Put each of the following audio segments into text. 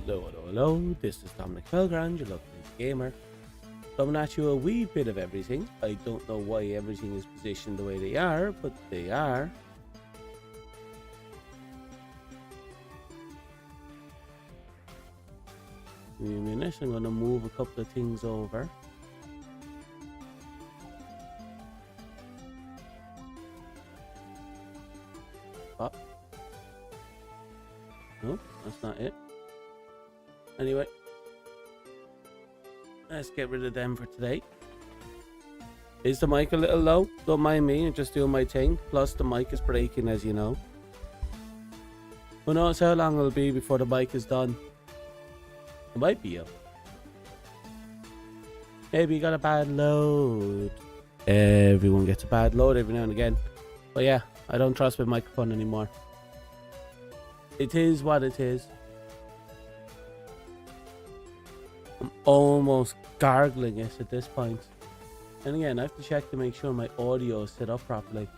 Hello, this is Dominic Belgrand, your local gamer. Coming at you a wee bit of everything. I don't know why everything is positioned the way they are, but they are. Give me a minute, I'm going to move a couple of things over. Oh. No, that's not it. Anyway, let's get rid of them for today. Is the mic a little low? Don't mind me, I'm just doing my thing. Plus the mic is breaking, as you know. Who knows how long it'll be before the mic is done. It might be up. Maybe you got a bad load. Everyone gets a bad load every now and again. But yeah, I don't trust my microphone anymore. It is what it is. I'm almost gargling it at this point. And again, I have to check to make sure my audio is set up properly.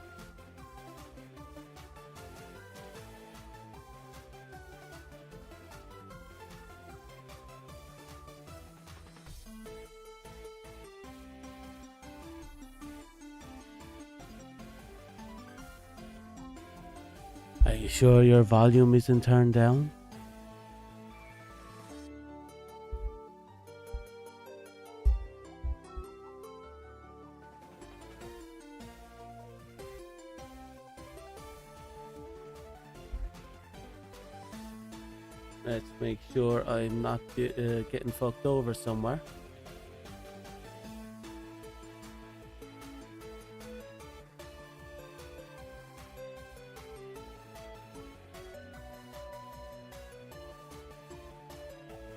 Are you sure your volume isn't turned down? Let's make sure I'm not getting fucked over somewhere.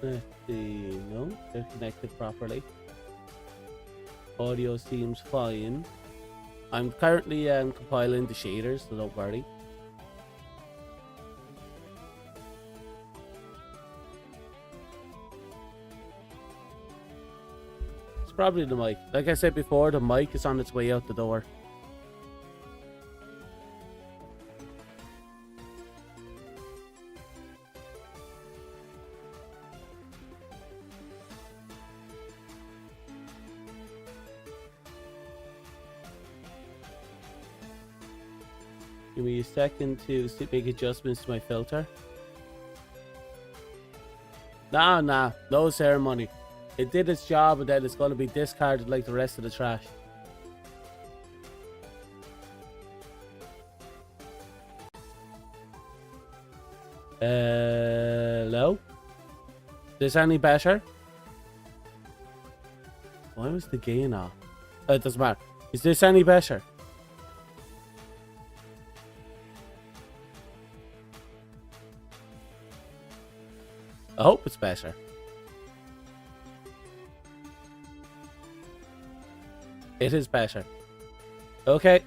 Let's see, no, they're connected properly. Audio seems fine. I'm currently compiling the shaders, so don't worry. It's probably the mic. Like I said before, the mic is on its way out the door. Give me a second to make adjustments to my filter. Nah, no ceremony. It did its job and then it's going to be discarded like the rest of the trash. Hello? Is this any better? Why was the gain off? It doesn't matter. Is this any better? I hope it's better. It is better. Okay.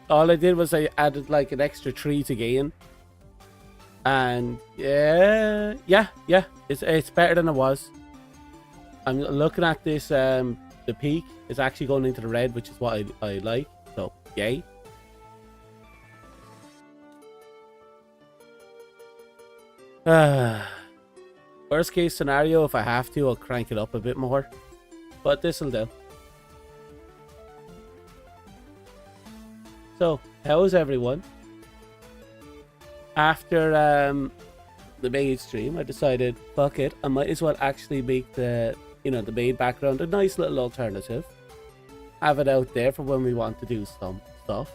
All I did was I added like an extra 3 to gain. And yeah. It's better than it was. I'm looking at this, the peak is actually going into the red, which is what I like. So, yay. Worst case scenario, if I have to, I'll crank it up a bit more. But this'll do. So, how is everyone? After the maid stream, I decided, fuck it, I might as well actually make the, the maid background a nice little alternative. Have it out there for when we want to do some stuff.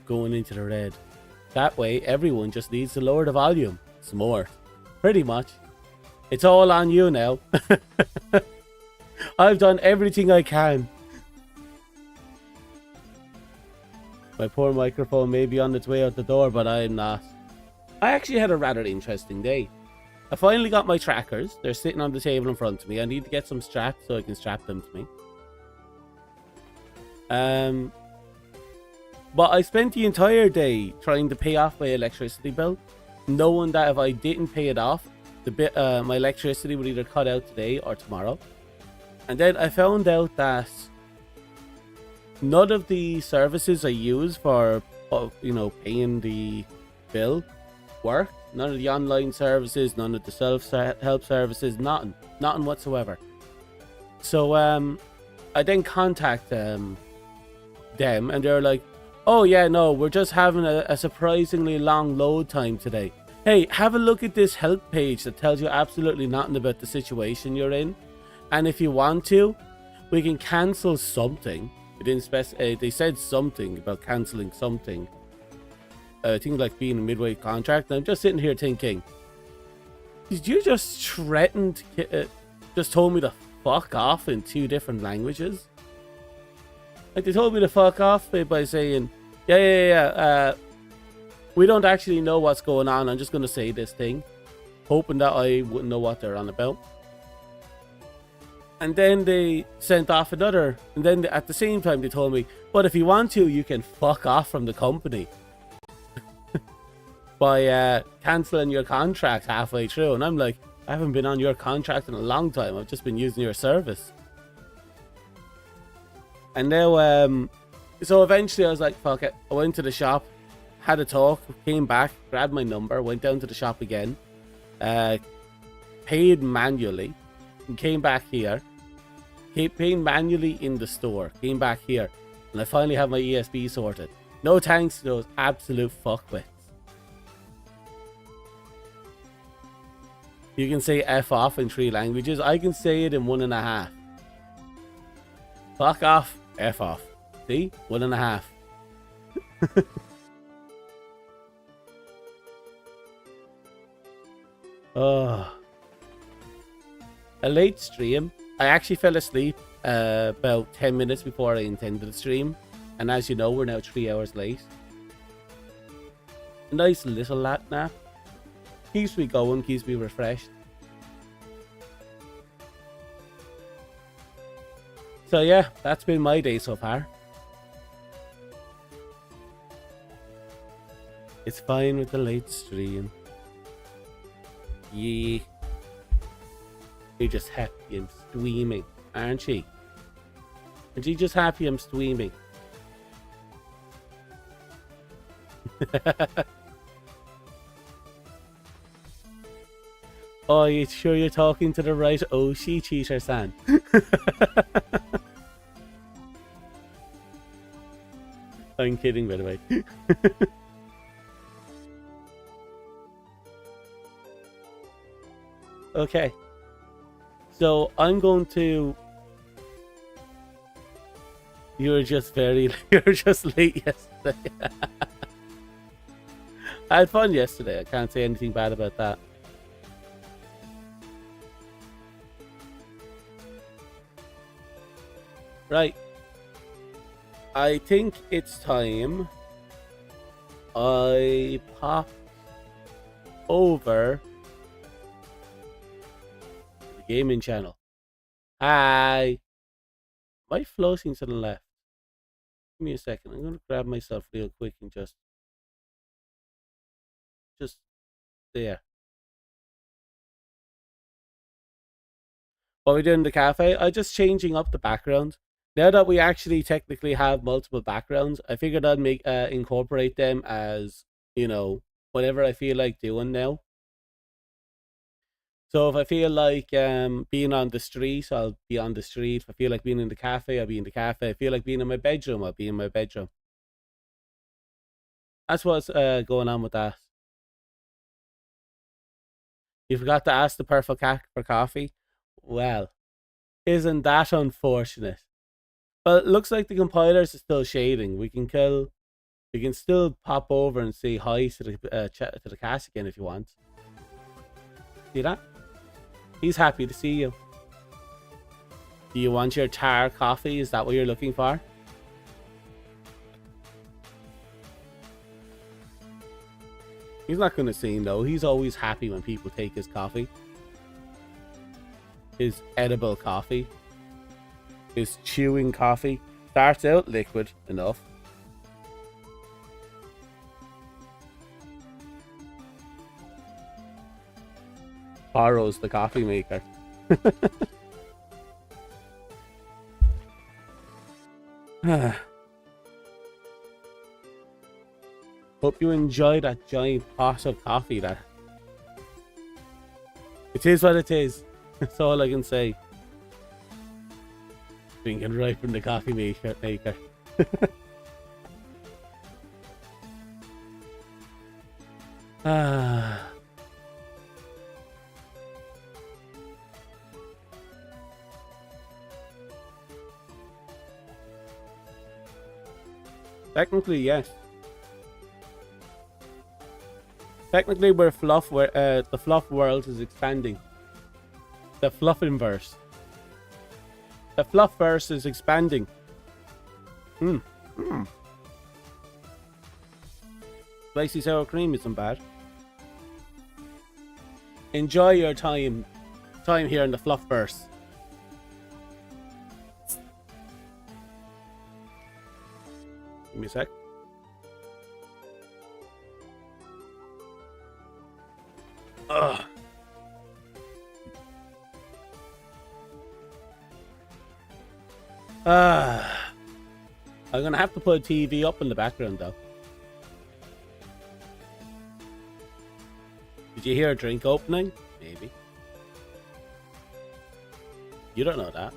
Going into the red. That way, everyone just needs to lower the volume some more. Pretty much. It's all on you now. I've done everything I can. My poor microphone may be on its way out the door, but I'm not. I actually had a rather interesting day. I finally got my trackers. They're sitting on the table in front of me. I need to get some straps so I can strap them to me. But I spent the entire day trying to pay off my electricity bill, knowing that if I didn't pay it off, my electricity would either cut out today or tomorrow. And then I found out that none of the services I use for, paying the bill work. None of the online services, none of the self-help services, nothing whatsoever. So I then contact them, and they're like, "Oh yeah, no, we're just having a surprisingly long load time today. Hey, have a look at this help page that tells you absolutely nothing about the situation you're in, and if you want to, we can cancel something." They didn't specify. They said something about canceling something. I think like being a midway contract. And I'm just sitting here thinking, did you just threaten to, just told me to fuck off in 2 different languages? Like, they told me to fuck off by saying, yeah, we don't actually know what's going on. I'm just going to say this thing, hoping that I wouldn't know what they're on about. And then they sent off another, and then at the same time they told me, but if you want to, you can fuck off from the company by cancelling your contract halfway through. And I'm like, I haven't been on your contract in a long time. I've just been using your service. And now, so eventually I was like, fuck it. I went to the shop, had a talk, came back, grabbed my number, went down to the shop again, paid manually, and came back here, paid manually in the store, came back here, and I finally have my ESB sorted. No thanks to those absolute fuckwits. You can say F off in 3 languages. I can say it in 1.5. Fuck off, F off. See? 1.5. Oh. A late stream. I actually fell asleep about 10 minutes before I intended to stream. And as you know, we're now 3 hours late. A nice little lap nap. Keeps me going, keeps me refreshed. So yeah, that's been my day so far. It's fine with the late stream. Yeah. You're just happy I'm streaming, aren't she? And she just happy I'm streaming. Oh, you sure you're talking to the right Oshi, Cheater-san? I'm kidding, by the way. Okay. So, I'm going to... You're just late yesterday. I had fun yesterday. I can't say anything bad about that. Right. I think it's time I pop over the gaming channel. Hi. Am I floating to the left? Give me a second. I'm going to grab myself real quick and just there. What we doing in the cafe? I'm just changing up the background. Now that we actually technically have multiple backgrounds, I figured I'd incorporate them as, whatever I feel like doing now. So if I feel like being on the street, I'll be on the street. If I feel like being in the cafe, I'll be in the cafe. If I feel like being in my bedroom, I'll be in my bedroom. That's what's going on with that. You forgot to ask the perfect cat for coffee? Well, isn't that unfortunate? Well, it looks like the compilers are still shading. We can still pop over and say hi to the cat again if you want. See that? He's happy to see you. Do you want your tar coffee? Is that what you're looking for? He's not going to say no. He's always happy when people take his coffee. His edible coffee. His chewing coffee. Starts out liquid enough. Borrows the coffee maker. Hope you enjoy that giant pot of coffee there. It is what it is. That's all I can say. Drinking right from the coffee maker. Technically, yes. Technically, we're fluff. Where the fluff world is expanding. The fluffinverse. The fluffverse is expanding. Spicy sour cream isn't bad. Enjoy your time here in the fluffverse. Give me a sec. Ugh. I'm gonna have to put a TV up in the background though. Did you hear a drink opening? Maybe. You don't know that.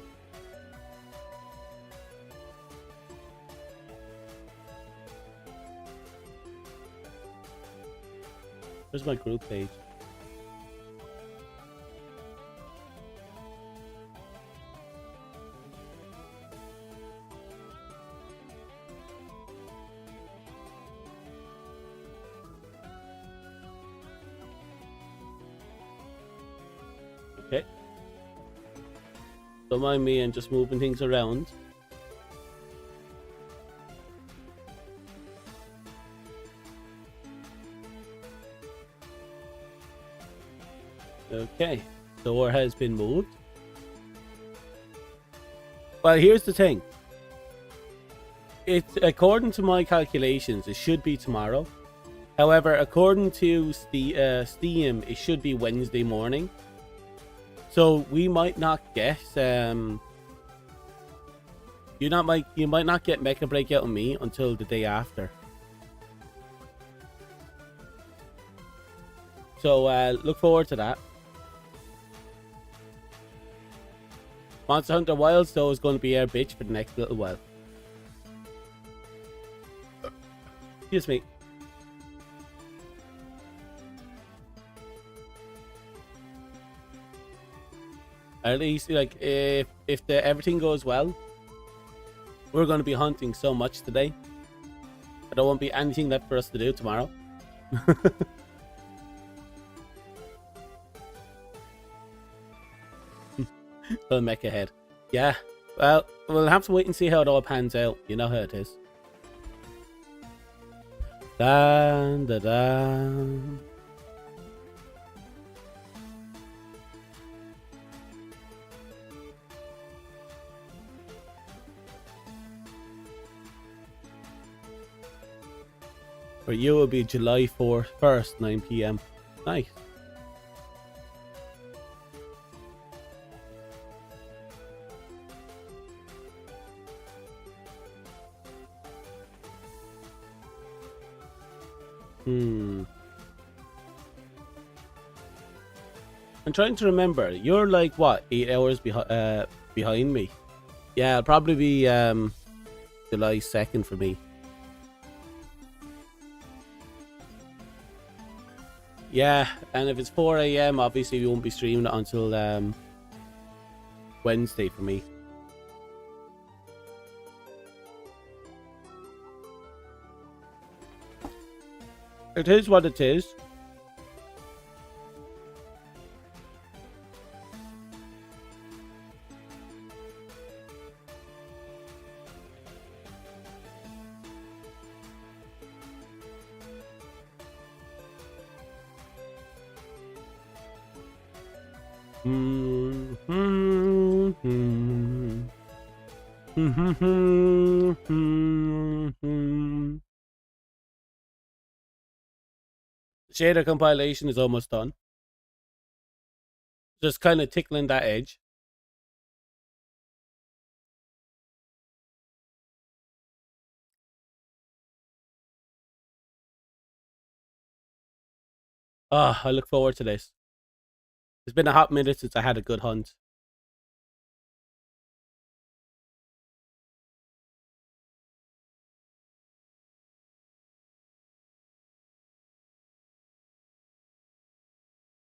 Where's my group page? Okay. Don't mind me and just moving things around. Okay, door has been moved. Well, here's the thing. It's according to my calculations, it should be tomorrow. However, according to Steam, it should be Wednesday morning. So we might not get you might not get Mecha Breakout on me until the day after. So look forward to that. Monster Hunter Wilds though is going to be our bitch for the next little while. Excuse me. At least, like, if everything goes well, we're going to be hunting so much today. There won't be anything left for us to do tomorrow. Little mecha head. Yeah. Well, we'll have to wait and see how it all pans out. You know how it is. Dun, da, dun. For you, it will be July 1st, 9 p.m. Nice. I'm trying to remember. You're like, what, 8 hours behind me? Yeah, it'll probably be July 2nd for me. Yeah, and if it's 4 a.m, obviously we won't be streaming it until Wednesday for me. It is what it is. Shader compilation is almost done. Just kind of tickling that edge. Oh, I look forward to this. It's been a hot minute since I had a good hunt.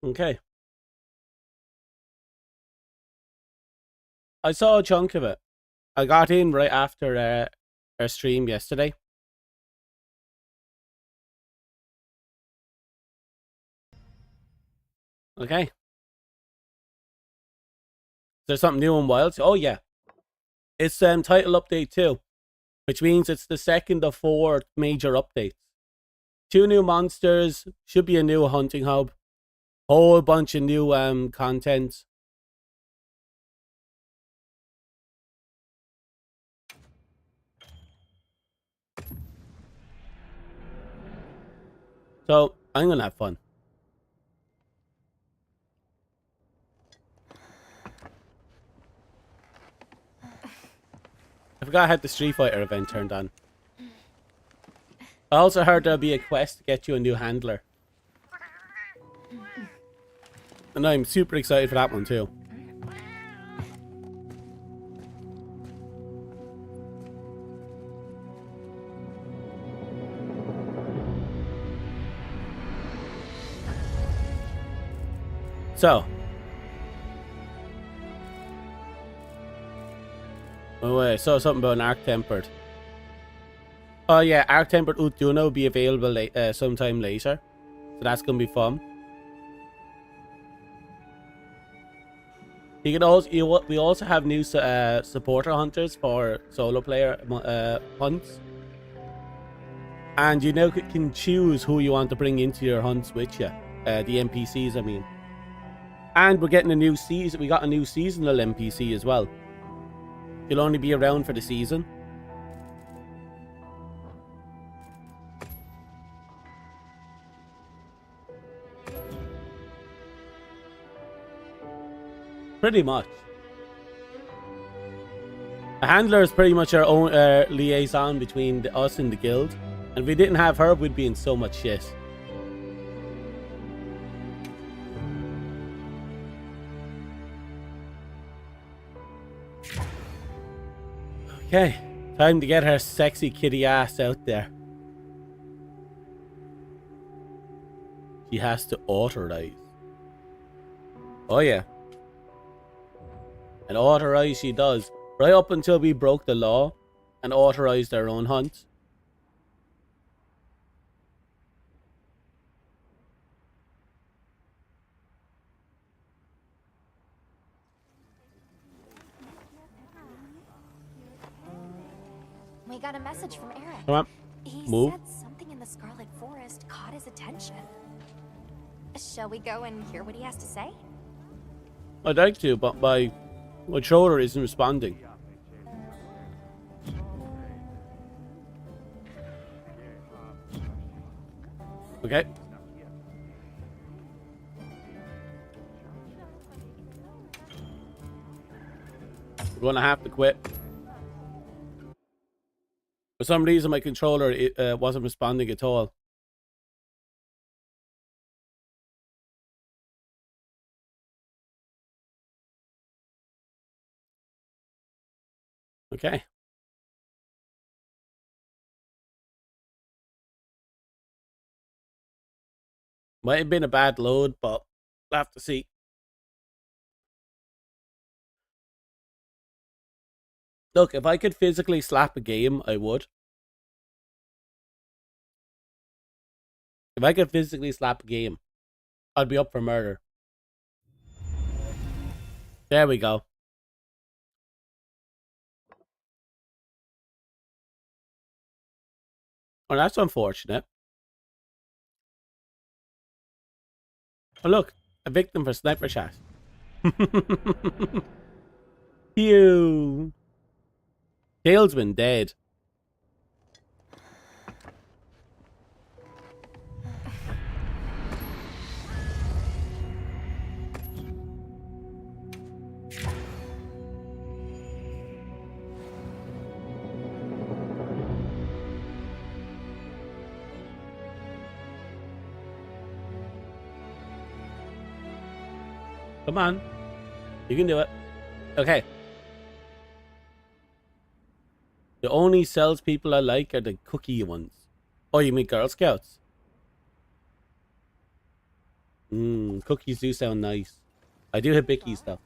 Okay. I saw a chunk of it. I got in right after our stream yesterday. Okay. There's something new in Wilds. Oh yeah. It's title update 2, which means it's the second of 4 major updates. 2 new monsters, should be a new hunting hub, whole bunch of new content. So I'm gonna have fun. I forgot I had the Street Fighter event turned on. I also heard there'll be a quest to get you a new handler. And I'm super excited for that one too. So. Oh wait, I saw something about an Arc-Tempered. Oh yeah, Arc-Tempered Utuna will be available sometime later. So that's going to be fun. You can also we also have new supporter hunters for solo player hunts, and you now can choose who you want to bring into your hunts with you. The NPCs, I mean. And we're getting a new season. We got a new seasonal NPC as well. You'll only be around for the season. Pretty much. A handler is pretty much our own liaison between us and the guild. And if we didn't have her, we'd be in so much shit. Okay, time to get her sexy kitty ass out there. She has to authorize. Oh yeah. And authorize she does. Right up until we broke the law and authorized our own hunt. We got a message from Eric. Come on. He Move. said something in the Scarlet Forest caught his attention. Shall we go and hear what he has to say? I'd like to, but my controller isn't responding. Okay. We're gonna have to quit. For some reason, my controller wasn't responding at all. Okay. Might have been a bad load, but we'll have to see. Look, if I could physically slap a game, I would. If I could physically slap a game, I'd be up for murder. There we go. Oh, that's unfortunate. Oh, look. A victim for sniper chat. Phew. Talesman dead. Come on. You can do it. Okay. The only salespeople I like are the cookie ones. Oh, you mean Girl Scouts? Cookies do sound nice. I do hibickies though.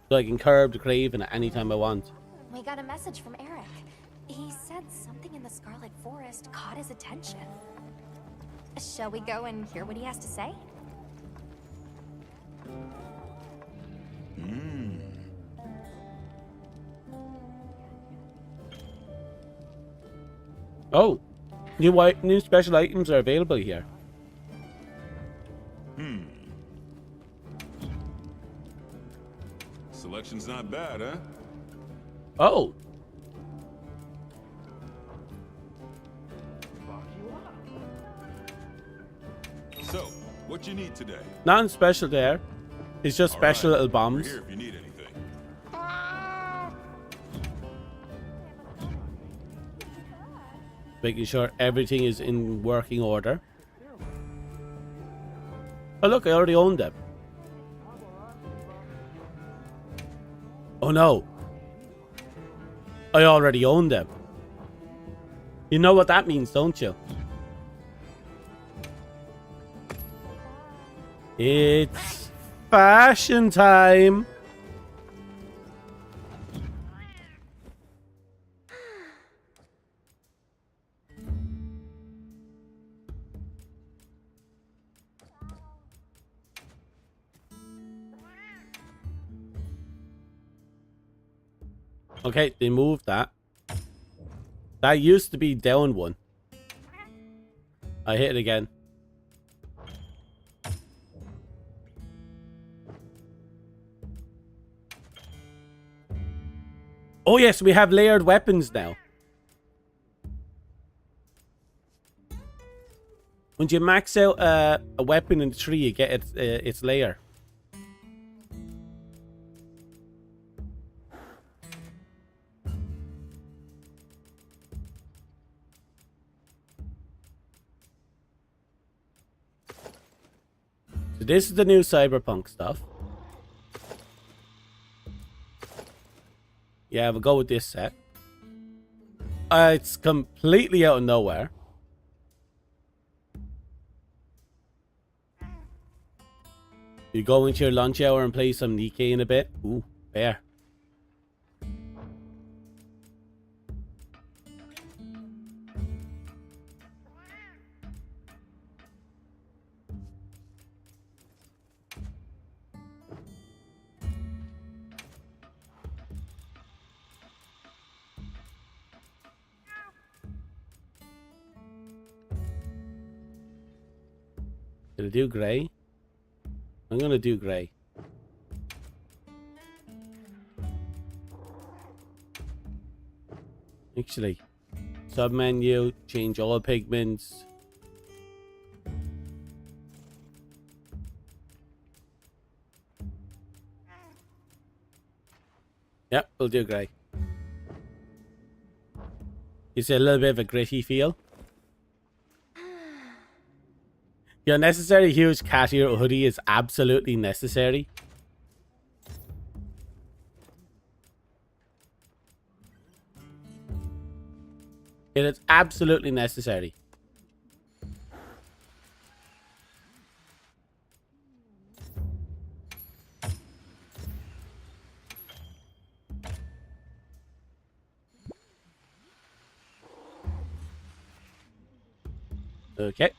So I can curb the craving at any time I want. We got a message from Eric. He said something in the Scarlet Forest caught his attention. Shall we go and hear what he has to say? Oh, new special items are available here. Selection's not bad, huh? Oh. So, what you need today? Nothing special there. It's just All special right, little bombs. we're here if you need anything. Making sure everything is in working order. Oh look, I already owned them. Oh no. I already own them. You know what that means, don't you? It's fashion time. Okay, they moved that. That used to be down one. I hit it again. Oh yes, we have layered weapons now. When you max out a weapon in the tree, you get its layer. So this is the new cyberpunk stuff. Yeah, we'll go with this set. It's completely out of nowhere. You go into your lunch hour and play some Nikkei in a bit. Ooh, bear. Did I do grey? I'm gonna do grey. Actually, sub-menu, change all pigments. Yep, we'll do grey. Gives it a little bit of a gritty feel. Your necessary huge cat ear hoodie is absolutely necessary. It is absolutely necessary. Okay.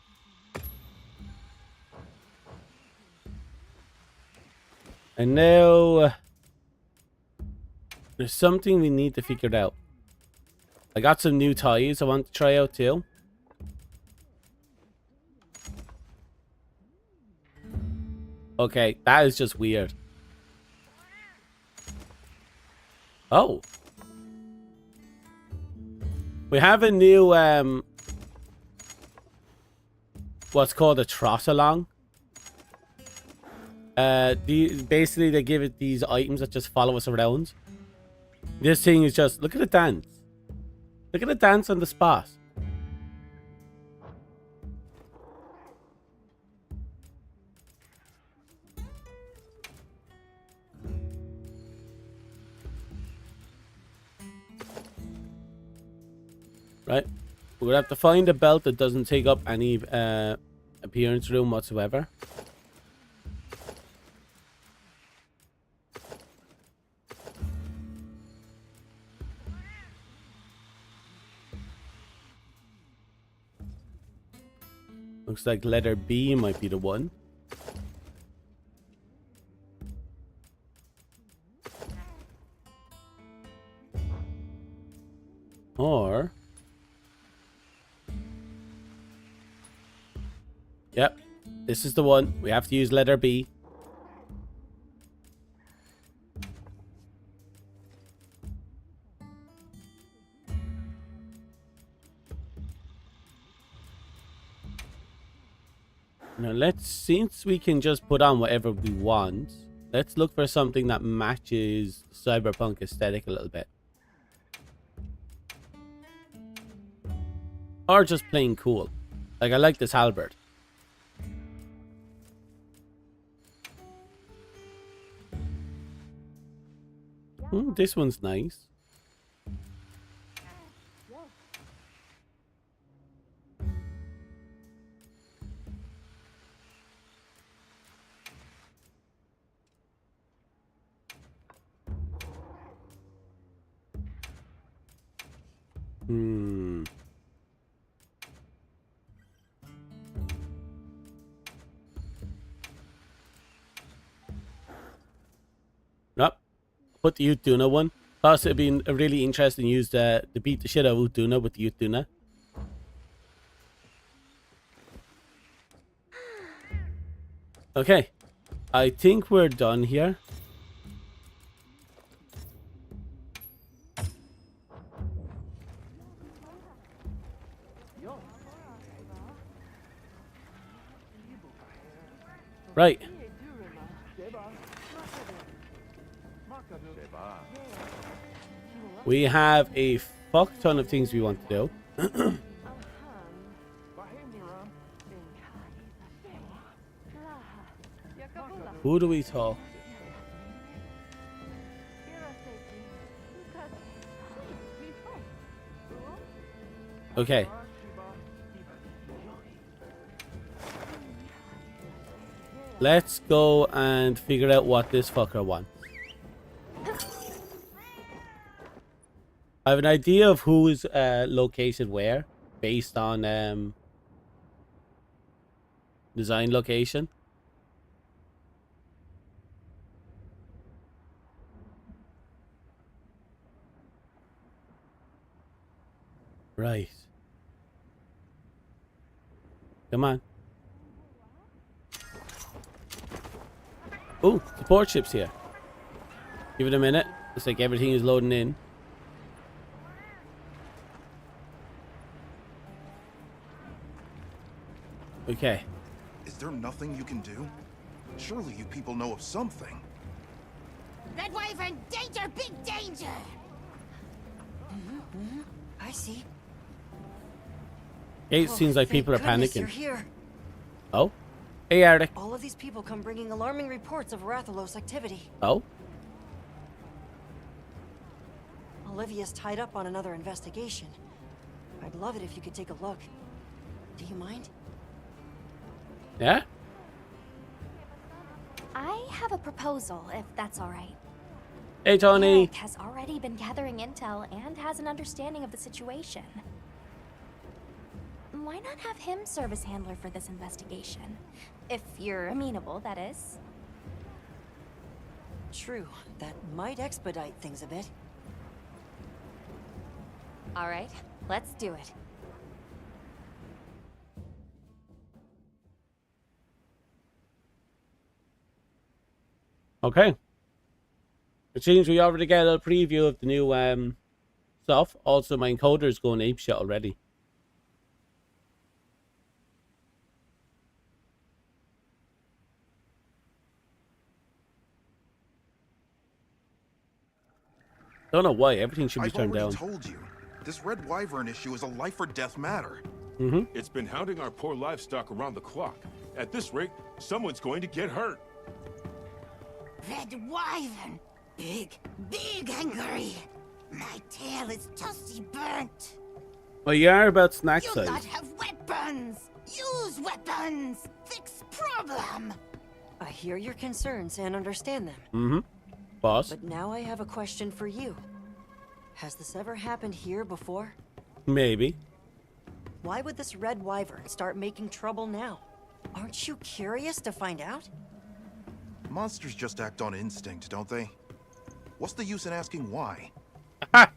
And now there's something we need to figure out. I got some new toys I want to try out too. Okay, that is just weird. Oh. We have a new what's called a trot along. Basically they give it these items that just follow us around. This thing is just, look at the dance. Look at the dance on the spot. Right. We're gonna have to find a belt that doesn't take up any appearance room whatsoever. Looks like letter B might be the one. Or... Yep, this is the one. We have to use letter B. Now since we can just put on whatever we want, let's look for something that matches cyberpunk aesthetic a little bit. Or just plain cool. Like, I like this halberd. This one's nice. Nope. Put the Utuna one. Plus, it'd be really interesting to use to beat the shit out of Utuna with the Utuna. Okay. I think we're done here. Right. We have a fuck ton of things we want to do. Who do we talk? Okay. Let's go and figure out what this fucker wants. I have an idea of who's located where based on design location. Right. Come on. Oh, support ship's here. Give it a minute. Looks like everything is loading in. Okay. Is there nothing you can do? Surely you people know of something. Red Wyvern, danger, big danger! I see. It seems like people are Goodness, panicking. you're here. Oh? Hey, Arctic. All of these people come bringing alarming reports of Rathalos activity. Oh? Olivia's tied up on another investigation. I'd love it if you could take a look. Do you mind? Yeah? I have a proposal, if that's all right. Hey, Tony. Eric has already been gathering intel and has an understanding of the situation. Why not have him serve as handler for this investigation? If you're amenable, that is. True, that might expedite things a bit. All right, let's do it. Okay. It seems we already get a preview of the new stuff. Also, my encoder's going apeshit already. Don't know why. Everything should be turned down. I've already told you. This Red Wyvern issue is a life or death matter. It's been hounding our poor livestock around the clock. At this rate, someone's going to get hurt. Red Wyvern! Big, big angry! My tail is toasty burnt! Well, you are about snack You size. not have weapons. Use weapons. Fix problem. I hear your concerns and understand them. Mm-hmm. Boss? But now I have a question for you. Has this ever happened here before? Maybe. Why would this red wyvern start making trouble now? Aren't you curious to find out? Monsters just act on instinct, don't they? What's the use in asking why? Ha!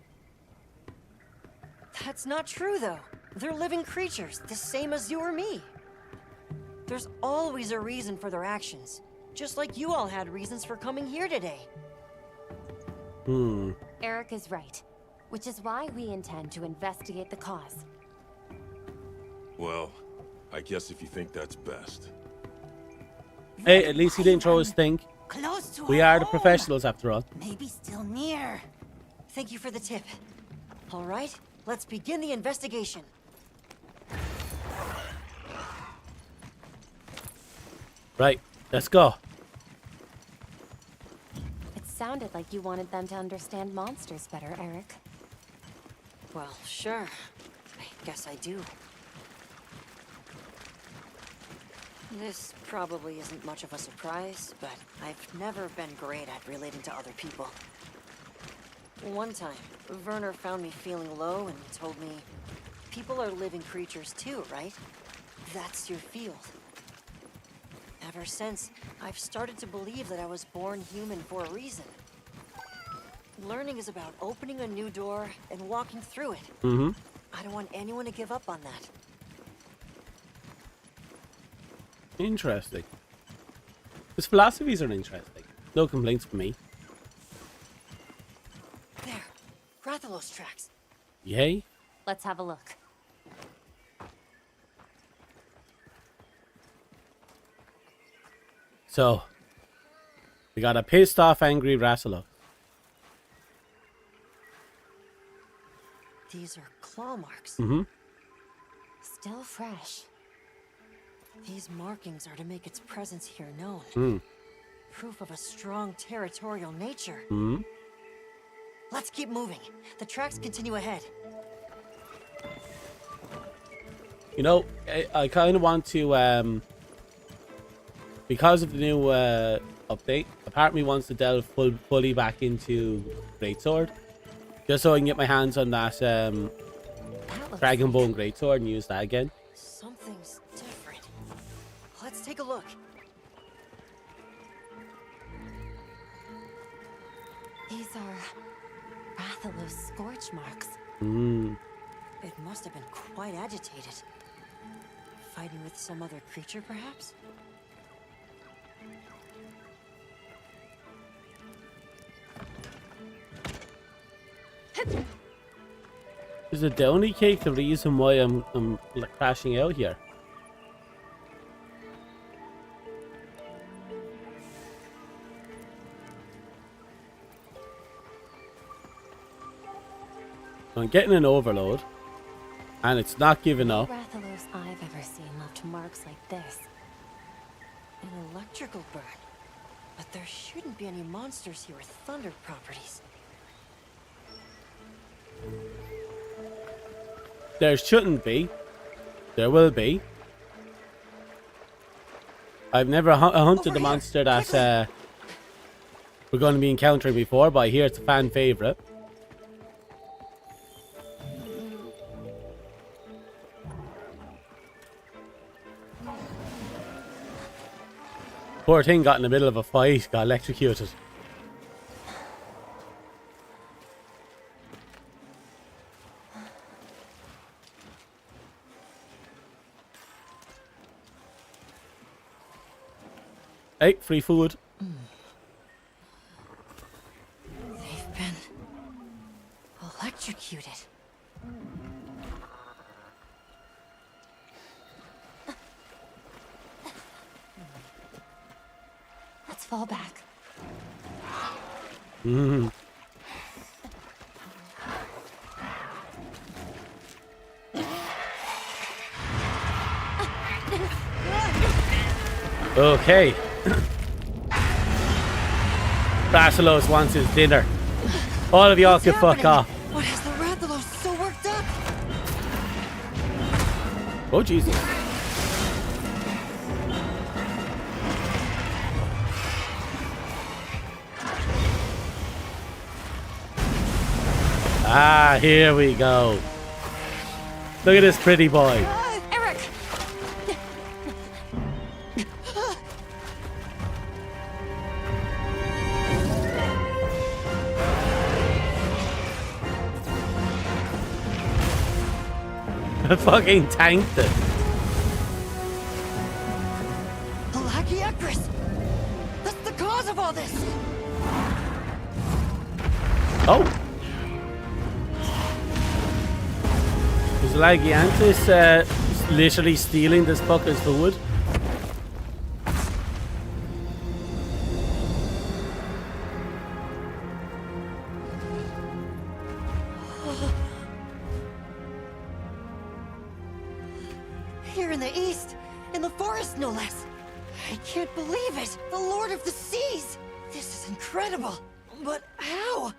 That's not true, though. They're living creatures, the same as you or me. There's always a reason for their actions, just like you all had reasons for coming here today. Eric is right, which is why we intend to investigate the cause. Well, I guess if you think that's best. Hey, at least he didn't throw his stink. Close to We are the home. professionals after all. Maybe still near. Thank you for the tip. All right, let's begin the investigation. Right, let's go. It sounded like you wanted them to understand monsters better, Eric. Well, sure. I guess I do. This probably isn't much of a surprise, but I've never been great at relating to other people. One time, Werner found me feeling low and told me, people are living creatures too, right? That's your field. Ever since, I've started to believe that I was born human for a reason. Learning is about opening a new door and walking through it. Mm-hmm. I don't want anyone to give up on that. Interesting. His philosophies are interesting. No complaints from me. There, Rathalos tracks. Yay. Let's have a look. So, we got a pissed off, angry Rassilok. These are claw marks. Mm-hmm. Still fresh. These markings are to make its presence here known. Mm. Proof of a strong territorial nature. Mm-hmm. Let's keep moving. The tracks continue ahead. You know, I kind of want to, because of the new update, a part of me wants to delve fully back into Greatsword. Just so I can get my hands on that That looks Dragonbone Greatsword and use that again. Something's different. Let's take a look. These are Rathalos scorch marks. Mm. It must have been quite agitated. Fighting with some other creature, perhaps? Is the downy cake the reason why I'm like crashing out here? I'm getting an overload, and it's not giving No up. Rathalos I've ever seen left marks like this. An electrical burn. But there shouldn't be any monsters here with thunder properties. There shouldn't be. There will be. I've never hunted Over the here, monster that quickly. we're going to be encountering before, but I hear it's a fan favorite. Poor thing got in the middle of a fight, got electrocuted. Hey, free food. They've been electrocuted. Let's fall back. Mm. Okay. Basilos wants his dinner. All of y'all can fuck off. What has the Rathalos so worked up? Oh, Jesus. Ah, here we go. Look at this pretty boy. Eric! I fucking tanked it. Hijack! That's the cause of all this! Oh. Is Lagiantis literally stealing this fucker's food? Here in the east, in the forest no less. I can't believe it! The Lord of the Seas! This is incredible! But how?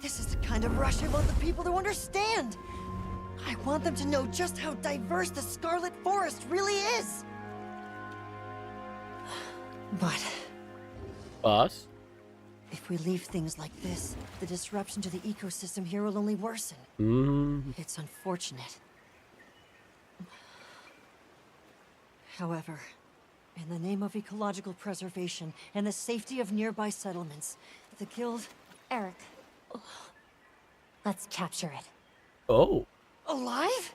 This is the kind of rush I want the people to understand! I want them to know just how diverse the Scarlet Forest really is! But Boss? if we leave things like this, the disruption to the ecosystem here will only worsen. It's unfortunate. However, in the name of ecological preservation and the safety of nearby settlements, the Guild... Eric. Let's capture it. Oh. Alive?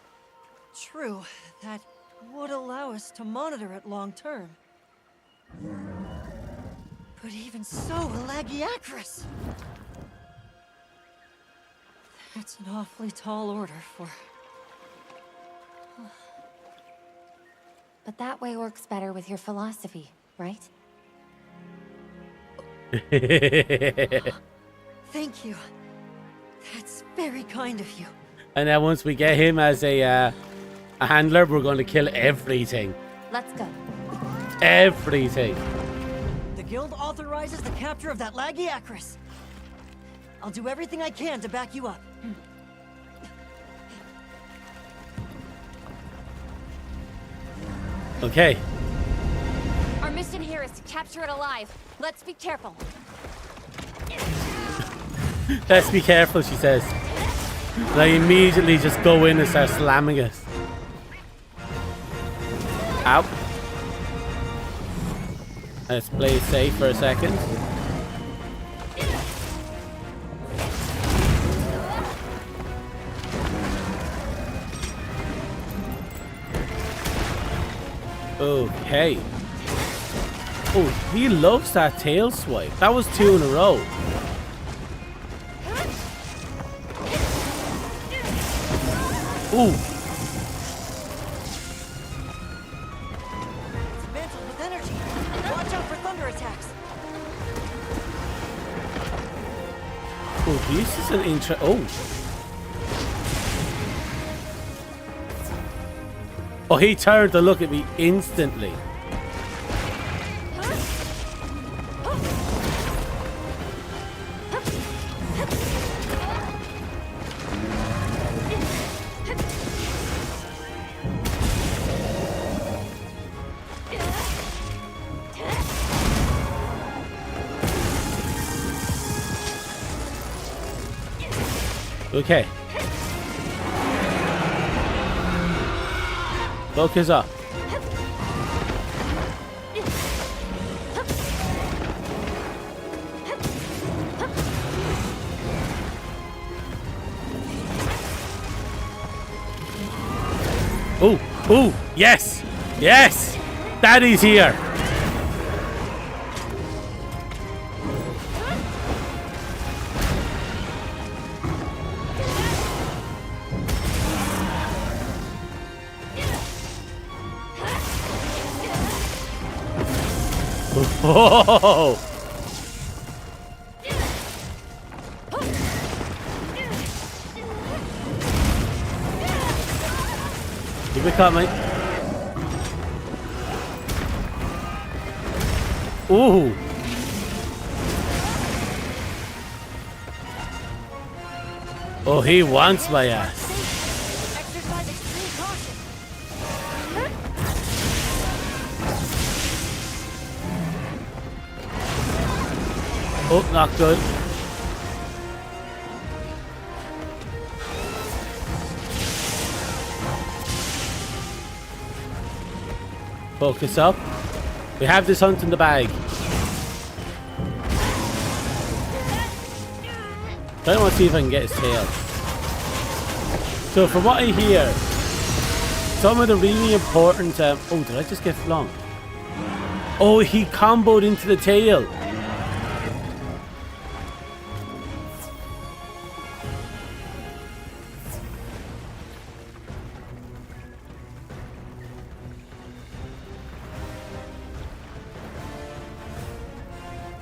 True, that would allow us to monitor it long term. But even so, Lagiacris! That's an awfully tall order for... But that way works better with your philosophy, right? Thank you. That's very kind of you. And then once we get him as a handler, we're going to kill everything. Let's go. Everything. The Guild authorizes the capture of that Lagiacris. I'll do everything I can to back you up. Okay. Our mission here is to capture it alive. Let's be careful. Let's be careful, she says. And I immediately just go in and start slamming it. Ow. Let's play it safe for a second. Okay. Oh, he loves that tail swipe. That was 2 in a row. Ooh. It's mantled with energy. Watch out for thunder attacks. Oh, this is an intro. Oh. Oh, he turned to look at me instantly. Okay. Focus up. Ooh, ooh, yes, yes, Daddy's here. Oh! Keep it coming. Ooh! Oh, he wants my ass. Exercise extreme Oh, not good. Focus up. We have this hunt in the bag. I want to see if I can get his tail. So from what I hear, some of the really important... oh, did I just get flung? Oh, he comboed into the tail.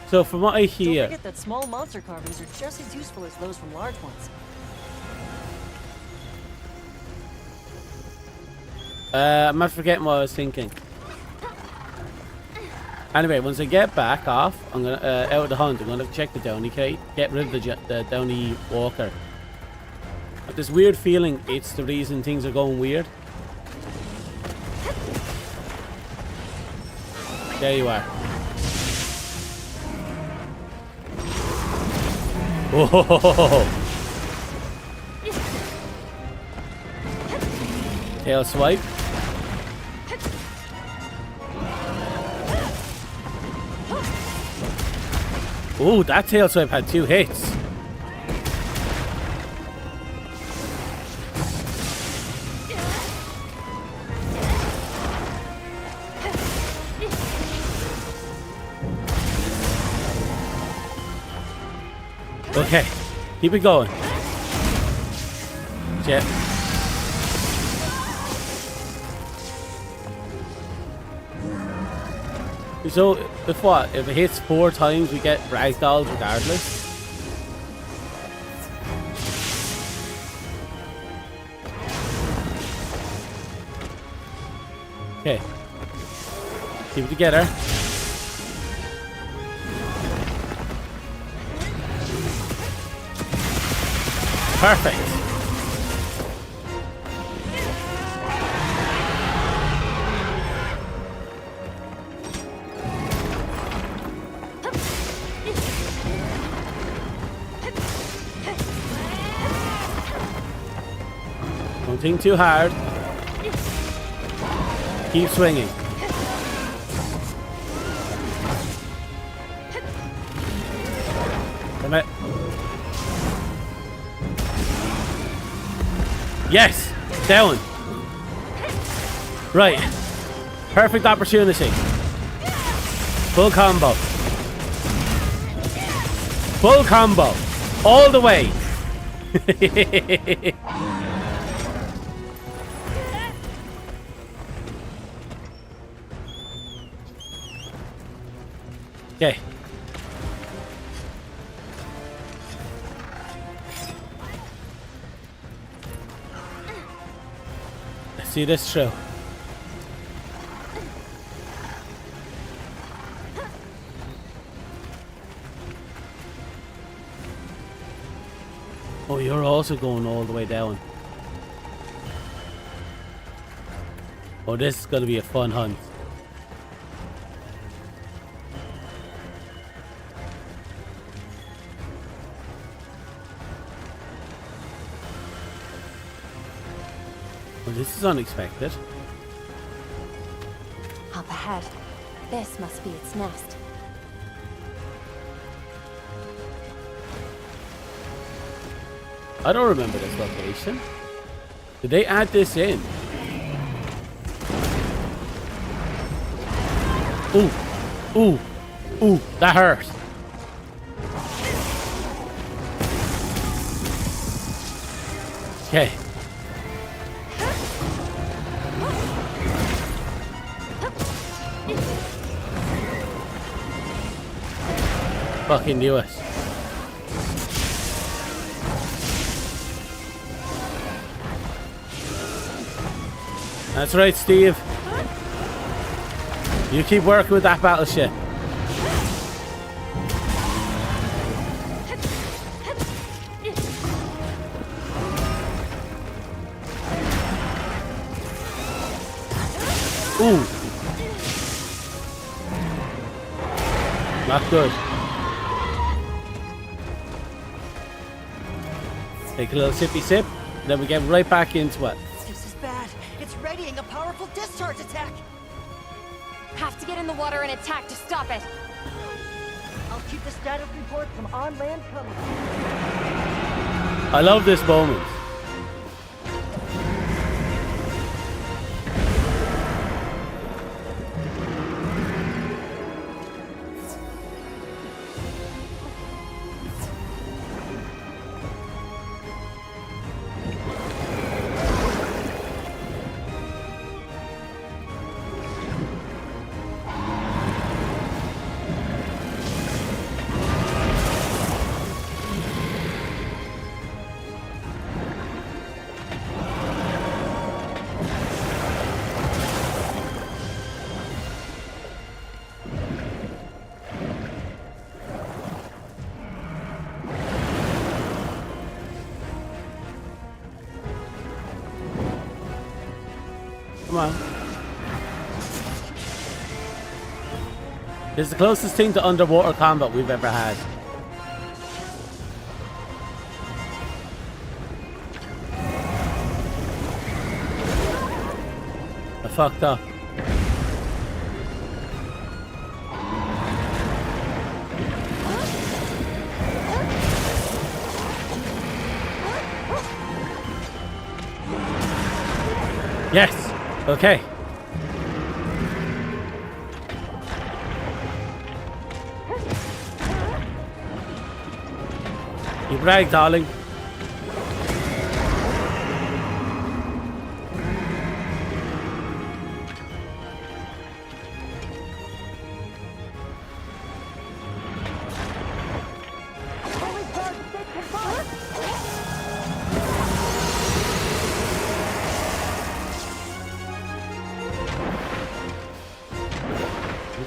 So from what I hear... Don't forget that small monster carvings are just as useful as those from large ones. I'm not forgetting what I was thinking. Anyway, once I get back off, I'm gonna out of the hunt. I'm gonna check the Downy crate, get rid of the Downy walker. I have this weird feeling it's the reason things are going weird. There you are. Oh! Tail swipe. Oh, that tail swipe had 2 hits. Okay, keep it going. Jet. So, if what? If it hits 4 times, we get ragdolls regardless? Okay. Keep it together. Perfect. Don't think too hard. Keep swinging. Come it. Yes! Down! Right. Perfect opportunity. Full combo. Full combo. All the way. Okay. Let's see this through. Oh, you're also going all the way down. Oh, this is going to be a fun hunt. Well, this is unexpected. Up ahead. This must be its nest. I don't remember this location. Did they add this in? Ooh. Ooh. Ooh. That hurt. Okay. Fucking knew it. That's right, Steve. You keep working with that battleship. Ooh. Not good. Take a little sippy sip, then we get right back into it. This is bad. It's readying a powerful discharge attack. Have to get in the water and attack to stop it. I'll keep the status report from on land coming. I love this moment. Come on. This is the closest thing to underwater combat we've ever had. I fucked up. Yes! Okay. You brag, darling.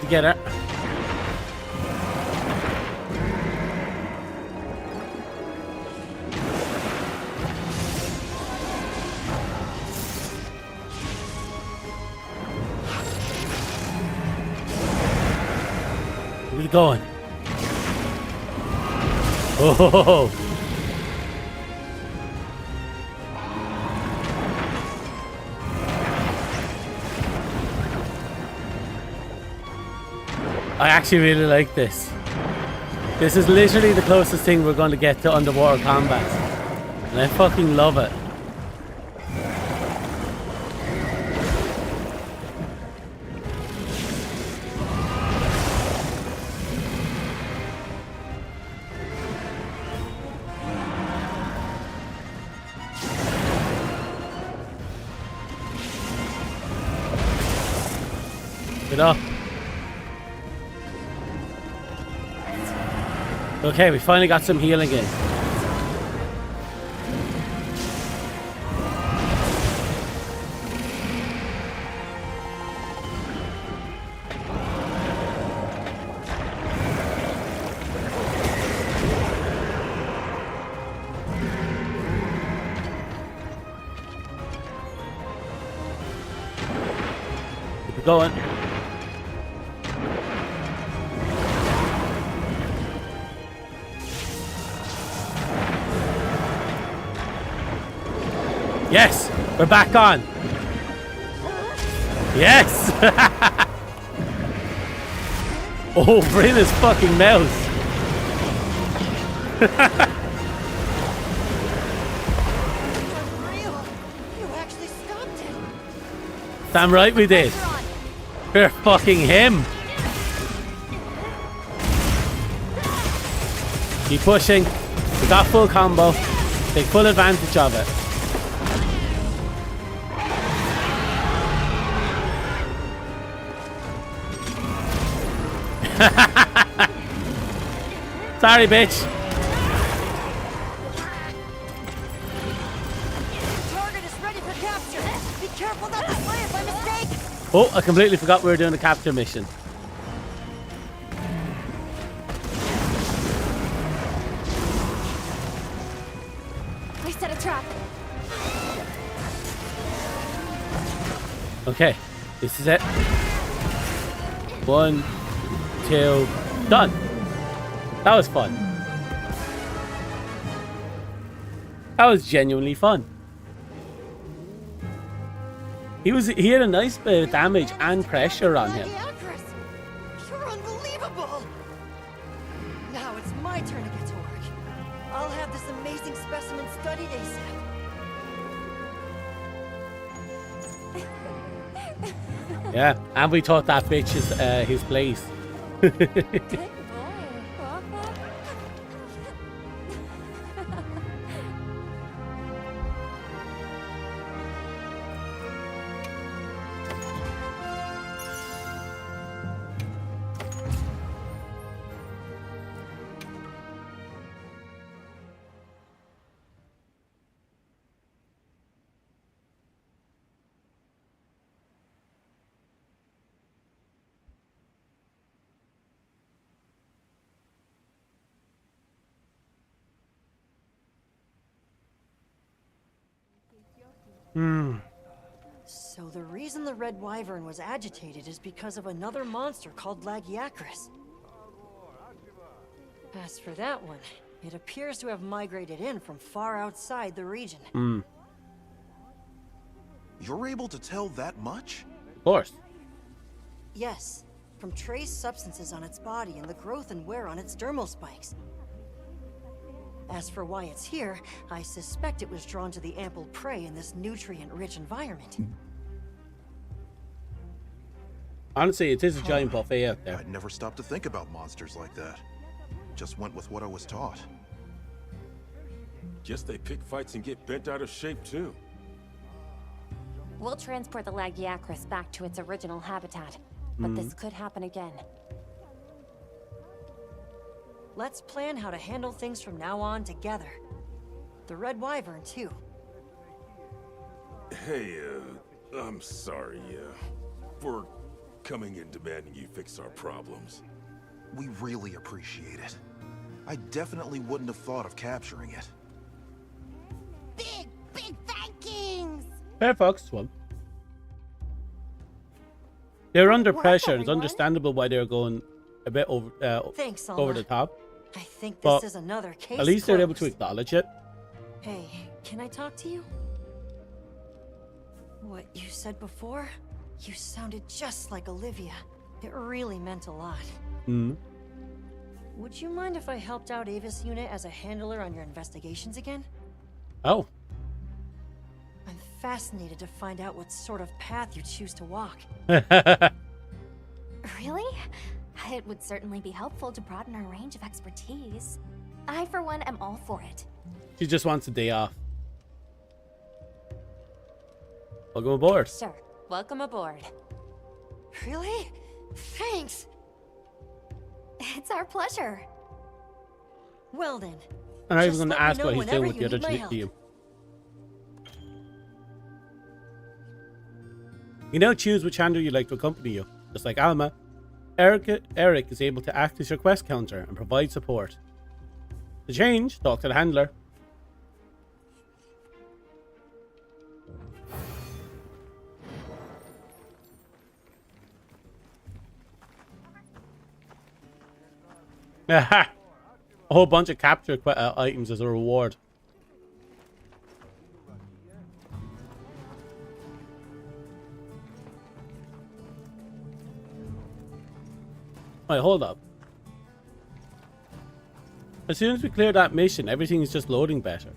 Get it. Where's it going? Oh. I actually really like this. This is literally the closest thing we're going to get to underwater combat. And I fucking love it. Get up. Okay, we finally got some healing in. Keep it going. Yes, we're back on. Yes. Oh, bring his fucking mouse. Unreal. You actually stopped it. Damn right we did. We're fucking him. Keep pushing. We got full combo. Take full advantage of it. Sorry, bitch. Target is ready for capture. Be careful not to slay it by mistake. Oh, I completely forgot we were doing a capture mission. I set a trap. Okay. This is it. 1, 2, done. That was fun. That was genuinely fun. He had a nice bit of damage and pressure on him. You're unbelievable. Now it's my turn to get to work. I'll have this amazing specimen studied ASAP. Yeah, and we thought that bitch is his place. Good boy. So the reason the Red Wyvern was agitated is because of another monster called Lagiacris. As for that one, it appears to have migrated in from far outside the region. You're able to tell that much? Of course. Yes, from trace substances on its body and the growth and wear on its dermal spikes. As for why it's here, I suspect it was drawn to the ample prey in this nutrient-rich environment. Honestly, it is a giant buffet out there. I'd never stopped to think about monsters like that. Just went with what I was taught. Guess they pick fights and get bent out of shape too. We'll transport the Lagiacris back to its original habitat, but this could happen again. Let's plan how to handle things from now on together. The Red Wyvern, too. Hey, I'm sorry, for coming and demanding you fix our problems. We really appreciate it. I definitely wouldn't have thought of capturing it. Big Vikings! Fair Fox one. They're under We're up, pressure. It's everyone. understandable why they're going a bit over Thanks, over Alma. the top. I think But this is another case At least they're able to closed. acknowledge it. Hey, can I talk to you? What you said before? You sounded just like Olivia. It really meant a lot. Would you mind if I helped out Avis Unit as a handler on your investigations again? Oh, I'm fascinated to find out what sort of path you choose to walk. Really? It would certainly be helpful to broaden our range of expertise. I, for one, am all for it. she just wants a day off. Welcome aboard. Sure. Welcome aboard. Really? Thanks! It's our pleasure. Well then. I'm not even just going to let me ask know what he's doing whenever with the you other need my help. team. You now choose which handler you'd like to accompany you. Just like Alma, Eric is able to act as your quest counter and provide support. To change, talk to the handler. Aha! A whole bunch of capture items as a reward. Wait, hold up. As soon as we clear that mission, everything is just loading better.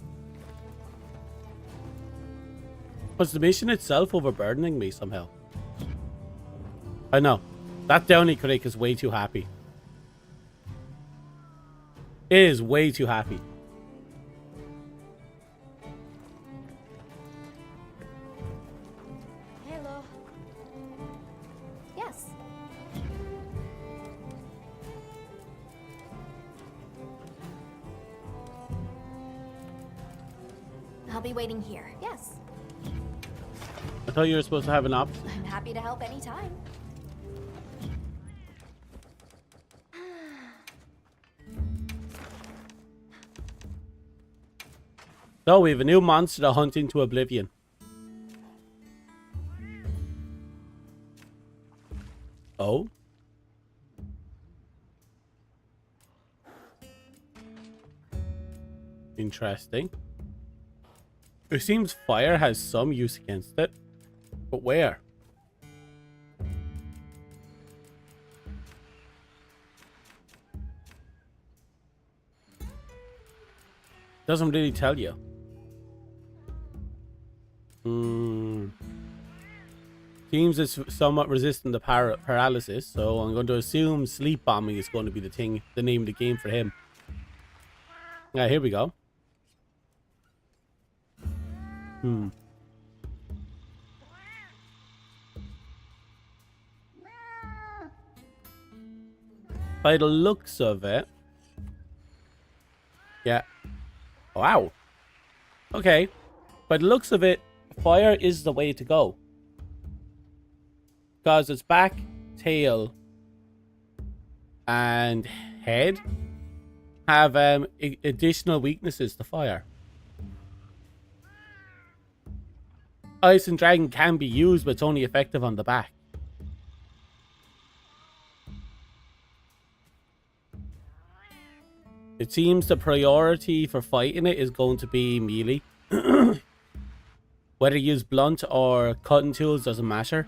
Was the mission itself overburdening me somehow? I know. That Downey critic is way too happy. It is way too happy. Hello. Yes. I'll be waiting here. Yes. I thought you were supposed to have an option. I'm happy to help anytime. So we have a new monster to hunt into oblivion. Oh. Interesting. It seems fire has some use against it. But where? Doesn't really tell you. Seems it's somewhat resistant to paralysis, so I'm going to assume sleep bombing is going to be the name of the game for him. Yeah, here we go. By the looks of it, yeah. Wow. Okay. By the looks of it, fire is the way to go. Because its back, tail, and head have additional weaknesses to fire. Ice and Dragon can be used, but it's only effective on the back. It seems the priority for fighting it is going to be melee. Whether you use blunt or cutting tools doesn't matter.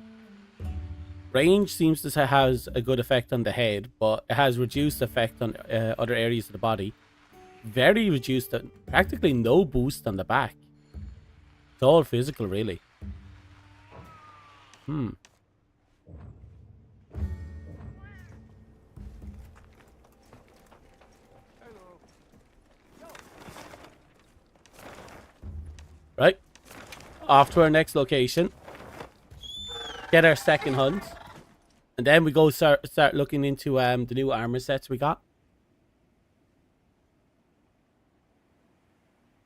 Range seems to has a good effect on the head, but it has reduced effect on other areas of the body. Very reduced, practically no boost on the back. It's all physical, really. Right. Off to our next location. Get our second hunt. And then we go start looking into the new armor sets we got.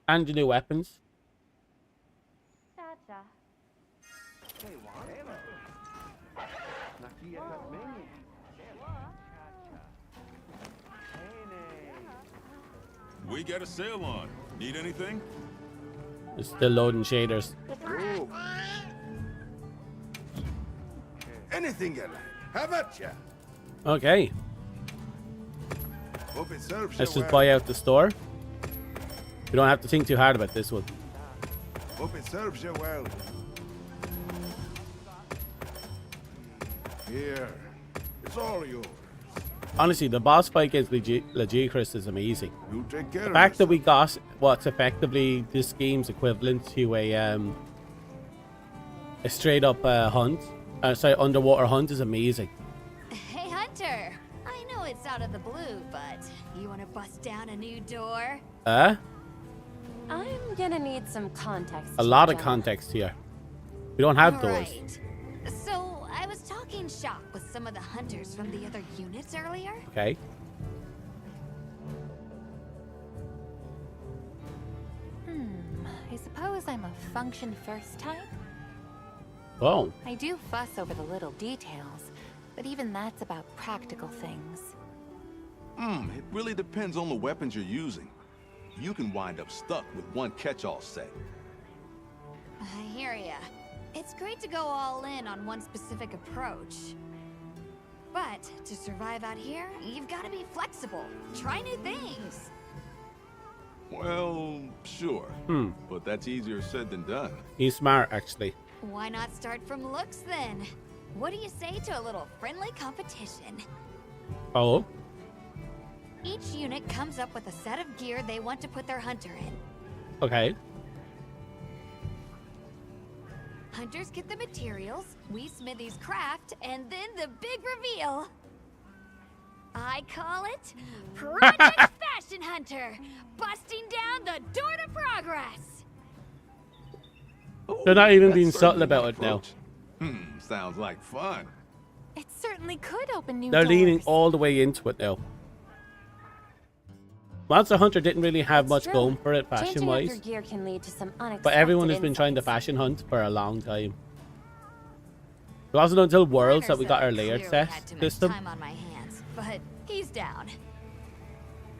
And the new weapons. We got a sale on. Need anything? It's still loading shaders. Anything you like. Have at ya. Okay. Hope it serves Let's you just well. buy out the store. We don't have to think too hard about this one. Hope it serves you well. Here. It's all yours. Honestly, the boss fight against Legicris is amazing. You take care The of fact that yourself. we got what's effectively this game's equivalent to a straight up hunt, underwater hunt is amazing. Hey, Hunter. I know it's out of the blue, but you want to bust down a new door? I'm gonna need some context. A lot of Jenna. context here. We don't have doors. Right. So, I was talking shop with some of the hunters from the other units earlier. Okay. I suppose I'm a function first type. Oh. I do fuss over the little details, but even that's about practical things. It really depends on the weapons you're using. You can wind up stuck with one catch-all set. I hear ya. It's great to go all in on one specific approach. But to survive out here, you've got to be flexible. Try new things. Well, sure. But that's easier said than done. He's smart, actually. Why not start from looks then? What do you say to a little friendly competition? Oh. Each unit comes up with a set of gear they want to put their hunter in. Okay. Hunters get the materials, we smithies craft, and then the big reveal. I call it Project Fashion Hunter, busting down the door to progress. They're not even That's being subtle certainly about an it now. approach. Sounds like fun. It certainly could open new They're doors. leaning all the way into it now. Monster Hunter didn't really have much True. going for it Changing up fashion-wise. your gear can lead to some unexpected But everyone has been trying to insights. fashion hunt for a long time. It wasn't until Worlds that we got our Hunter said I layered clearly set had too much system. time on my hands, but he's down.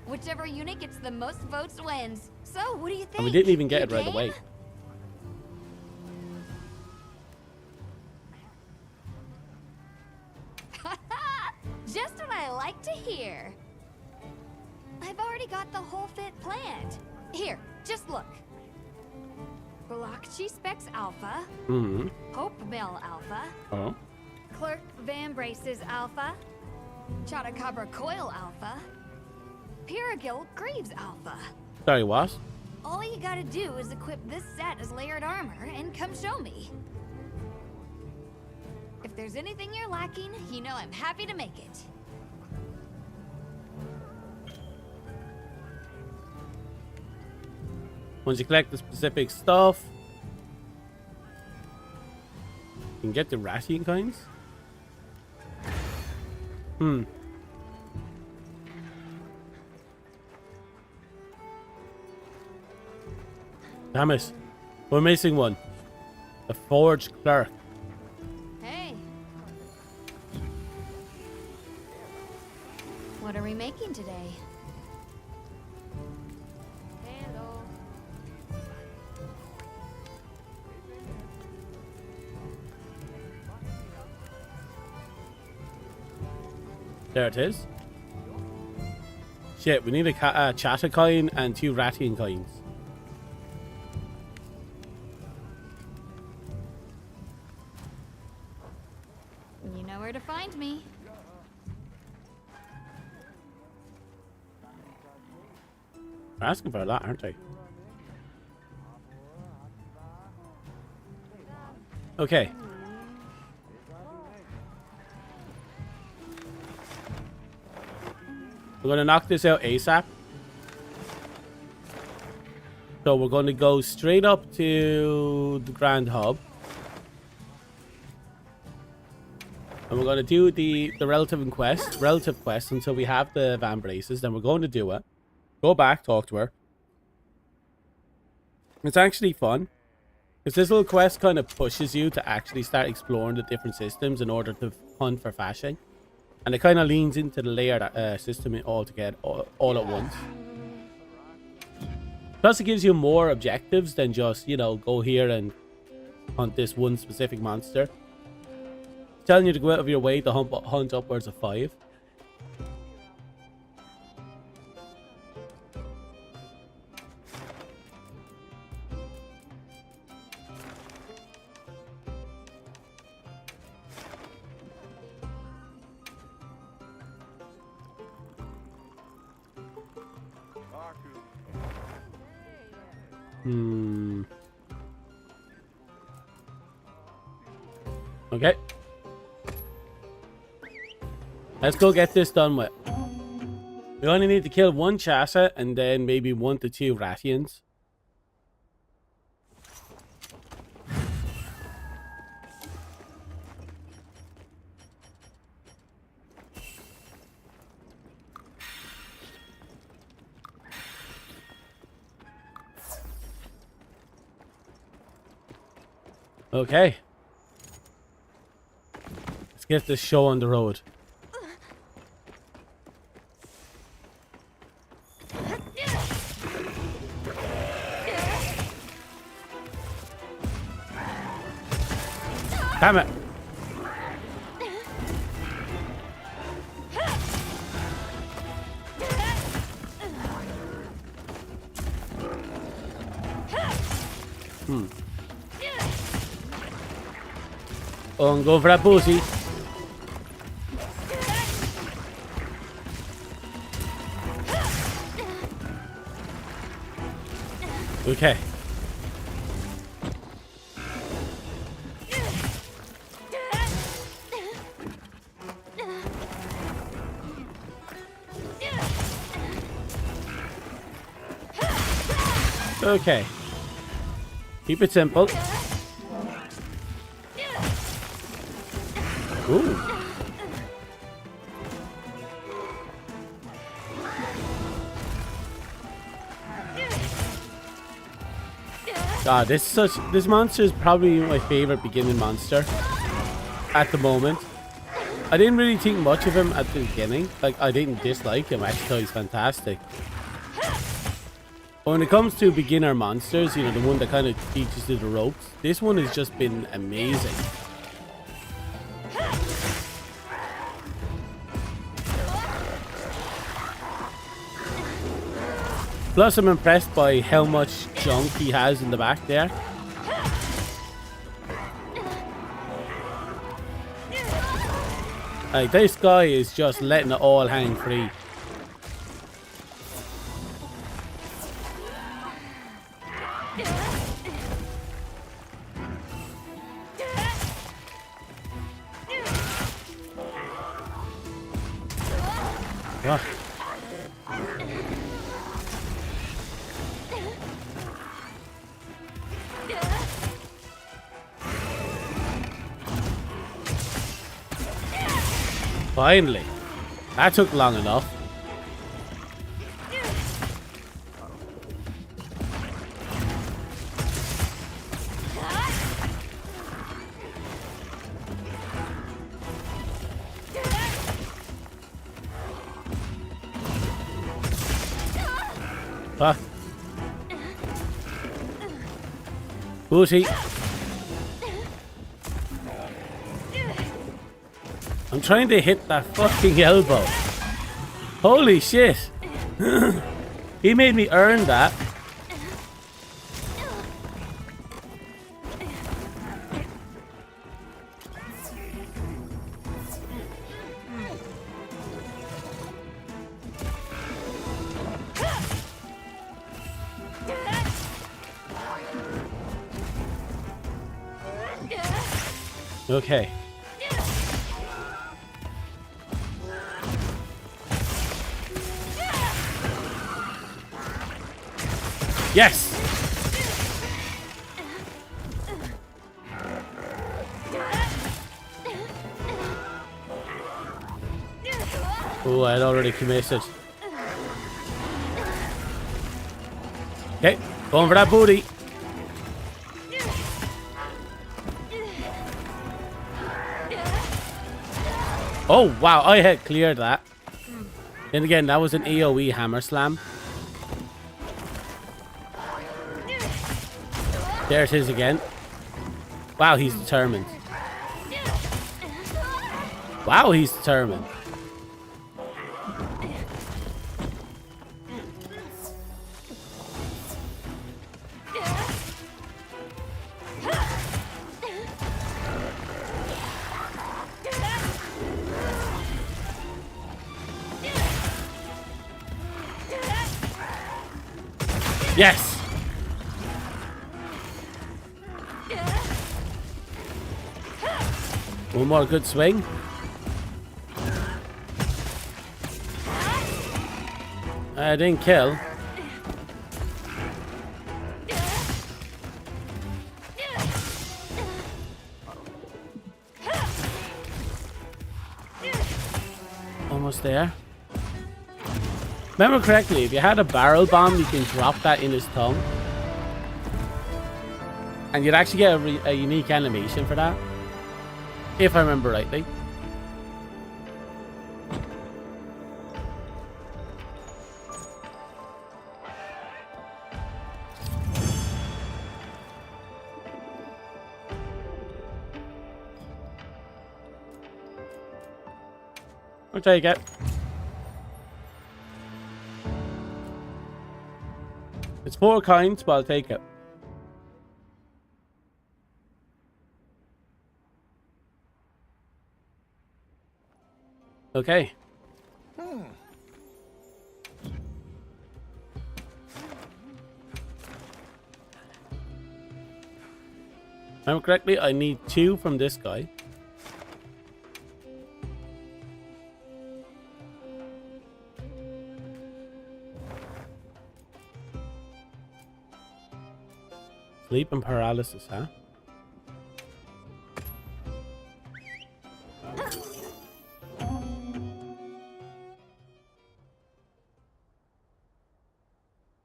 Whichever unit gets the most votes wins. So, what do you think? And we didn't even get You it right game? away. like to hear. I've already got the whole fit planned. Here, just look. Blockchi Specs Alpha. Mm-hmm. Hope Mill Alpha. Oh. Clerk Van Braces Alpha. Chotacabra Coil Alpha. Piragil Greaves Alpha. Sorry, what? All you gotta do is equip this set as layered armor and come show me. If there's anything you're lacking, you know I'm happy to make it. Once you collect the specific stuff, you can get the ration coins. Damn it. We're missing one. The forge clerk. Hey. What are we making today? Hello. There it is. Shit, we need a chatter coin and 2 ration coins. You know where to find me. They're asking for a lot, aren't they? Okay. We're going to knock this out ASAP. So we're going to go straight up to the Grand Hub. And we're going to do the relative quest until we have the van braces. Then we're going to do it. Go back, talk to her. It's actually fun. Because this little quest kind of pushes you to actually start exploring the different systems in order to hunt for fashing. And it kind of leans into the layered system altogether, all at once. Plus it gives you more objectives than just, you know, go here and hunt this one specific monster. It's telling you to go out of your way to hunt upwards of 5. Okay. Let's go get this done with. We only need to kill 1 chassa and then maybe 1 to 2 Rathians. Okay. Let's get this show on the road. Damn it. Oh, go for that pussy. Okay. Okay. Keep it simple. Ooh. God, this monster is probably my favorite beginning monster at the moment. I didn't really think much of him at the beginning. Like, I didn't dislike him. I actually thought he's fantastic. But when it comes to beginner monsters, you know, the one that kind of teaches you the ropes, this one has just been amazing. Plus, I'm impressed by how much junk he has in the back there. Like, this guy is just letting it all hang free. Ah. Finally. That took long enough. Ah. Booty. I'm trying to hit that fucking elbow. Holy shit. He made me earn that. Okay. Yes! Oh, I had already committed. Okay, going for that booty. Oh, wow, I had cleared that. And again, that was an AoE hammer slam. There it is again. Wow, he's determined. Wow, he's determined. Yes! One more good swing. I didn't kill. Almost there. Remember correctly, if you had a barrel bomb, you can drop that in his tongue. And you'd actually get a unique animation for that. If I remember rightly. I'll take it. It's 4 coins, but I'll take it. Okay. If I'm correctly, I need 2 from this guy. Sleep and paralysis, huh?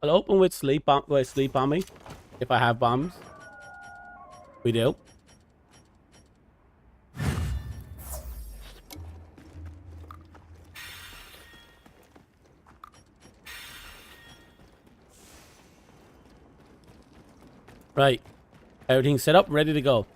I'll open with sleep on me if I have bombs. We do. Right. Everything's set up, ready to go.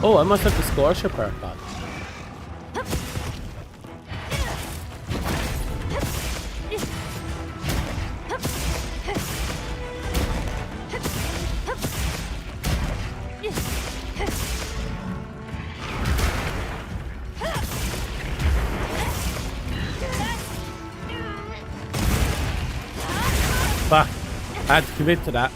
Oh, I must have the discourse perk on. Fuck. I had to commit to that.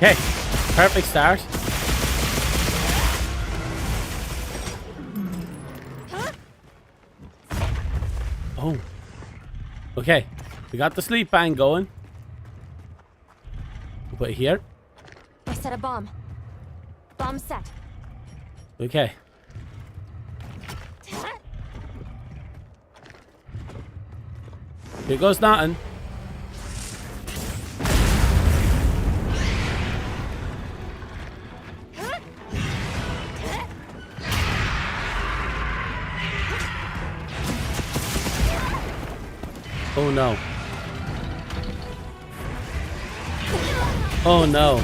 Okay, perfect start. Oh. Okay, we got the sleep bang going. We'll put it here. I set a bomb. Bomb set. Okay. Here goes nothing. Oh no. Oh no.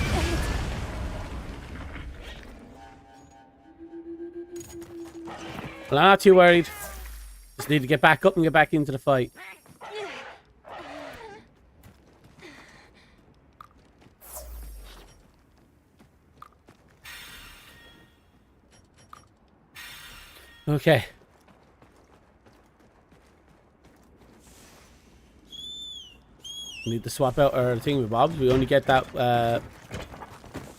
Well, I'm not too worried. Just need to get back up and get back into the fight. Okay. We need to swap out our thing with Bobs. We only get that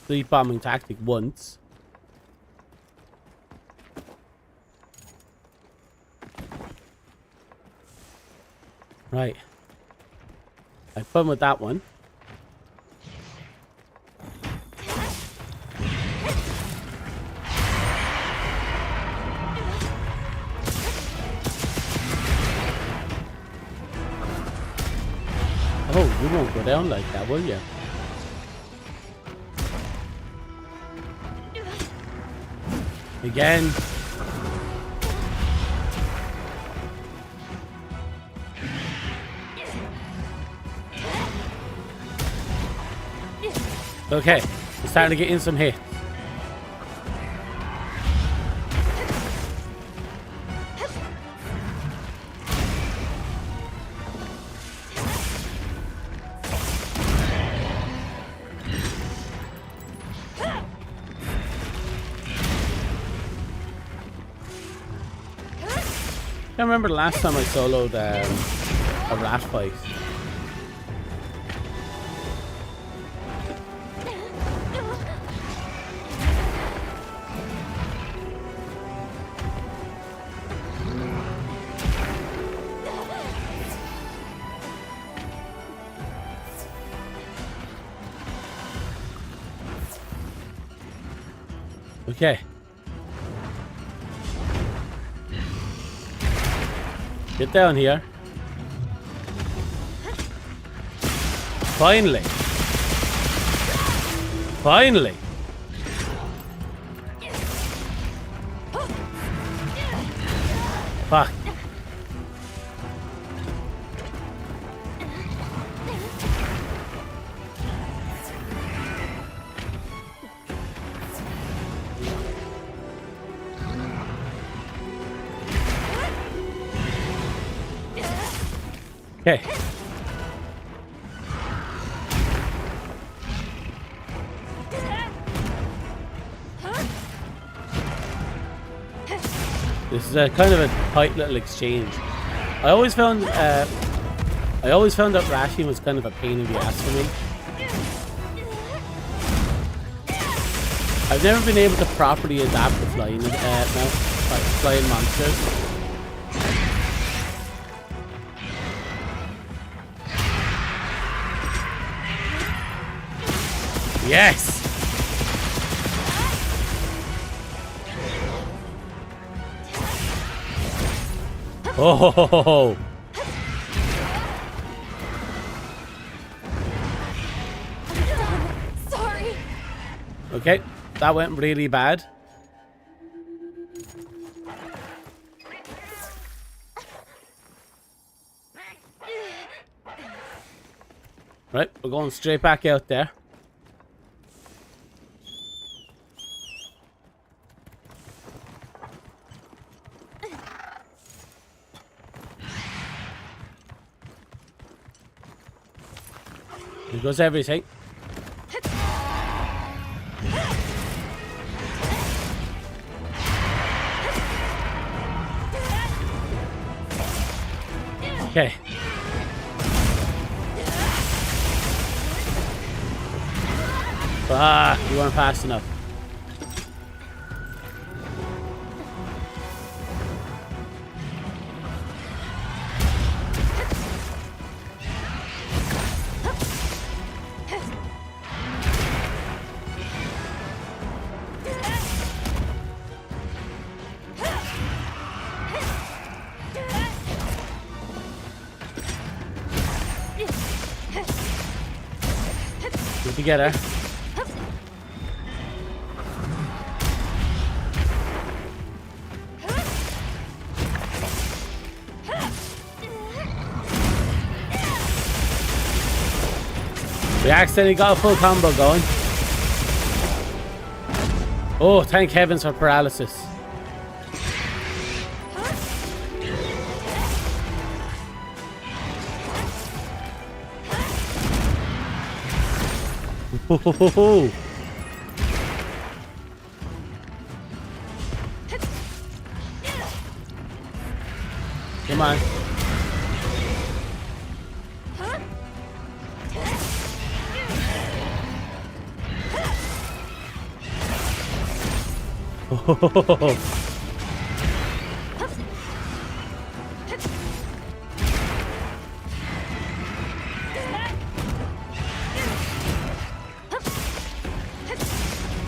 sleep bombing tactic once. Right. I had fun with that one. Oh, you won't go down like that, will you? Again. Okay, we're starting to get in some hits. I remember the last time I soloed a rat fight. Okay. Get down here. Finally. Finally. Fuck. Okay. This is a kind of a tight little exchange. I always found that Rashing was kind of a pain in the ass for me. I've never been able to properly adapt to flying monsters. Yes! Oh! Okay, that went really bad. Right, we're going straight back out there. Here goes everything. Okay. Ah, you weren't fast enough. Get together. We accidentally got a full combo going. Oh, thank heavens for paralysis. Ho. Come on.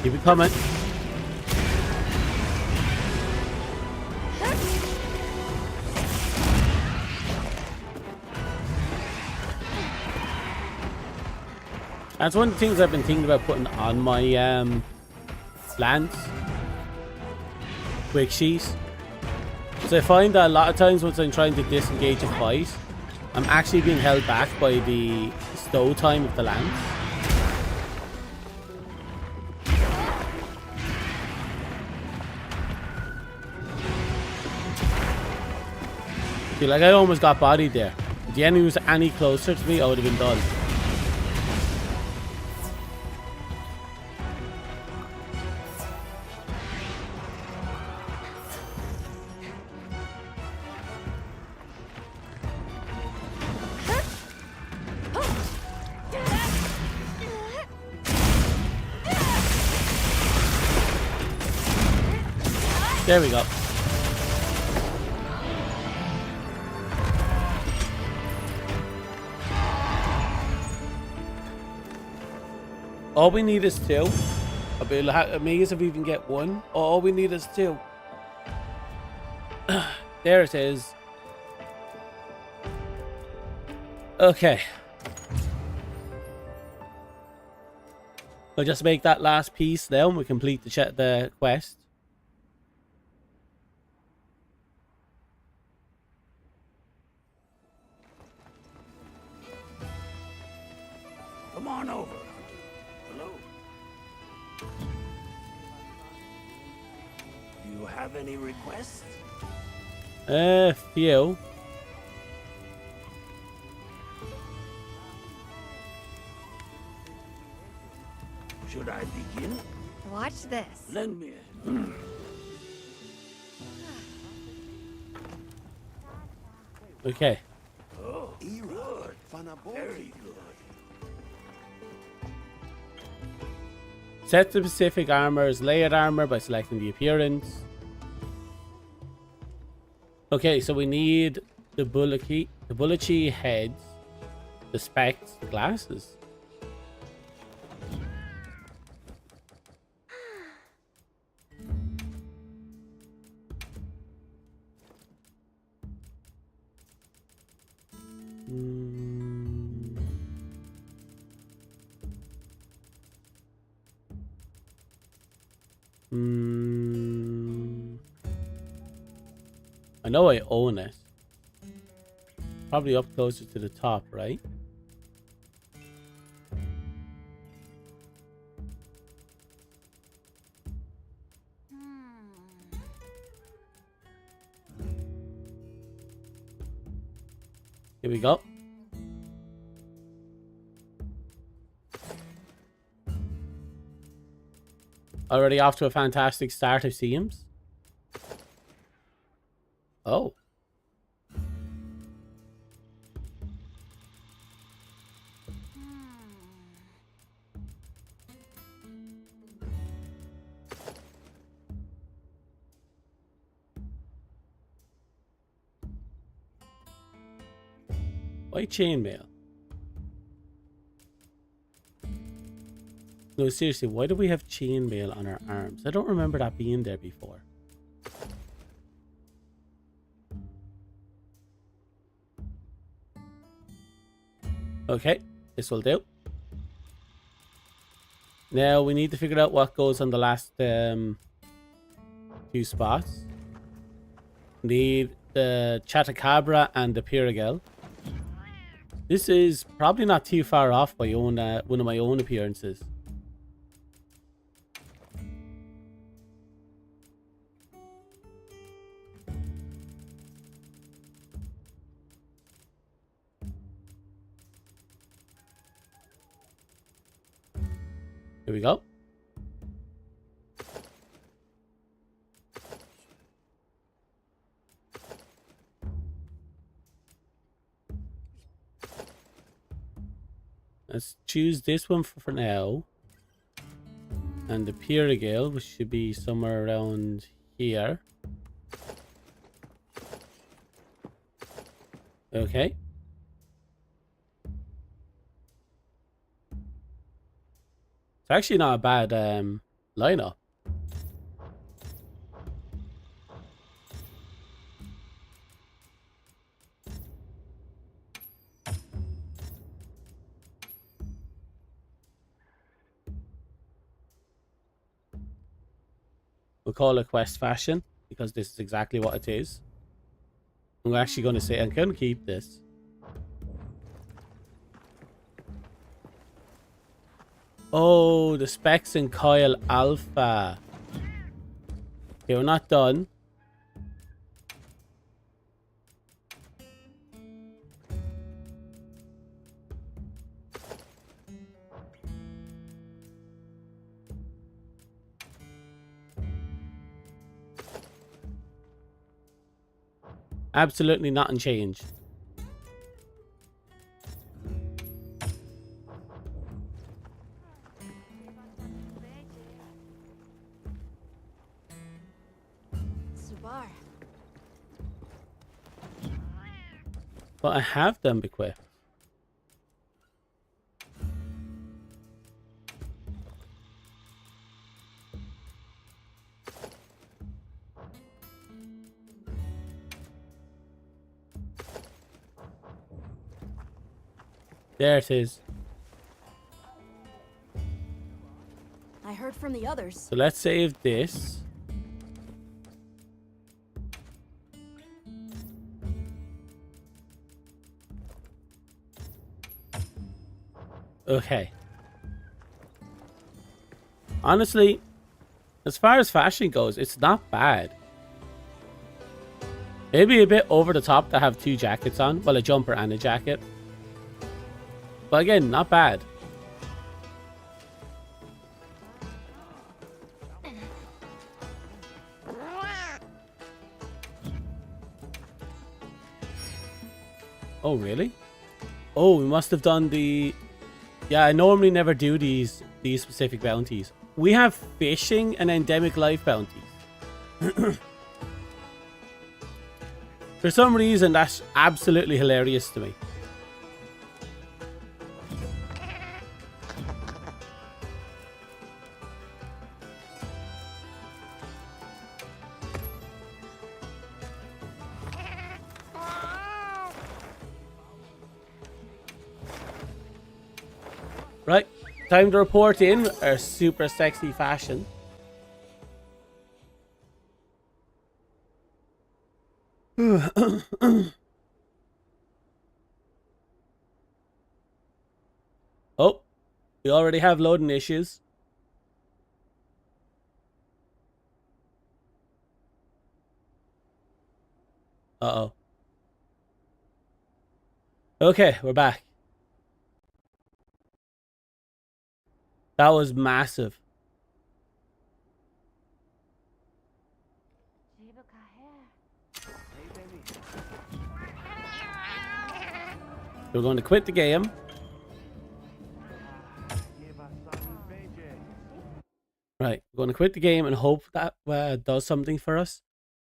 Keep it coming. That's one of the things I've been thinking about putting on my lance. Quick sheet. So I find that a lot of times once I'm trying to disengage a fight, I'm actually being held back by the stow time of the lance. See, like I almost got bodied there. If the enemy was any closer to me, I would have been done. There we go. All we need is two. I'll be amazed if we even get one. All we need is two. There it is. Okay. We'll just make that last piece now and we complete the quest. Come on over. Hello. Do you have any requests? A few. Should I begin? Watch this. Lend me Okay. Oh, good. Very good. Set the specific armor as layered armor by selecting the appearance. Okay, so we need the bulletchy heads, the specs, the glasses. I know I own it. Probably up closer to the top, right? Here we go. Already off to a fantastic start, it seems. Oh. Why chainmail? No, seriously, why do we have chainmail on our arms? I don't remember that being there before. Okay, this will do. Now we need to figure out what goes on the last 2 spots. Need the Chatacabra and the Pirigel. This is probably not too far off my own one of my own appearances. Here we go. Let's choose this one for now. And the Pirigale, which should be somewhere around here. Okay. It's actually not a bad lineup. We'll call it Quest Fashion because this is exactly what it is. I'm actually going to say I'm going to keep this. Oh, the specs in Coil Alpha. Okay, we're not done. Absolutely nothing changed. But I have them equipped. There it is. I heard from the others. So let's save this. Okay. Honestly, as far as fashion goes, it's not bad. Maybe a bit over the top to have 2 jackets on. Well, a jumper and a jacket. But again, not bad. Oh, really? Oh, we must have done the... Yeah, I normally never do these specific bounties. We have fishing and endemic life bounties. For some reason, that's absolutely hilarious to me. Right, time to report in our super sexy fashion. Oh, we already have loading issues. Uh-oh. Okay, we're back. That was massive. We're going to quit the game. Right, we're going to quit the game and hope that does something for us.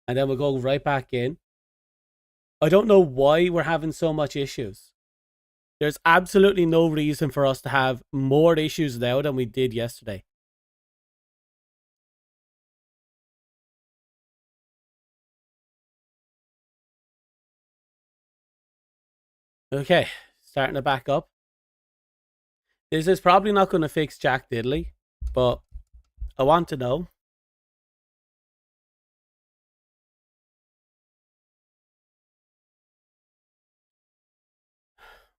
And then we'll go right back in. I don't know why we're having so much issues. There's absolutely no reason for us to have more issues now than we did yesterday. Okay, starting to back up. This is probably not going to fix Jack Diddley, but I want to know.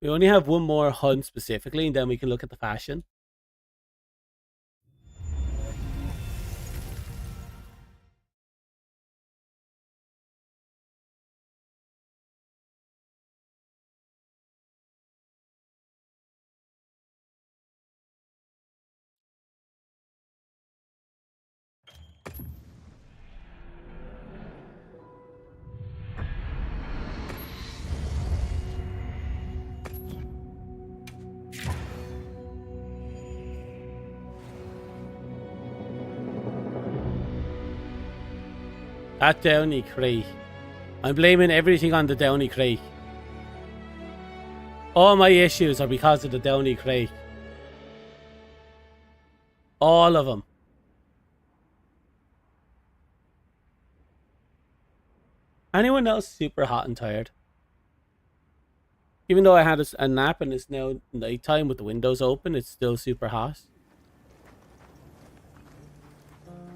We only have one more hunt specifically, and then we can look at the fashion. That Downey Creek. I'm blaming everything on the Downey Creek. All my issues are because of the Downey Creek. All of them. Anyone else super hot and tired? Even though I had a nap and it's now nighttime with the windows open, it's still super hot.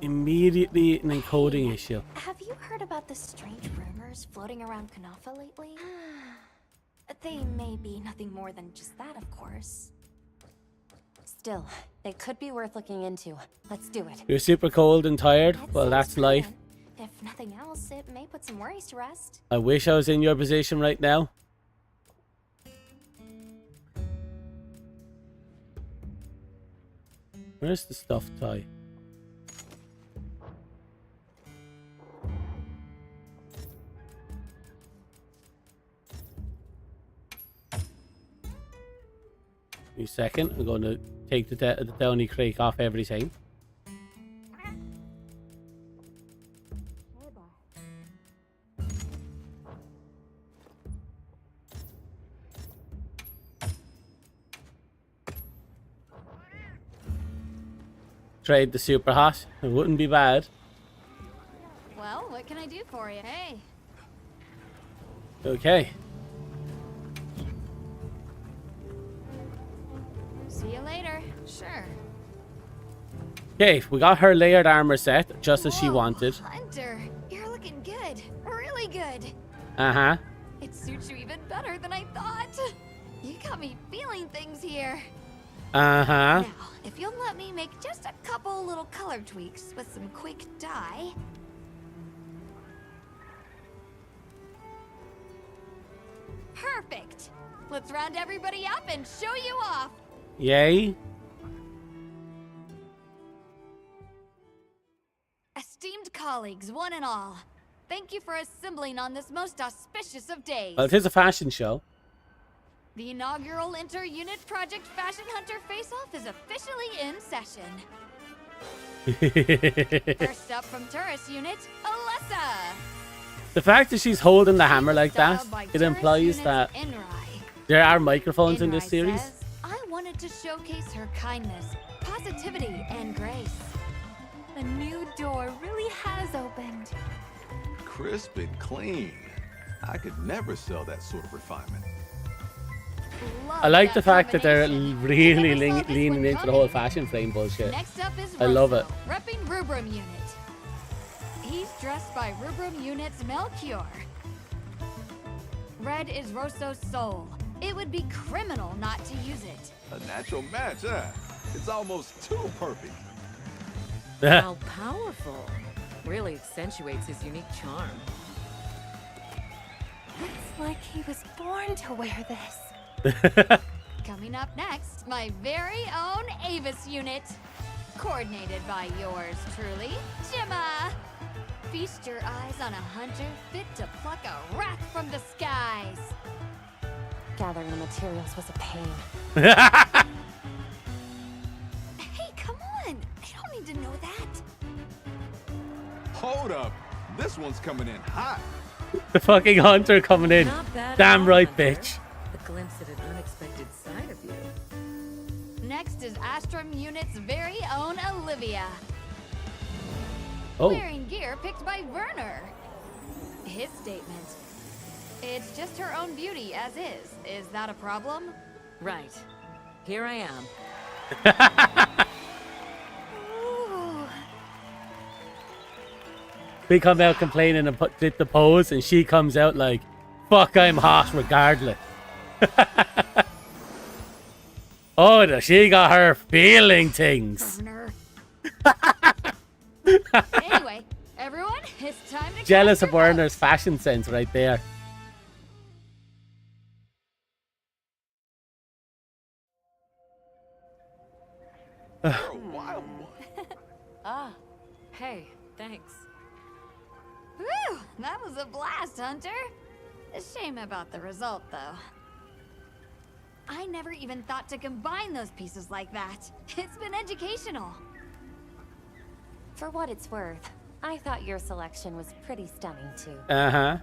Immediately an encoding issue. Have you heard about the strange rumors floating around Kanafa lately? They may be nothing more than just that, of course. Still, it could be worth looking into. Let's do it. You're super cold and tired? Well, that's life. If nothing else, it may put some worries to rest. I wish I was in your position right now. Where's the stuffed toy? Wait a second, I'm going to take the Downey Creek off everything. Trade the super hot. It wouldn't be bad. Well, what can I do for you? Hey. Okay. See you later. Sure. Okay, we got her layered armor set, just as she wanted. Hunter, you're looking good. Really good. Uh-huh. It suits you even better than I thought. You got me feeling things here. Uh-huh. Now, if you'll let me make just a couple little color tweaks with some quick dye. Perfect. Let's round everybody up and show you off. Yay. Esteemed colleagues, one and all, thank you for assembling on this most auspicious of days. Well, it is a fashion show. The inaugural inter-unit Project Fashion Hunter face-off is officially in session. First up from Tourist Unit, Alessa. The fact that she's holding the hammer like that, it implies that there are microphones in this series. Says, I wanted to showcase her kindness, positivity, and grace. A new door really has opened. Crisp and clean. I could never sell that sort of refinement. Love I like that the fact that they're combination. really Never saw this leaning one into the coming. whole fashion frame bullshit. Next up is I love Russell, it. repping Rubrum Unit. He's dressed by Rubrum Unit's Melchior. Red is Rosso's soul. It would be criminal not to use it. A natural match, huh? It's almost too perfect. How powerful. Really accentuates his unique charm. Looks like he was born to wear this. Coming up next, my very own Avis unit. Coordinated by yours truly, Gemma. Feast your eyes on a hunter fit to pluck a wrath from the skies. Gathering the materials was a pain. Hey, come on. I don't need to know that. Hold up. This one's coming in hot. The fucking hunter coming in. Not bad at Damn all, right, Hunter. bitch. A glimpse at an unexpected side of you. Next is Astrum Unit's very own Olivia. Oh. Wearing gear picked by Werner. His statement. It's just her own beauty as is. Is that a problem? Right. Here I am. Ooh. We come out complaining and did the pose, and she comes out like, fuck, I'm hot regardless. Oh, she got her feeling things. Werner. Anyway, everyone, it's time to Jealous cast of your Werner's votes. fashion sense right there. You're a wild one. Ah, hey, thanks. Whew, that was a blast, Hunter. A shame about the result, though. I never even thought to combine those pieces like that. It's been educational. For what it's worth, I thought your selection was pretty stunning too. Uh-huh.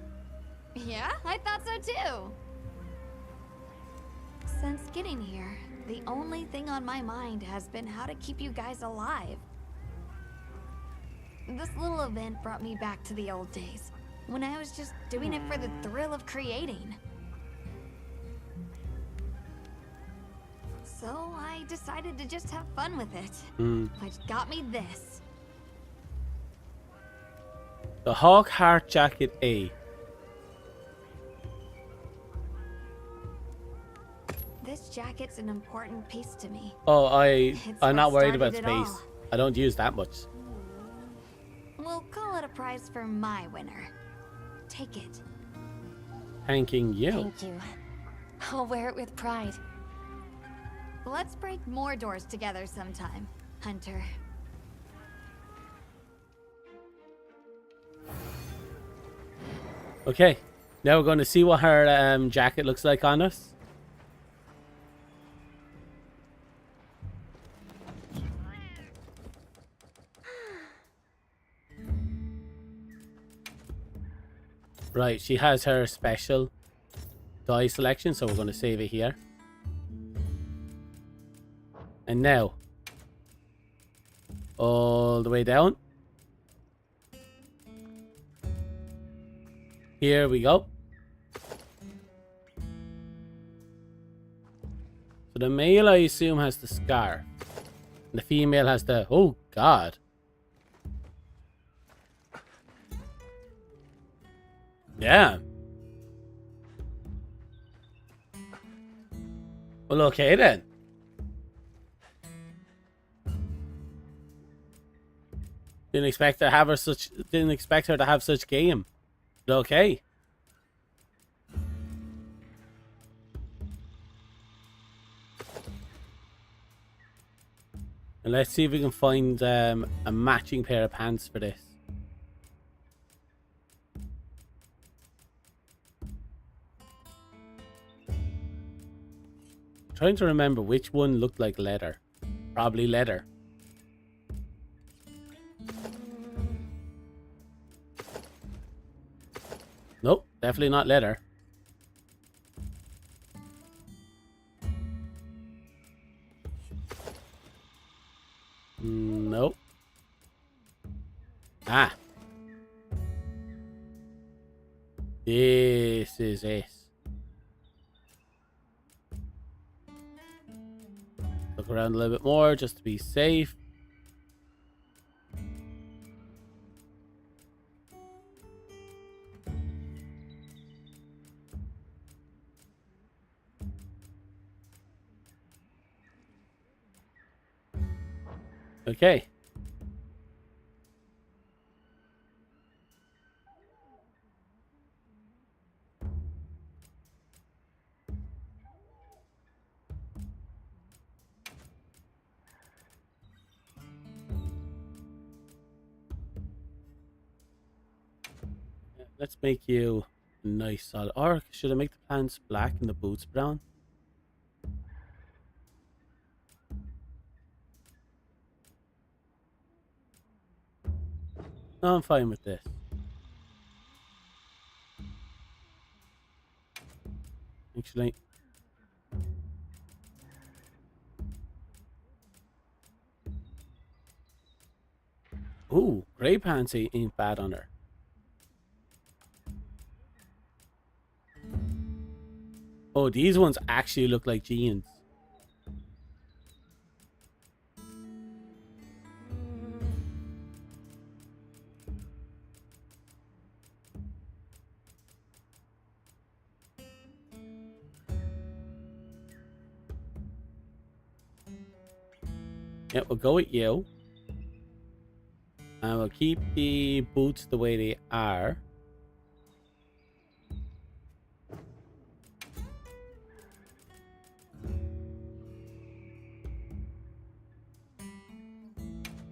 Yeah, I thought so too. Since getting here, the only thing on my mind has been how to keep you guys alive. This little event brought me back to the old days, when I was just doing it for the thrill of creating. So I decided to just have fun with it, which got me this. The Hawk Heart Jacket A. This jacket's an important piece to me. Oh, It's I'm not what worried about started it space. all. I don't use that much. We'll call it a prize for my winner. Take it. Thanking you. Thank you. I'll wear it with pride. Let's break more doors together sometime, Hunter. Okay, now we're going to see what her jacket looks like on us. Right, she has her special dye selection, so we're going to save it here. And now, all the way down. Here we go. So the male, I assume, has the scarf. And the female has the... Oh, God. Yeah. Well, okay then. Didn't expect her to have such game. But okay. And let's see if we can find a matching pair of pants for this. Trying to remember which one looked like leather. Probably leather. Nope, definitely not leather. Nope. Ah. This is it. Look around a little bit more just to be safe. Okay. Let's make you nice solid. Or should I make the pants black and the boots brown? No, I'm fine with this. Actually. Ooh, grey pants ain't bad on her. Oh, these ones actually look like jeans. Yeah, we'll go with you. And we'll keep the boots the way they are.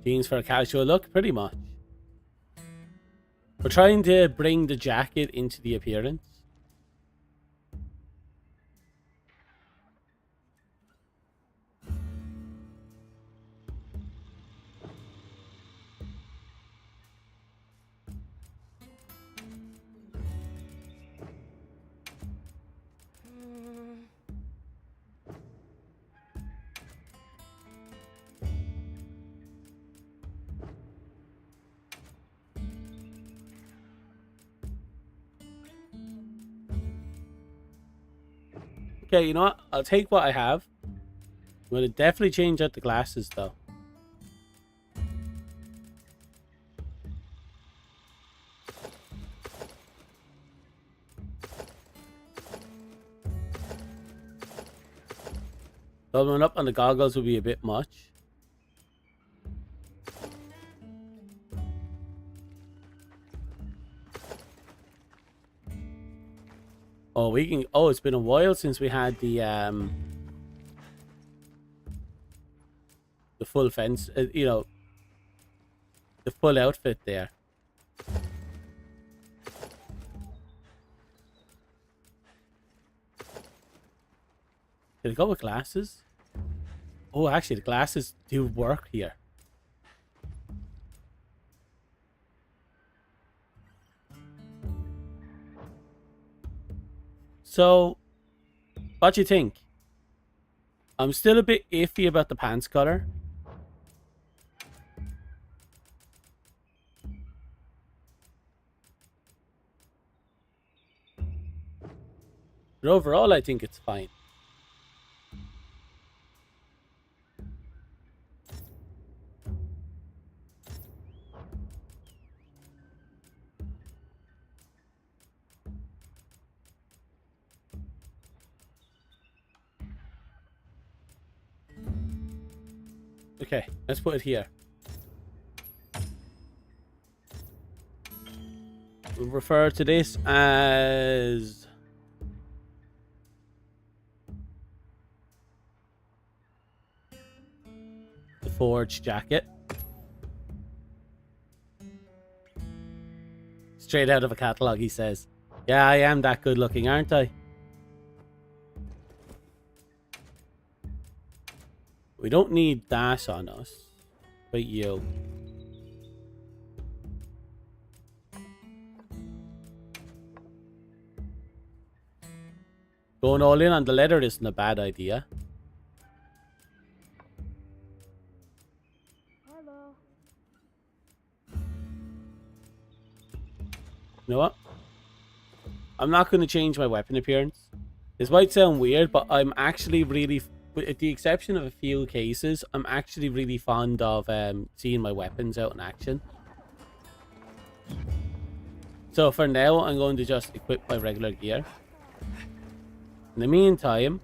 Jeans for a casual look, pretty much. We're trying to bring the jacket into the appearance. Okay, you know what? I'll take what I have. I'm going to definitely change out the glasses, though. Doubling up on the goggles will be a bit much. Oh, we can. Oh, it's been a while since we had the full fence. You know, the full outfit there. Did it go with glasses? Oh, actually, the glasses do work here. So, what do you think? I'm still a bit iffy about the pants color. But overall, I think it's fine. Okay, let's put it here. We'll refer to this as the forged jacket. Straight out of a catalog, he says. Yeah, I am that good looking, aren't I? We don't need that on us, but you. Going all in on the leather isn't a bad idea. Hello. You know what? I'm not going to change my weapon appearance. This might sound weird, but I'm actually really, with the exception of a few cases, I'm actually really fond of seeing my weapons out in action. So for now, I'm going to just equip my regular gear. In the meantime,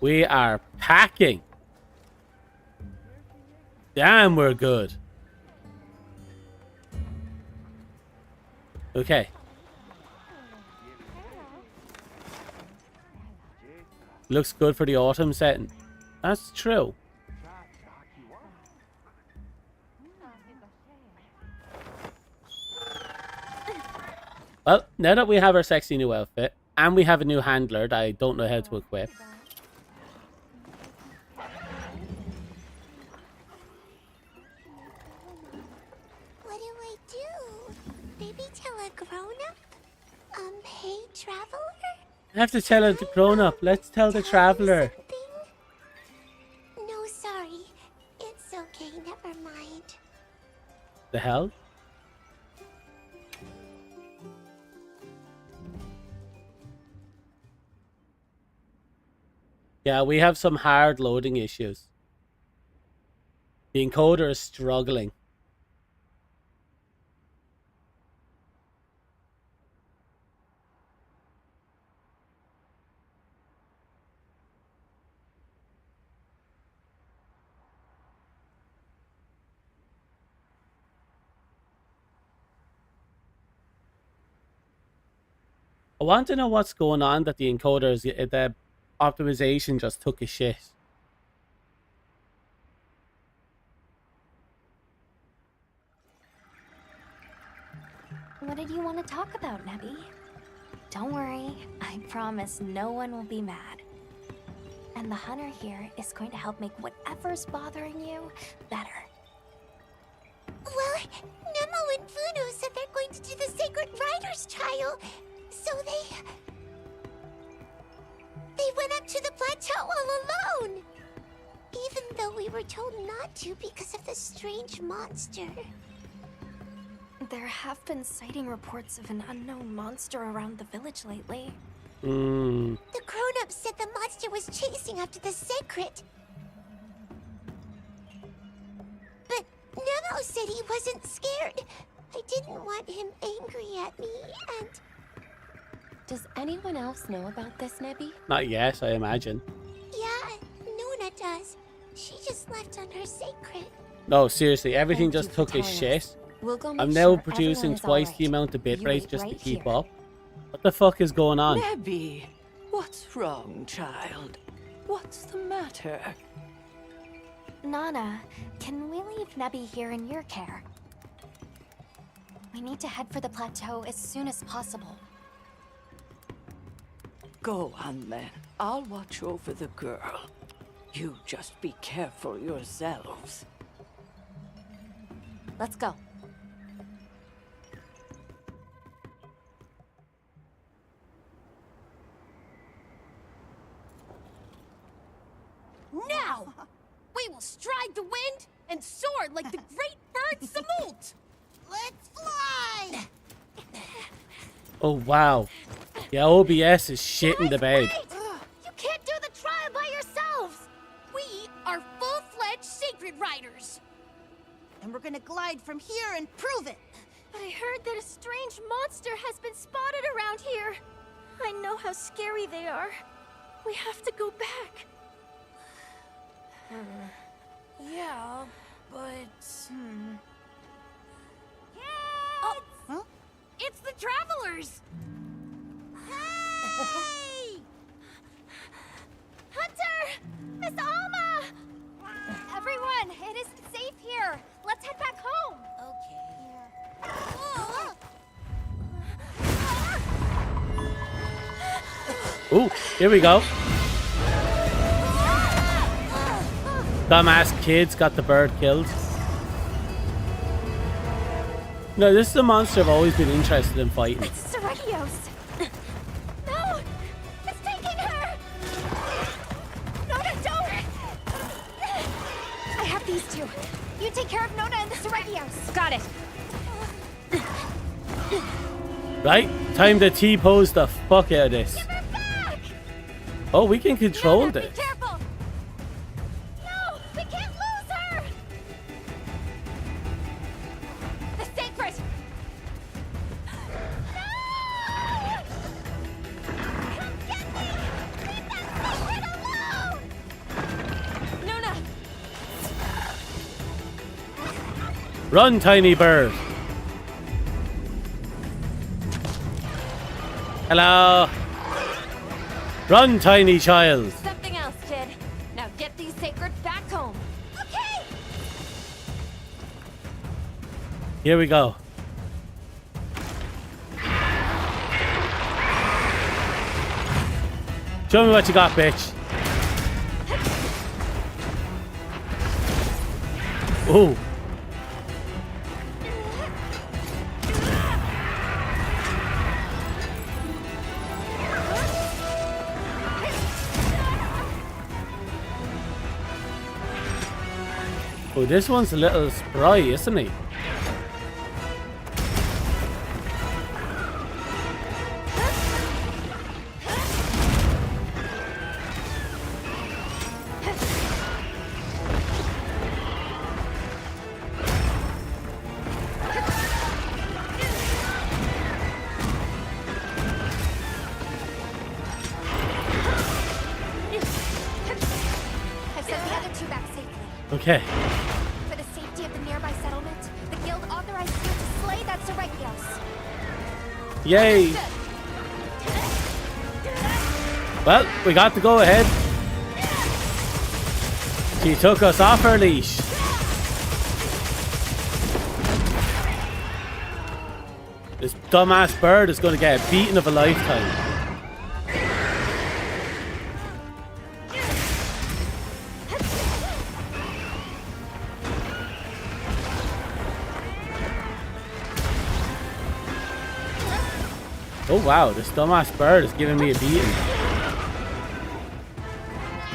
we are packing. Damn, we're good. Okay. Looks good for the autumn setting. That's true. Well, now that we have our sexy new outfit, and we have a new handler that I don't know how to equip. What do I do? Maybe tell a grown-up? Hey, traveler? I have to tell the grown-up. Let's tell the traveler. No, sorry. It's okay, never mind. The hell? Yeah, we have some hard loading issues. The encoder is struggling. I want to know what's going on that the encoders, the optimization just took a shit. What did you want to talk about, Nebby? Don't worry, I promise no one will be mad. And the hunter here is going to help make whatever's bothering you better. Well, Nemo and Funo said they're going to do the Sacred Riders trial, so they went up to the plateau all alone. Even though we were told not to because of the strange monster. There have been sighting reports of an unknown monster around the village lately. Hmm. The grown-ups said the monster was chasing after the Sacred. But Nemo said he wasn't scared. I didn't want him angry at me, and... Does anyone else know about this, Nebby? Not yet, I imagine. Yeah, Nona does. She just left on her Sacred. No, seriously, everything just took a shit. We'll go I'm make now sure producing everyone is twice alright. the amount of bit You rates wait just to right keep here. up. What the fuck is going on? Nebby, what's wrong, child? What's the matter? Nana, can we leave Nebby here in your care? We need to head for the plateau as soon as possible. Go on then. I'll watch over the girl. You just be careful yourselves. Let's go. Now! We will stride the wind and soar like the great bird Samult! Let's fly! Oh, wow. Yeah, OBS is shit in the bed. You can't do the trial by yourselves! We are full-fledged Sacred Riders! And we're gonna glide from here and prove it! But I heard that a strange monster has been spotted around here. I know how scary they are. We have to go back. Yeah, but... Oh, Huh? It's the Travelers! hey! Hunter! Miss Alma! Everyone, it isn't safe here. Let's head back home. Ooh, here we go. Dumbass kids got the bird killed. No, this is a monster I've always been interested in fighting. It's Serenios. No! It's taking her! Nona, don't! I have these two. You take care of Nona and the Serenios. Got it. Right? Time to T-pose the fuck out of this. Give her back! Oh, we can control Nona, this. be careful! No! We can't lose her! The Sacred! No! Come get me! Leave that Sacred alone! Nona! Run, tiny bird. Hello. Run, tiny child. Something else, kid. Now get these sacreds back home. Okay. Here we go. Show me what you got, bitch. Ooh. Oh, this one's a little spry, isn't he? I've sent the other two back safely. Okay. For the safety of the nearby settlement, the guild authorized you to slay that Serekios. Yay. Well, we got to go ahead. She took us off her leash. This dumbass bird is going to get a beating of a lifetime. Oh wow, this dumbass bird is giving me a beating.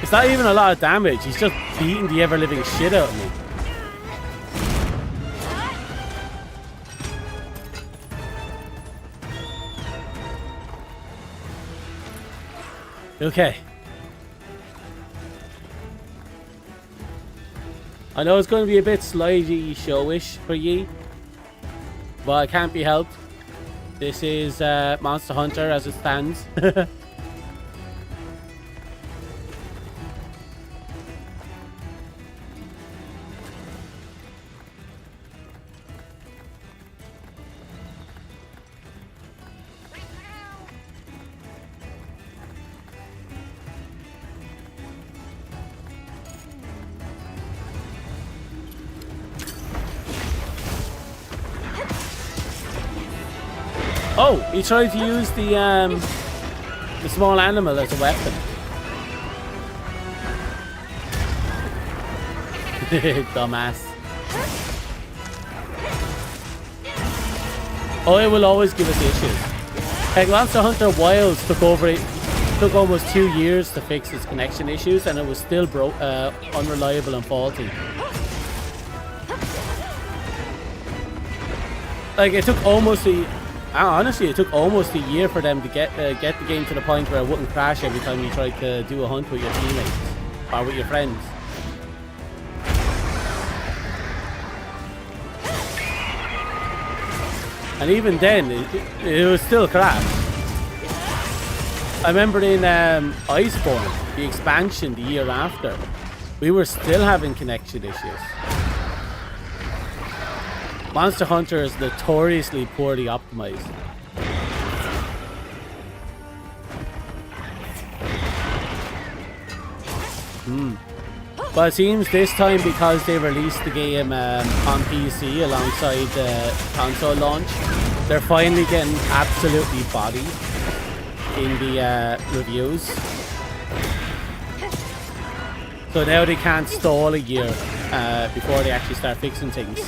It's not even a lot of damage, he's just beating the ever-living shit out of me. Okay. I know it's going to be a bit slidey showish for ye, but it can't be helped. This is Monster Hunter as it stands. Oh, he tried to use the small animal as a weapon. Dumbass. Oh, it will always give us issues. Heck, Monster Hunter Wilds took almost 2 years to fix its connection issues, and it was still unreliable and faulty. Like, it took almost honestly, it took almost a year for them to get the game to the point where it wouldn't crash every time you tried to do a hunt with your teammates or with your friends. And even then, it was still crap. I remember in Iceborne, the expansion the year after, we were still having connection issues. Monster Hunter is notoriously poorly optimized. But it seems this time, because they released the game on PC alongside the console launch, they're finally getting absolutely bodied in the reviews. So now they can't stall a year before they actually start fixing things.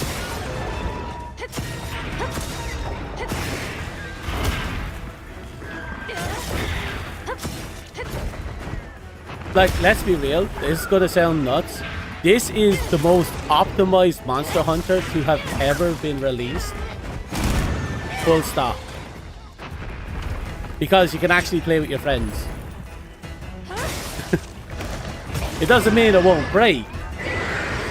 Like, let's be real, this is gonna sound nuts. This is the most optimized Monster Hunter to have ever been released. Full stop. Because you can actually play with your friends. It doesn't mean it won't break,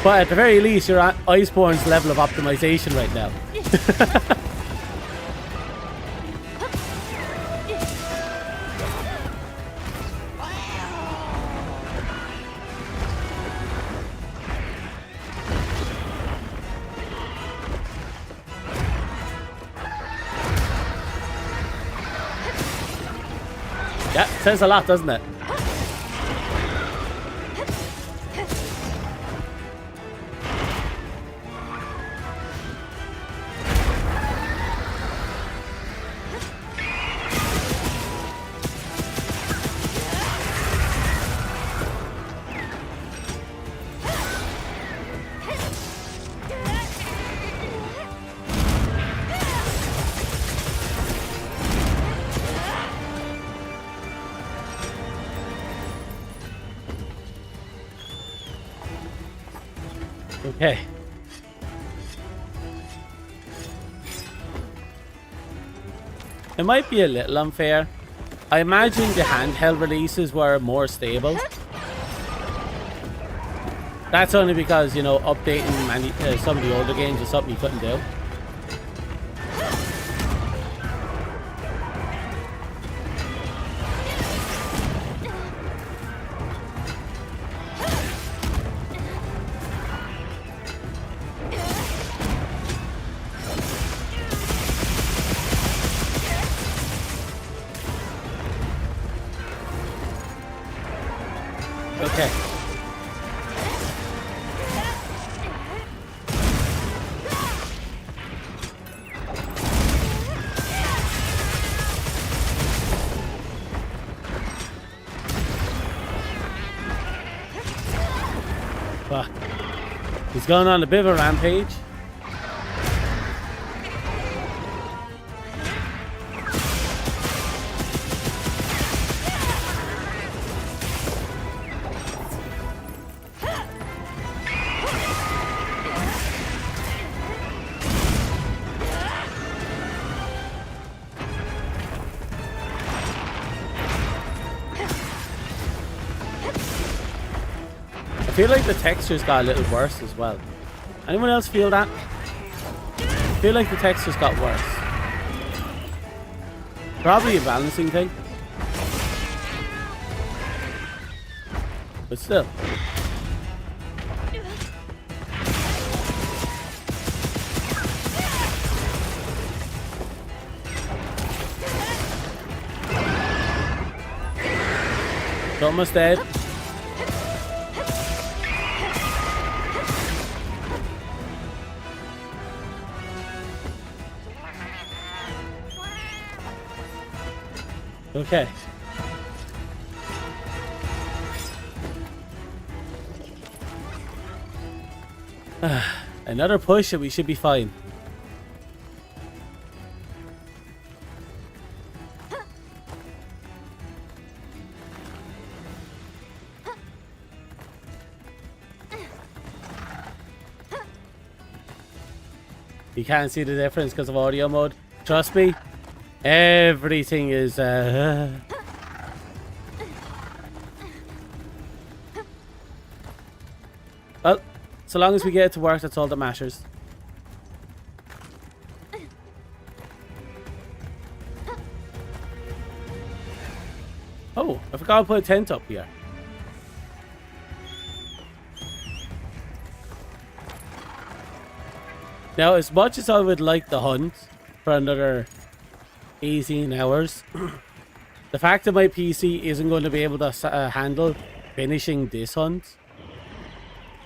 but at the very least you're at Iceborne's level of optimization right now. Says a lot, doesn't it? Okay. It might be a little unfair. I imagine the handheld releases were more stable. That's only because, you know, updating some of the older games is something you couldn't do. Okay. Fuck. He's going on a bit of a rampage. I feel like the textures got a little worse as well. Anyone else feel that? I feel like the textures got worse. Probably a balancing thing. But still. It's almost dead. Okay. Another push and we should be fine. You can't see the difference because of audio mode. Trust me. Everything is well, so long as we get it to work, that's all that matters. Oh, I forgot to put a tent up here. Now, as much as I would like the hunt for another 18 hours, the fact that my PC isn't going to be able to handle finishing this hunt,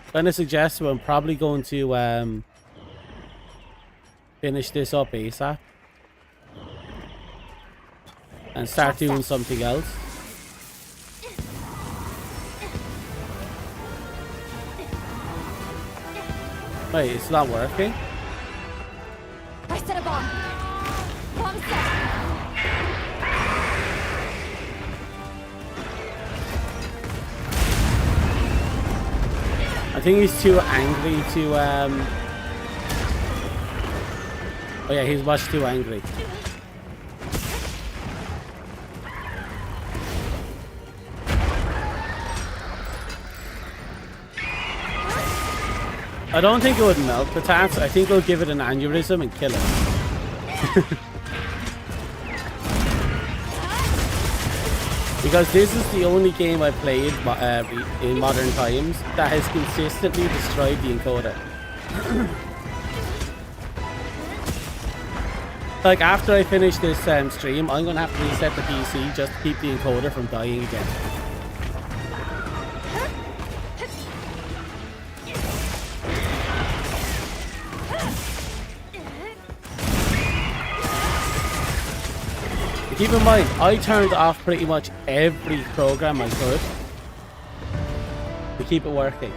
I'm going to suggest I'm probably going to finish this up ASAP and start doing something else. Wait, it's not working? I set a bomb. Bomb set. I think he's too angry to oh yeah, he's much too angry. I don't think it would melt the tats. I think it'll give it an aneurysm and kill it. Because this is the only game I played in modern times that has consistently destroyed the encoder. Like, after I finish this stream, I'm gonna have to reset the PC just to keep the encoder from dying again. Keep in mind, I turned off pretty much every program I could to keep it working.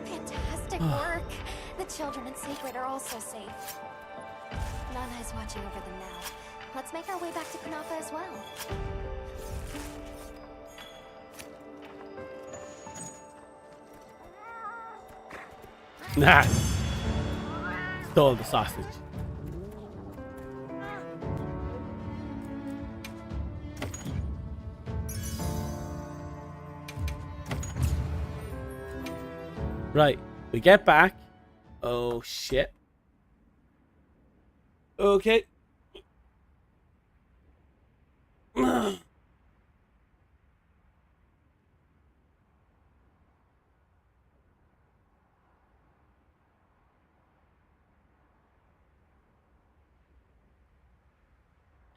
Fantastic work. The children in Sacred are also safe. Nana is watching over them now. Let's make our way back to Kunafa as well. Nah. Stole the sausage. Right. We get back. Oh, shit. Okay.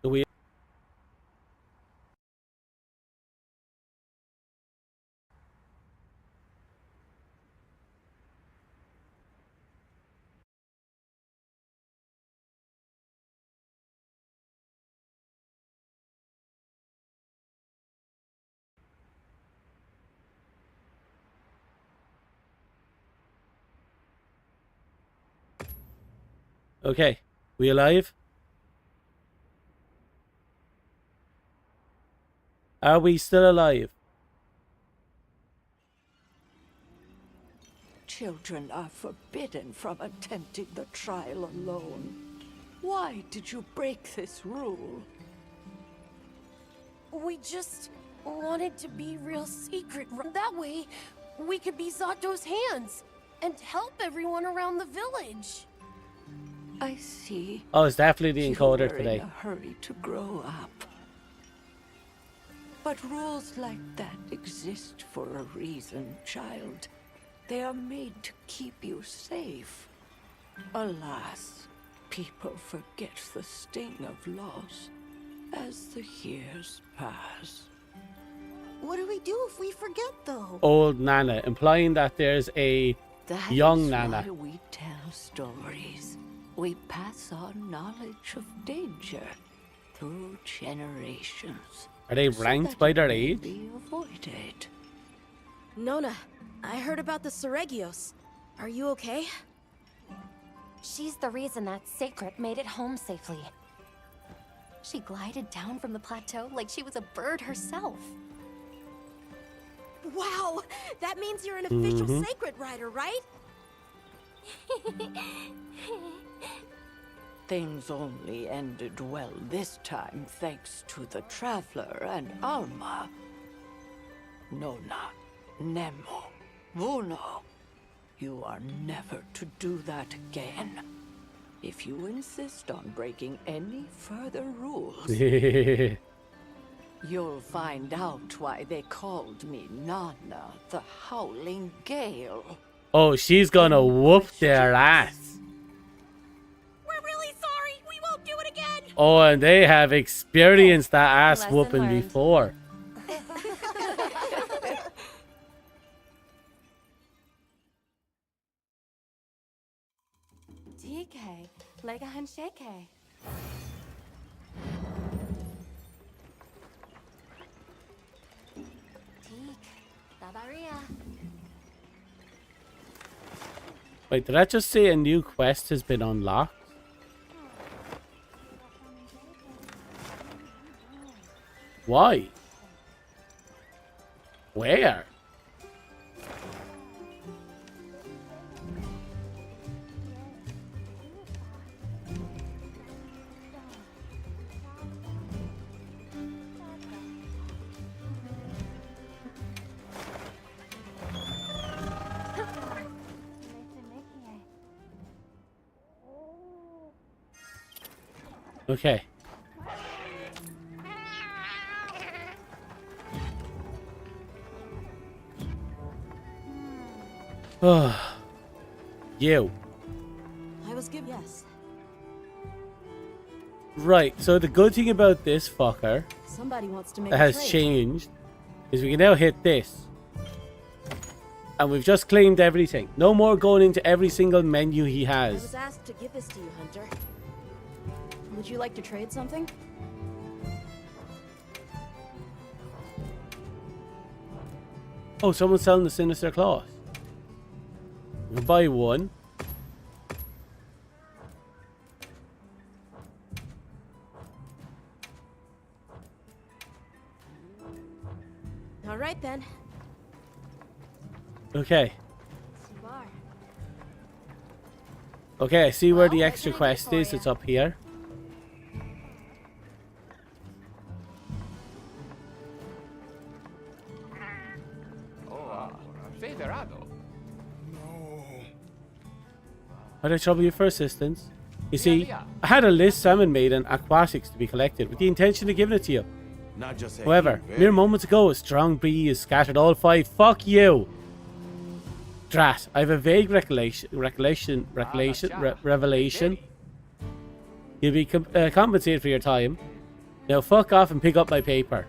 We okay. We alive? Are we still alive? Children are forbidden from attempting the trial alone. Why did you break this rule? We just wanted to be real secret. That way, we could be Zato's hands and help everyone around the village. I see. Oh, it's definitely the encoder You're today. in a hurry to grow up. But rules like that exist for a reason, child. They are made to keep you safe. Alas, people forget the sting of loss as the years pass. What do we do if we forget, though? Old Nana, implying that there's a That young is Nana. why we tell stories. We pass on knowledge of danger through generations. Are they so ranked that by it their may age? be avoided. Nona, I heard about the Seregios. Are you okay? She's the reason that Sacred made it home safely. She glided down from the plateau like she was a bird herself. Wow, that means you're an official Sacred Rider, right? Things only ended well this time thanks to the Traveler and Alma. Nona, Nemo, Vuno, you are never to do that again. If you insist on breaking any further rules, you'll find out why they called me Nana, the Howling Gale. Oh, she's gonna whoop their ass. We're really sorry. We won't do it again. Oh, and they have experienced that ass Lesson whooping learned. before. DK, lega handshake. Babaria. Wait, did I just say a new quest has been unlocked? Why? Where? Okay. You. I was given yes. Right, so the good thing about this fucker Somebody wants to make that a has trade. changed is we can now hit this. And we've just claimed everything. No more going into every single menu he I has. was asked to give this to you, Hunter. Would you like to trade something? Oh, someone's selling the Sinister Claws. We'll buy one. All right then. Okay. Bar. Okay, I see where the Well, extra what can I do quest for is. ya? It's up here. How do I trouble you for assistance? You see, I had a list Salmon made and aquatics to be collected with the intention of giving it to you. Not just a However, mere moments ago, a strong breeze scattered all 5. Fuck you! Drat, I have a vague revelation. You'll be compensated for your time. Now fuck off and pick up my paper.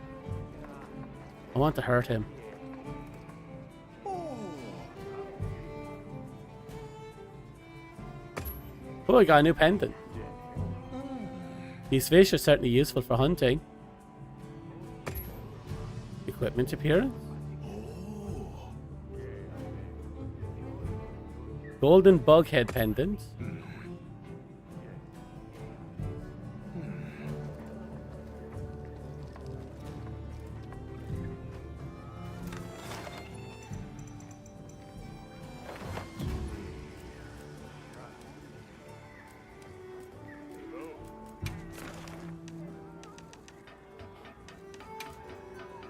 I want to hurt him. Oh, I got a new pendant. These fish are certainly useful for hunting. Equipment appearance. Golden bughead pendant.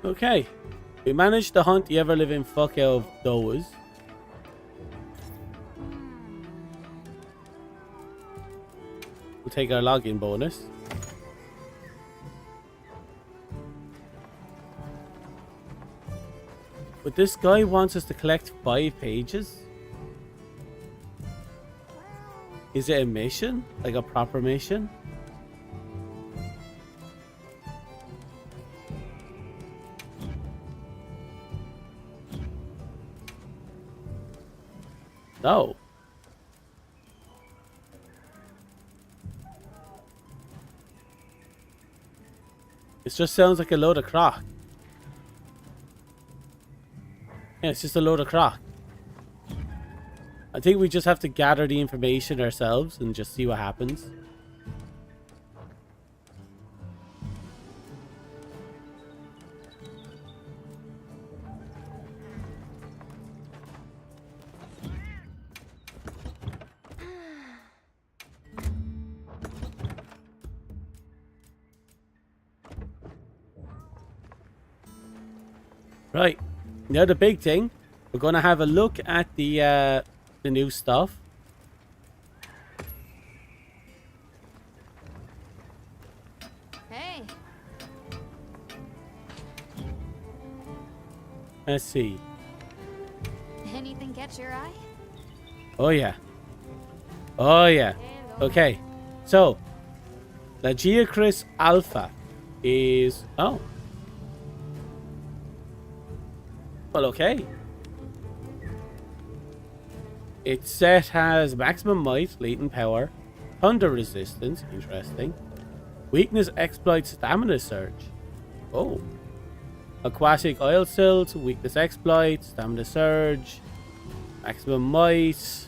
Okay, we managed to hunt the ever-living fuck out of those. We'll take our login bonus. But this guy wants us to collect 5 pages? Is it a mission? Like a proper mission? No. It just sounds like a load of crock. Yeah, it's just a load of crock. I think we just have to gather the information ourselves and just see what happens. Right, now the big thing, we're gonna have a look at the new stuff. Hey, Let's see. anything catch your eye? Oh yeah. Oh yeah. Okay, so the Geocris Alpha is oh. Well, okay. Its set has maximum might, latent power, thunder resistance, interesting. Weakness, exploit, stamina surge. Oh. Aquatic oil silt, weakness, exploit, stamina surge, maximum might.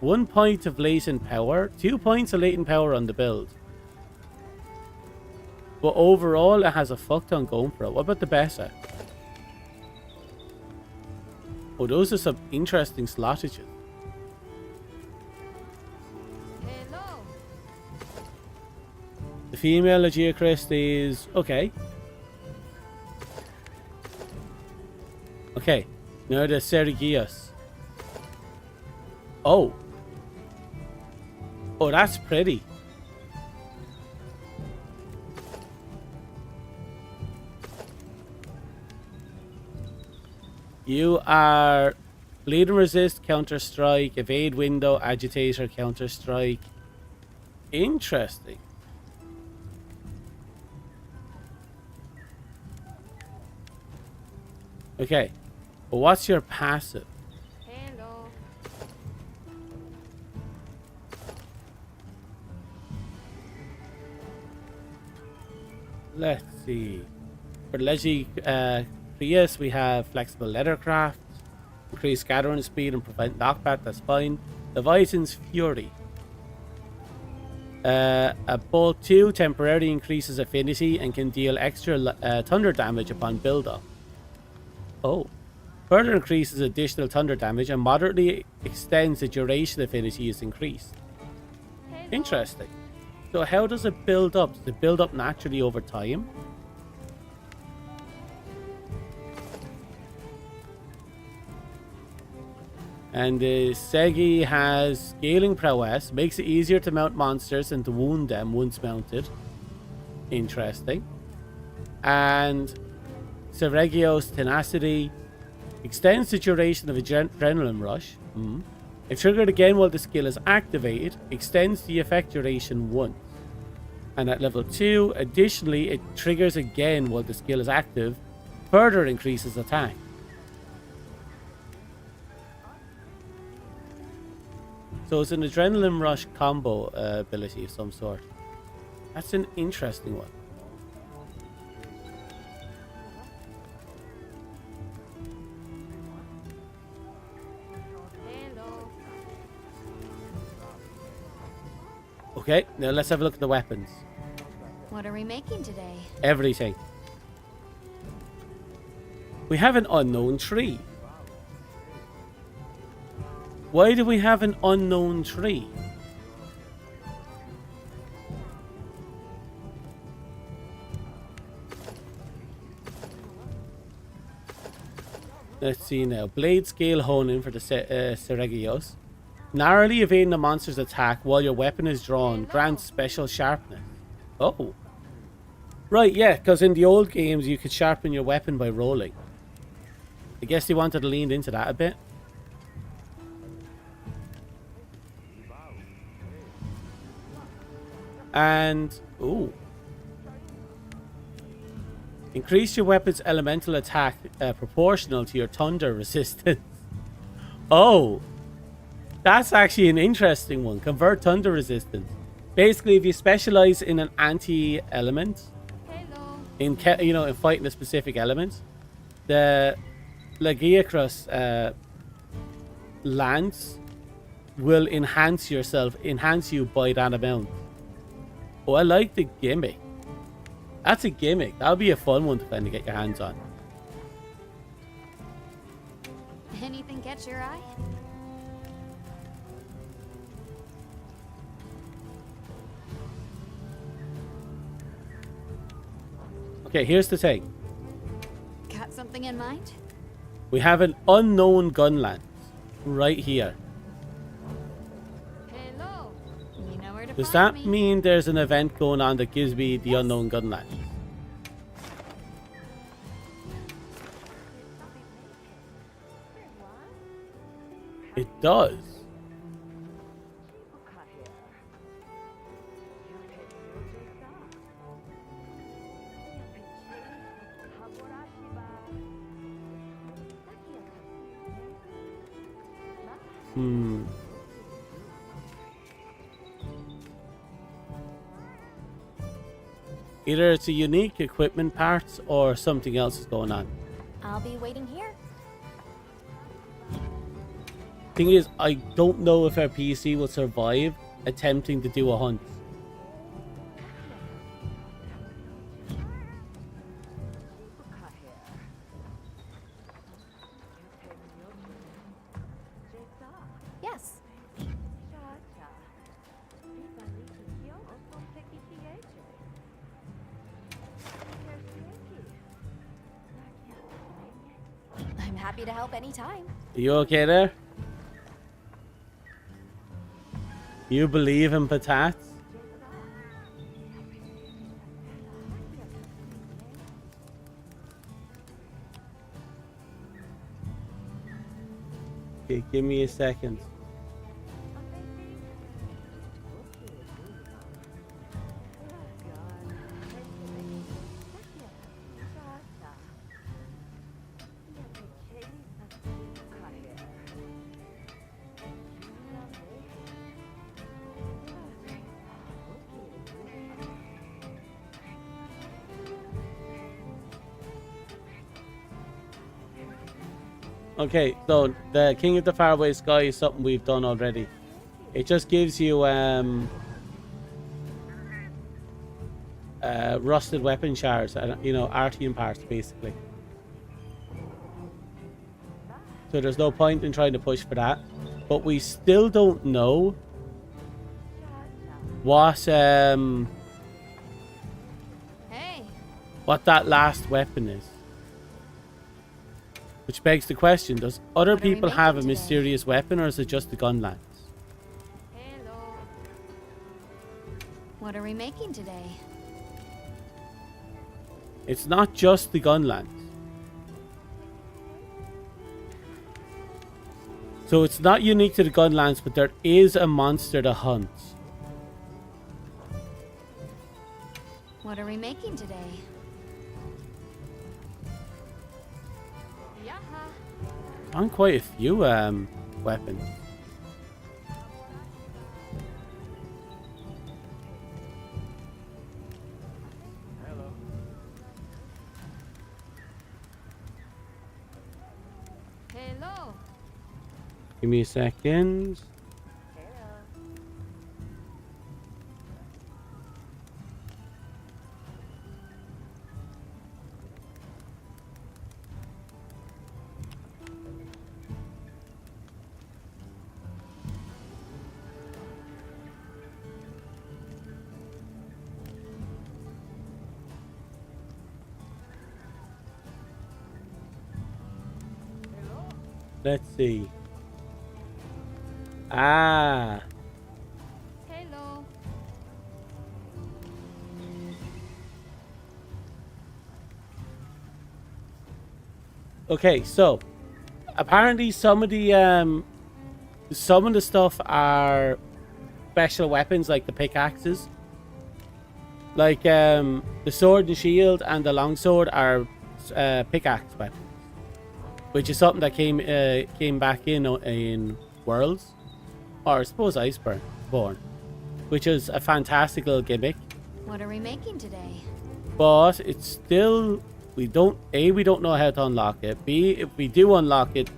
1 point of latent power, 2 points of latent power on the build. But overall, it has a fuck ton going for it. What about the Bessa? Oh, those are some interesting slottages. Hello. The female Geocris is okay. Okay, now the Serigios. Oh. Oh, that's pretty. You are bleed and resist, counter strike, evade window, agitator, counter strike. Interesting. Okay, but what's your passive? Handle. Let's see. For Legi Prius, we have flexible leathercraft, increase scattering speed and prevent knockback. That's fine. Leviathan's Fury. A bolt 2 temporarily increases affinity and can deal extra thunder damage upon build-up. Oh. Further increases additional thunder damage and moderately extends the duration affinity is increased. Interesting. So how does it build up? Does it build up naturally over time? And the Segi has scaling prowess, makes it easier to mount monsters and to wound them once mounted. Interesting. And Seregios tenacity extends the duration of adrenaline rush. If triggered again while the skill is activated, extends the effect duration once. And at level 2, additionally, it triggers again while the skill is active, further increases attack. So it's an adrenaline rush combo ability of some sort. That's an interesting one. Okay, now let's have a look at the weapons. What are we making today? Everything. We have an unknown tree. Why do we have an unknown tree? Let's see now. Blade scale honing for the Seregios. Narrowly evading a monster's attack while your weapon is drawn grants special sharpness. Oh. Right, yeah, because in the old games you could sharpen your weapon by rolling. I guess they wanted to lean into that a bit. And, ooh. Increase your weapon's elemental attack proportional to your thunder resistance. Oh. That's actually an interesting one. Convert thunder resistance. Basically, if you specialize in an anti-element, in fighting a specific element, the Legiacrus lance will enhance you by that amount. Oh, I like the gimmick. That's a gimmick. That would be a fun one to kind of get your hands on. Anything catch your eye? Okay, here's the thing. Got something in mind? We have an unknown gun lance right here. Hello. You know where to Does find that me. mean there's an event going on that gives me the unknown gun lance? It does. Either it's a unique equipment parts or something else is going on. I'll be waiting here. Thing is, I don't know if our PC will survive attempting to do a hunt. Yes. I'm happy to help anytime. Are you okay there? You believe in patats? Give me a second. Okay, so the King of the Faraway Sky is something we've done already. It just gives you rusted weapon shards and, you know, Artian parts basically. So there's no point in trying to push for that. But we still don't know what what that last weapon is. Which begs the question, does other people have a mysterious weapon, or is it just the gunlands? Hello. What are we making today? It's not just the gunlands. So it's not unique to the gunlands, but there is a monster to hunt. What are we making today? On quite a few weapons. Hello. Hello. Give me a second. Let's see. Ah. Hello. Okay, so apparently some of the stuff are special weapons, like the pickaxes. Like the sword and shield and the longsword are pickaxe weapons. Which is something that came back in Worlds, or I suppose Iceborne, which is a fantastic little gimmick. What are we making today? But it's still, we don't know how to unlock it. B, if we do unlock it,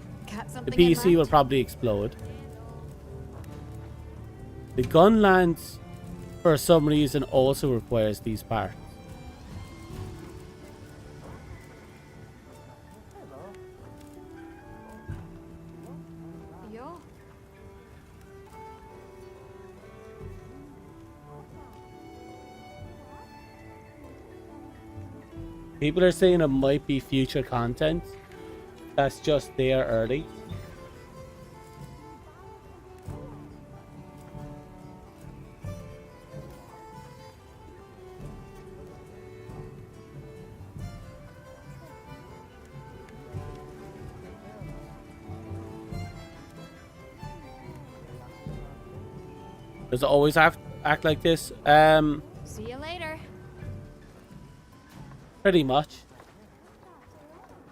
the PC will probably explode. The Gunlands, for some reason, also requires these parts. People are saying it might be future content that's just there early. Does it always act like this? See you later. Pretty much.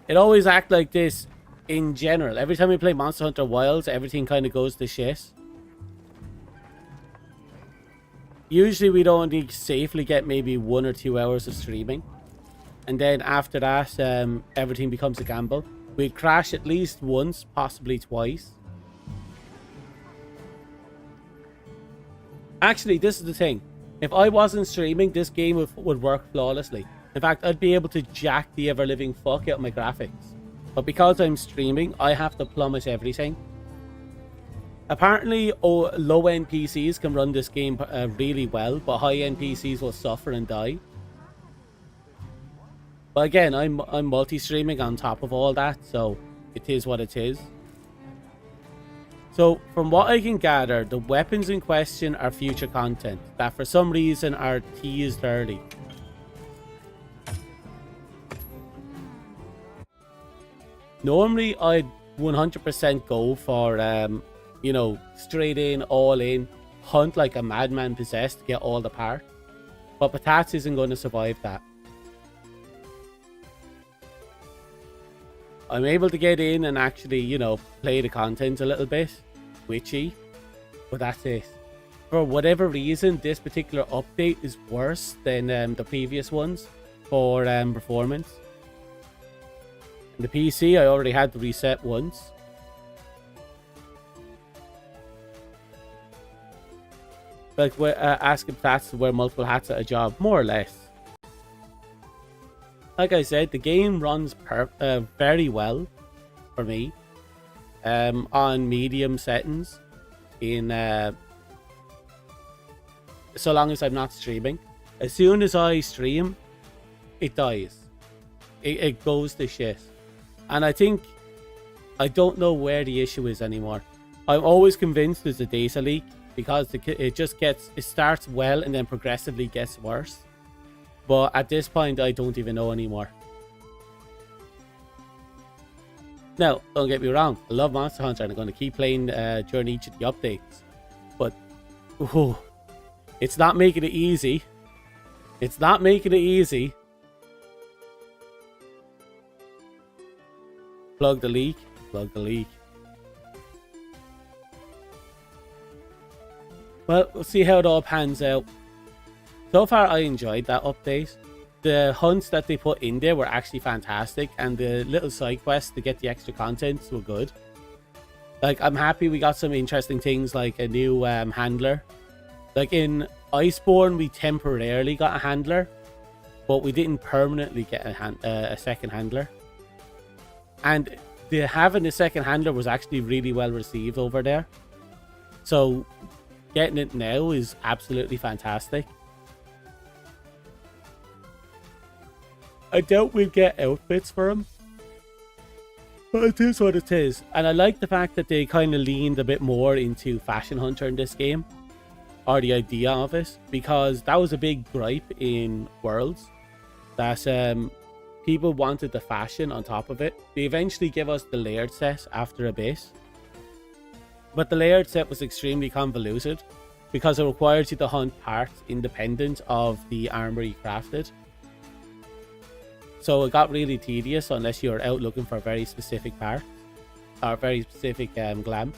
It always acts like this in general. Every time we play Monster Hunter Wilds, everything kind of goes to shit. Usually we don't only safely get maybe 1 or 2 hours of streaming. And then after that, everything becomes a gamble. We crash at least once, possibly twice. Actually, this is the thing. If I wasn't streaming, this game would work flawlessly. In fact, I'd be able to jack the ever-living fuck out of my graphics. But because I'm streaming, I have to plummet everything. Apparently, low-end PCs can run this game really well, but high-end PCs will suffer and die. But again, I'm multi-streaming on top of all that, so it is what it is. So, from what I can gather, the weapons in question are future content that for some reason are teased early. Normally, I'd 100% go for, you know, straight in, all in, hunt like a madman possessed to get all the parts. But Patats isn't going to survive that. I'm able to get in and actually, you know, play the content a little bit. Witchy. But that's it. For whatever reason, this particular update is worse than the previous ones for performance. In the PC, I already had to reset once. Like, asking Patats to wear multiple hats at a job, more or less. Like I said, the game runs very well for me on medium settings in so long as I'm not streaming. As soon as I stream, it dies. It goes to shit. And I don't know where the issue is anymore. I'm always convinced there's a data leak because it starts well and then progressively gets worse. But at this point, I don't even know anymore. Now, don't get me wrong. I love Monster Hunter and I'm going to keep playing during each of the updates. But, it's not making it easy. It's not making it easy. Plug the leak. Plug the leak. Well, we'll see how it all pans out. So far, I enjoyed that update. The hunts that they put in there were actually fantastic, and the little side quests to get the extra content were good. Like, I'm happy we got some interesting things like a new handler. Like in Iceborne, we temporarily got a handler, but we didn't permanently get a second handler. And having a second handler was actually really well received over there. So getting it now is absolutely fantastic. I doubt we'll get outfits for him, but it is what it is. And I like the fact that they kind of leaned a bit more into Fashion Hunter in this game, or the idea of it, because that was a big gripe in Worlds, that people wanted the fashion on top of it. They eventually gave us the layered set after a bit, but the layered set was extremely convoluted because it required you to hunt parts independent of the armor you crafted. So it got really tedious unless you're out looking for very specific parts or very specific glam.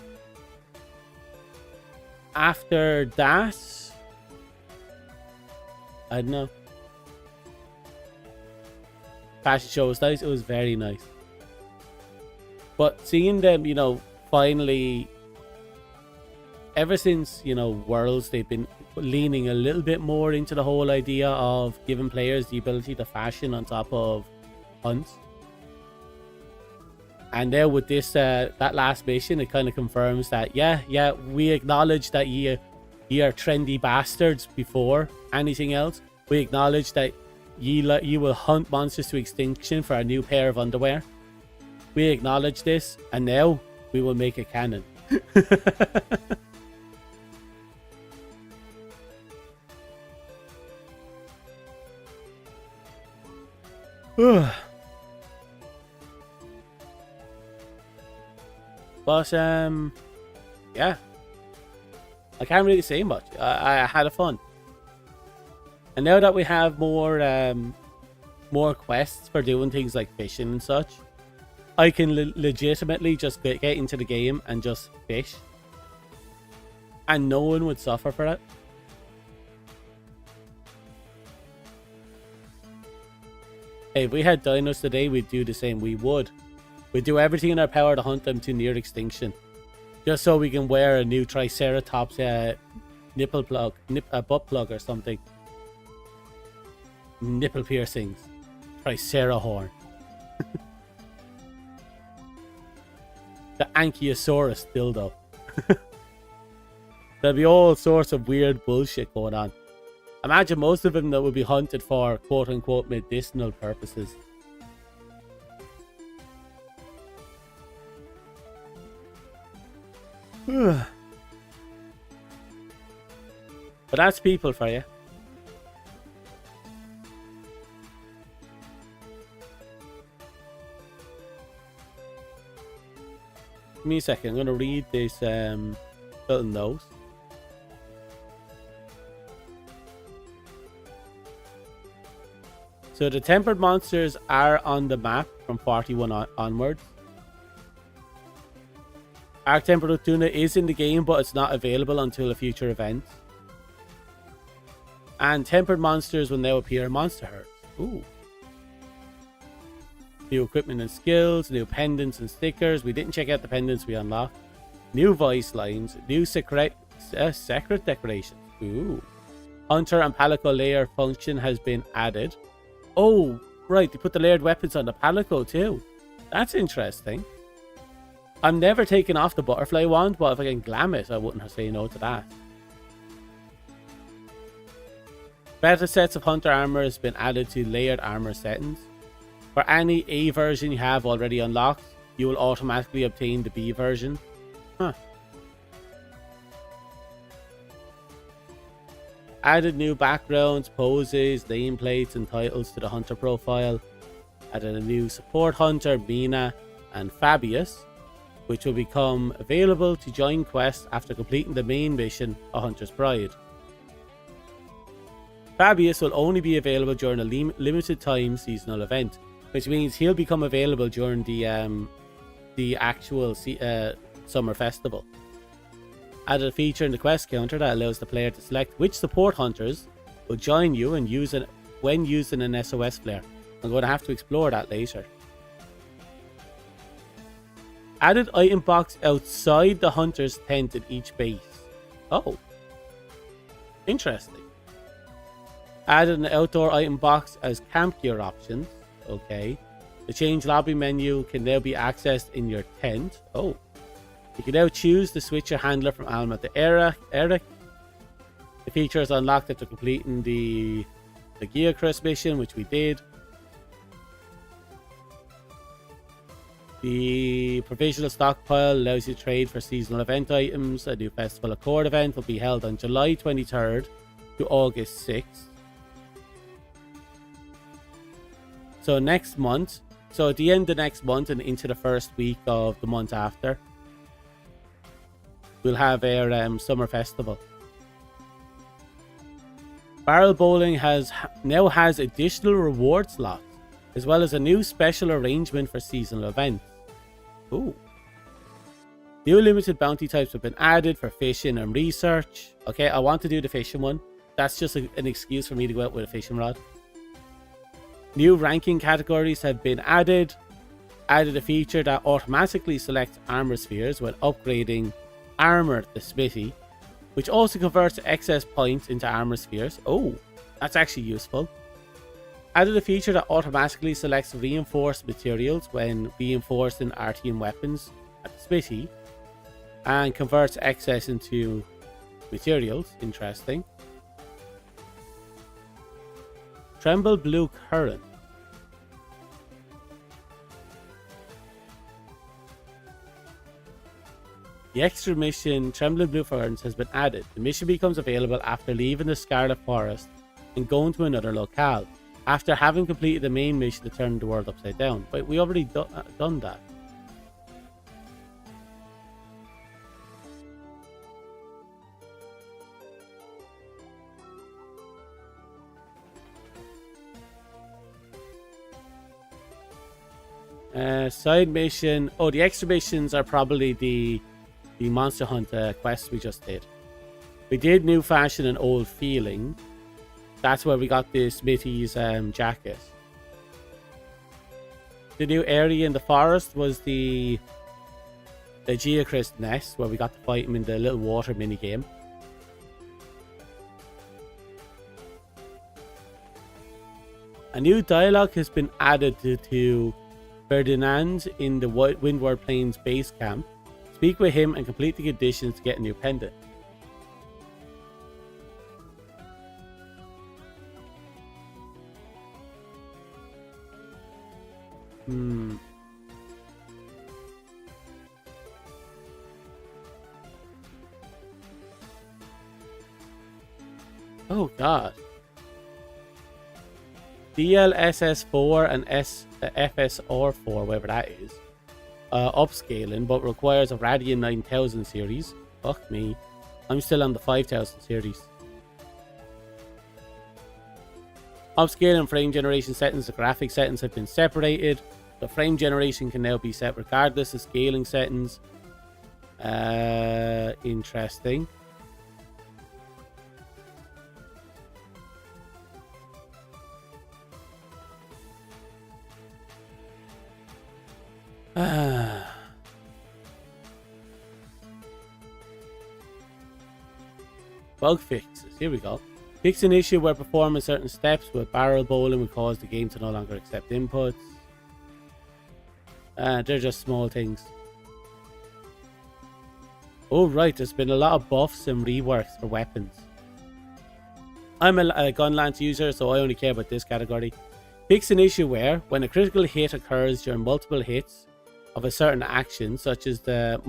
After that, I don't know. Fashion show was nice. It was very nice. But seeing them, you know, finally, ever since, you know, Worlds, they've been leaning a little bit more into the whole idea of giving players the ability to fashion on top of hunts. And now with this, that last mission, it kind of confirms that, yeah, we acknowledge that ye are trendy bastards before anything else. We acknowledge that ye will hunt monsters to extinction for a new pair of underwear. We acknowledge this, and now we will make it canon. But yeah, I can't really say much. I had a fun, and now that we have more quests for doing things like fishing and such, I can legitimately just get into the game and just fish, and no one would suffer for it. Hey, if we had dinos today, we'd do the same. We would. We'd do everything in our power to hunt them to near extinction. Just so we can wear a new Triceratops nipple plug, butt plug or something. Nipple piercings. Tricerahorn. The Ankylosaurus dildo. There'll be all sorts of weird bullshit going on. Imagine most of them that would be hunted for quote-unquote medicinal purposes. But that's people for you. Give me a second. I'm going to read this little note. So the tempered monsters are on the map from 41 onwards. Arc Tempered Tuna is in the game, but it's not available until a future event. And tempered monsters will now appear in Monster Herds. Ooh. New equipment and skills, new pendants and stickers. We didn't check out the pendants we unlocked. New voice lines, new secret decorations. Ooh. Hunter and Palico layer function has been added. Oh, right, they put the layered weapons on the Palico too. That's interesting. I'm never taking off the butterfly wand, but if I can glam it, I wouldn't say no to that. Better sets of Hunter armor has been added to layered armor settings. For any A version you have already unlocked, you will automatically obtain the B version. Huh. Added new backgrounds, poses, nameplates, and titles to the Hunter profile. Added a new support Hunter, Mina, and Fabius, which will become available to join quests after completing the main mission, A Hunter's Bride. Fabius will only be available during a limited time seasonal event, which means he'll become available during the actual summer festival. Added a feature in the quest counter that allows the player to select which support hunters will join you and when using an SOS flare. I'm going to have to explore that later. Added item box outside the hunter's tent in each base. Oh, interesting. Added an outdoor item box as camp gear options. Okay. The change lobby menu can now be accessed in your tent. Oh. You can now choose to switch your handler from Alma to Eric. The feature is unlocked after completing the Geocrest mission, which we did. The provisional stockpile allows you to trade for seasonal event items. A new Festival Accord event will be held on July 23rd to August 6th. So next month, so at the end of next month and into the first week of the month after, we'll have our summer festival. Barrel bowling now has additional reward slots, as well as a new special arrangement for seasonal events. Ooh. New limited bounty types have been added for fishing and research. Okay, I want to do the fishing one. That's just an excuse for me to go out with a fishing rod. New ranking categories have been added. Added a feature that automatically selects armor spheres when upgrading Armor the Smithy, which also converts excess points into armor spheres. Oh, that's actually useful. Added a feature that automatically selects reinforced materials when reinforcing Artian weapons at the Smithy and converts excess into materials. Interesting. Tremble Blue Current. The extra mission, Trembling Blue Currents, has been added. The mission becomes available after leaving the Scarlet Forest and going to another locale, after having completed the main mission to turn the world upside down. Wait, we already done that. Side mission. Oh, the extra missions are probably the Monster Hunt quest we just did. We did New Fashion and Old Feeling. That's where we got the Smithy's jacket. The new area in the forest was the Geocrest nest, where we got to fight him in the little water mini game. A new dialogue has been added to Ferdinand in the Windward Plains base camp. Speak with him and complete the conditions to get a new pendant. Oh god. DLSS4 and FSR4, whatever that is. upscaling, but requires a Radeon 9000 series. Fuck me. I'm still on the 5000 series. Upscaling frame generation settings, the graphic settings have been separated. The frame generation can now be set regardless of scaling settings. Interesting. Bug fixes. Here we go. Fix an issue where performing certain steps with barrel bowling would cause the game to no longer accept inputs. They're just small things. Oh right, there's been a lot of buffs and reworks for weapons. I'm a gun lance user, so I only care about this category. Fix an issue where, when a critical hit occurs during multiple hits of a certain action, such as the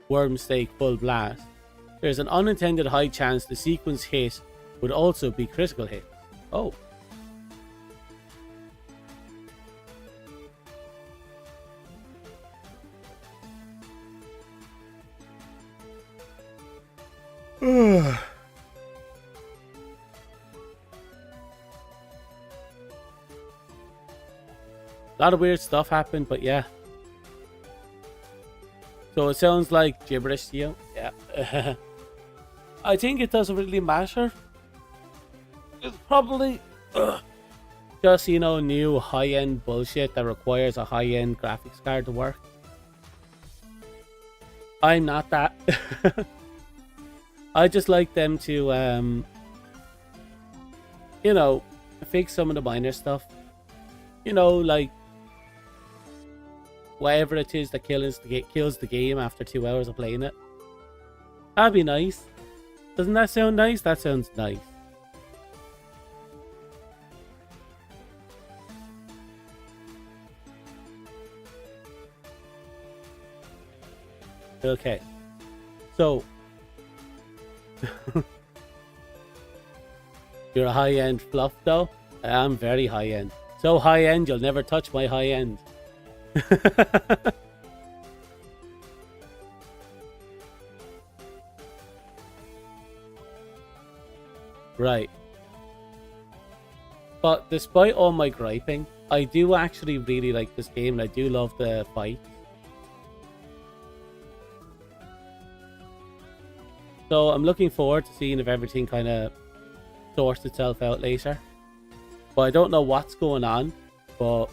worm stake full blast, there's an unintended high chance the sequence hit would also be critical hit. Oh. A lot of weird stuff happened, but yeah. So it sounds like gibberish to you. Yeah. I think it doesn't really matter. It's probably just, you know, new high-end bullshit that requires a high-end graphics card to work. I'm not that. I just like them to, you know, fix some of the minor stuff. You know, like whatever it is that kills the game after 2 hours of playing it. That'd be nice. Doesn't that sound nice? That sounds nice. Okay. So you're a high-end fluff though? I'm very high-end. So high-end you'll never touch my high-end. Right. But despite all my griping, I do actually really like this game and I do love the fight. So I'm looking forward to seeing if everything kind of sorts itself out later. But I don't know what's going on. But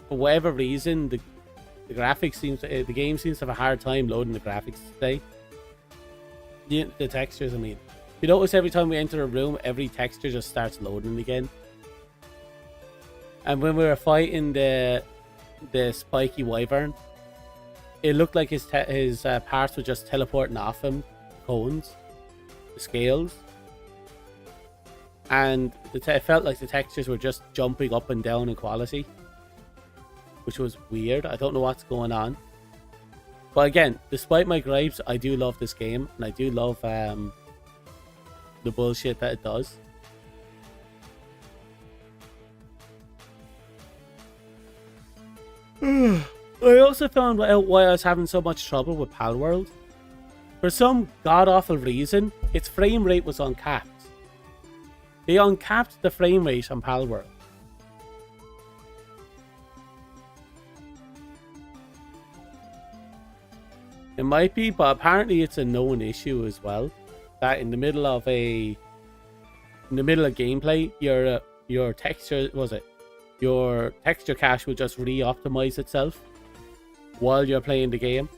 for whatever reason, the graphics the game seems to have a hard time loading the graphics today. The textures, I mean. You notice every time we enter a room, every texture just starts loading again. And when we were fighting the spiky wyvern, it looked like his parts were just teleporting off him, cones, the scales, and it felt like the textures were just jumping up and down in quality, which was weird. I don't know what's going on. But again, despite my gripes, I do love this game, and I do love the bullshit that it does. I also found out why I was having so much trouble with Palworld. For some god-awful reason, its frame rate was uncapped. They uncapped the frame rate on Palworld. It might be, but apparently it's a known issue as well. That in the middle of gameplay, your texture your texture cache will just re-optimize itself while you're playing the game,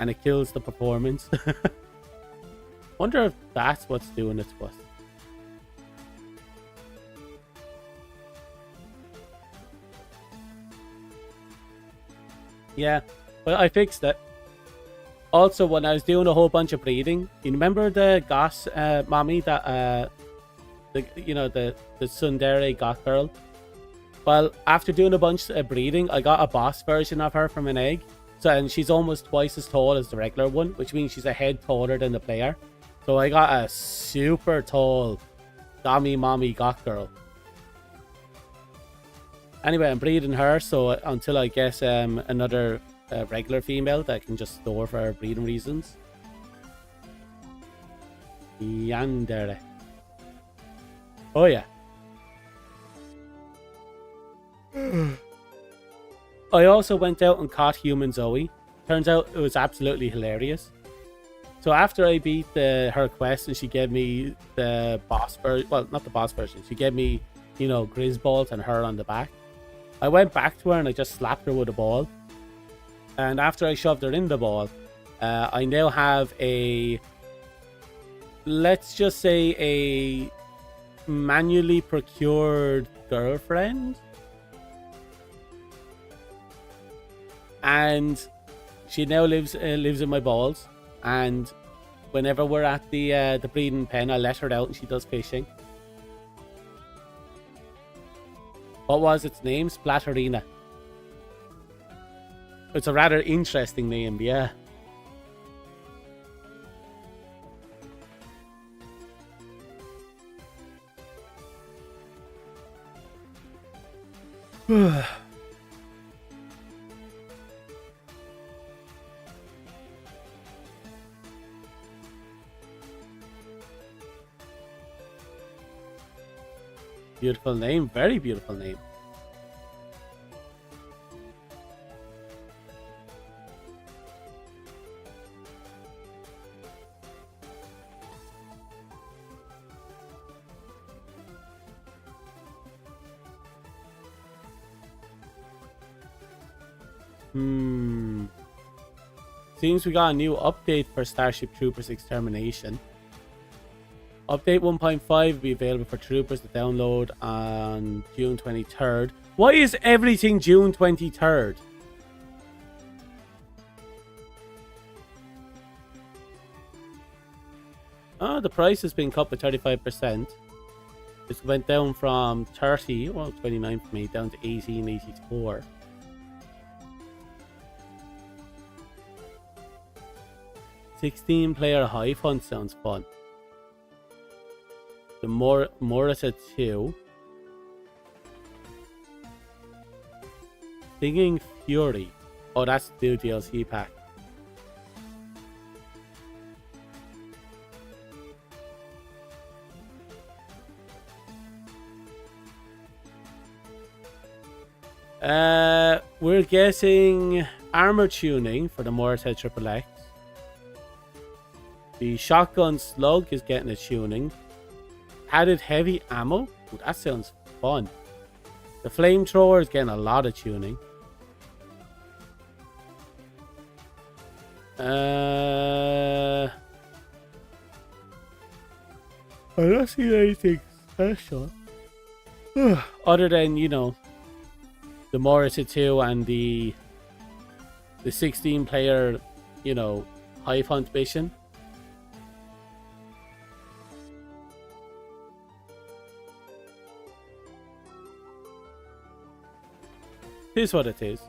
and it kills the performance. Wonder if that's what's doing it to us. Yeah, but I fixed it. Also, when I was doing a whole bunch of breeding, you remember the goth mommy that the tsundere goth girl? Well, after doing a bunch of breeding, I got a boss version of her from an egg. So, and she's almost twice as tall as the regular one, which means she's a head taller than the player. So I got a super tall mommy goth girl. Anyway, I'm breeding her, so until I get another regular female that I can just store for breeding reasons. Yandere. Oh yeah. I also went out and caught human Zoe. Turns out it was absolutely hilarious. So after I beat her quest and she gave me the boss version, well, not the boss version, she gave me, you know, Grisbolt and her on the back. I went back to her and I just slapped her with a ball. And after I shoved her in the ball, I now have a, let's just say, a manually procured girlfriend. And she now lives in my balls. And whenever we're at the breeding pen, I let her out and she does fishing. What was its name? Splatterina. It's a rather interesting name, yeah. Beautiful name, very beautiful name. Seems we got a new update for Starship Troopers Extermination. Update 1.5 will be available for Troopers to download on June 23rd. Why is everything June 23rd? Oh, the price has been cut by 35%. It went down from 30, well, 29 for me, down to 18.84. $16-player hive hunt sounds fun. The Morita 2. Stinging Fury. Oh, that's the new DLC pack. We're getting armor tuning for the Morita XXX. The shotgun slug is getting a tuning. Added heavy ammo. Ooh, that sounds fun. The flamethrower is getting a lot of tuning. I don't see anything special. Other than, you know, the Morita 2 and the 16-player, you know, hive hunt mission. Here's what it is.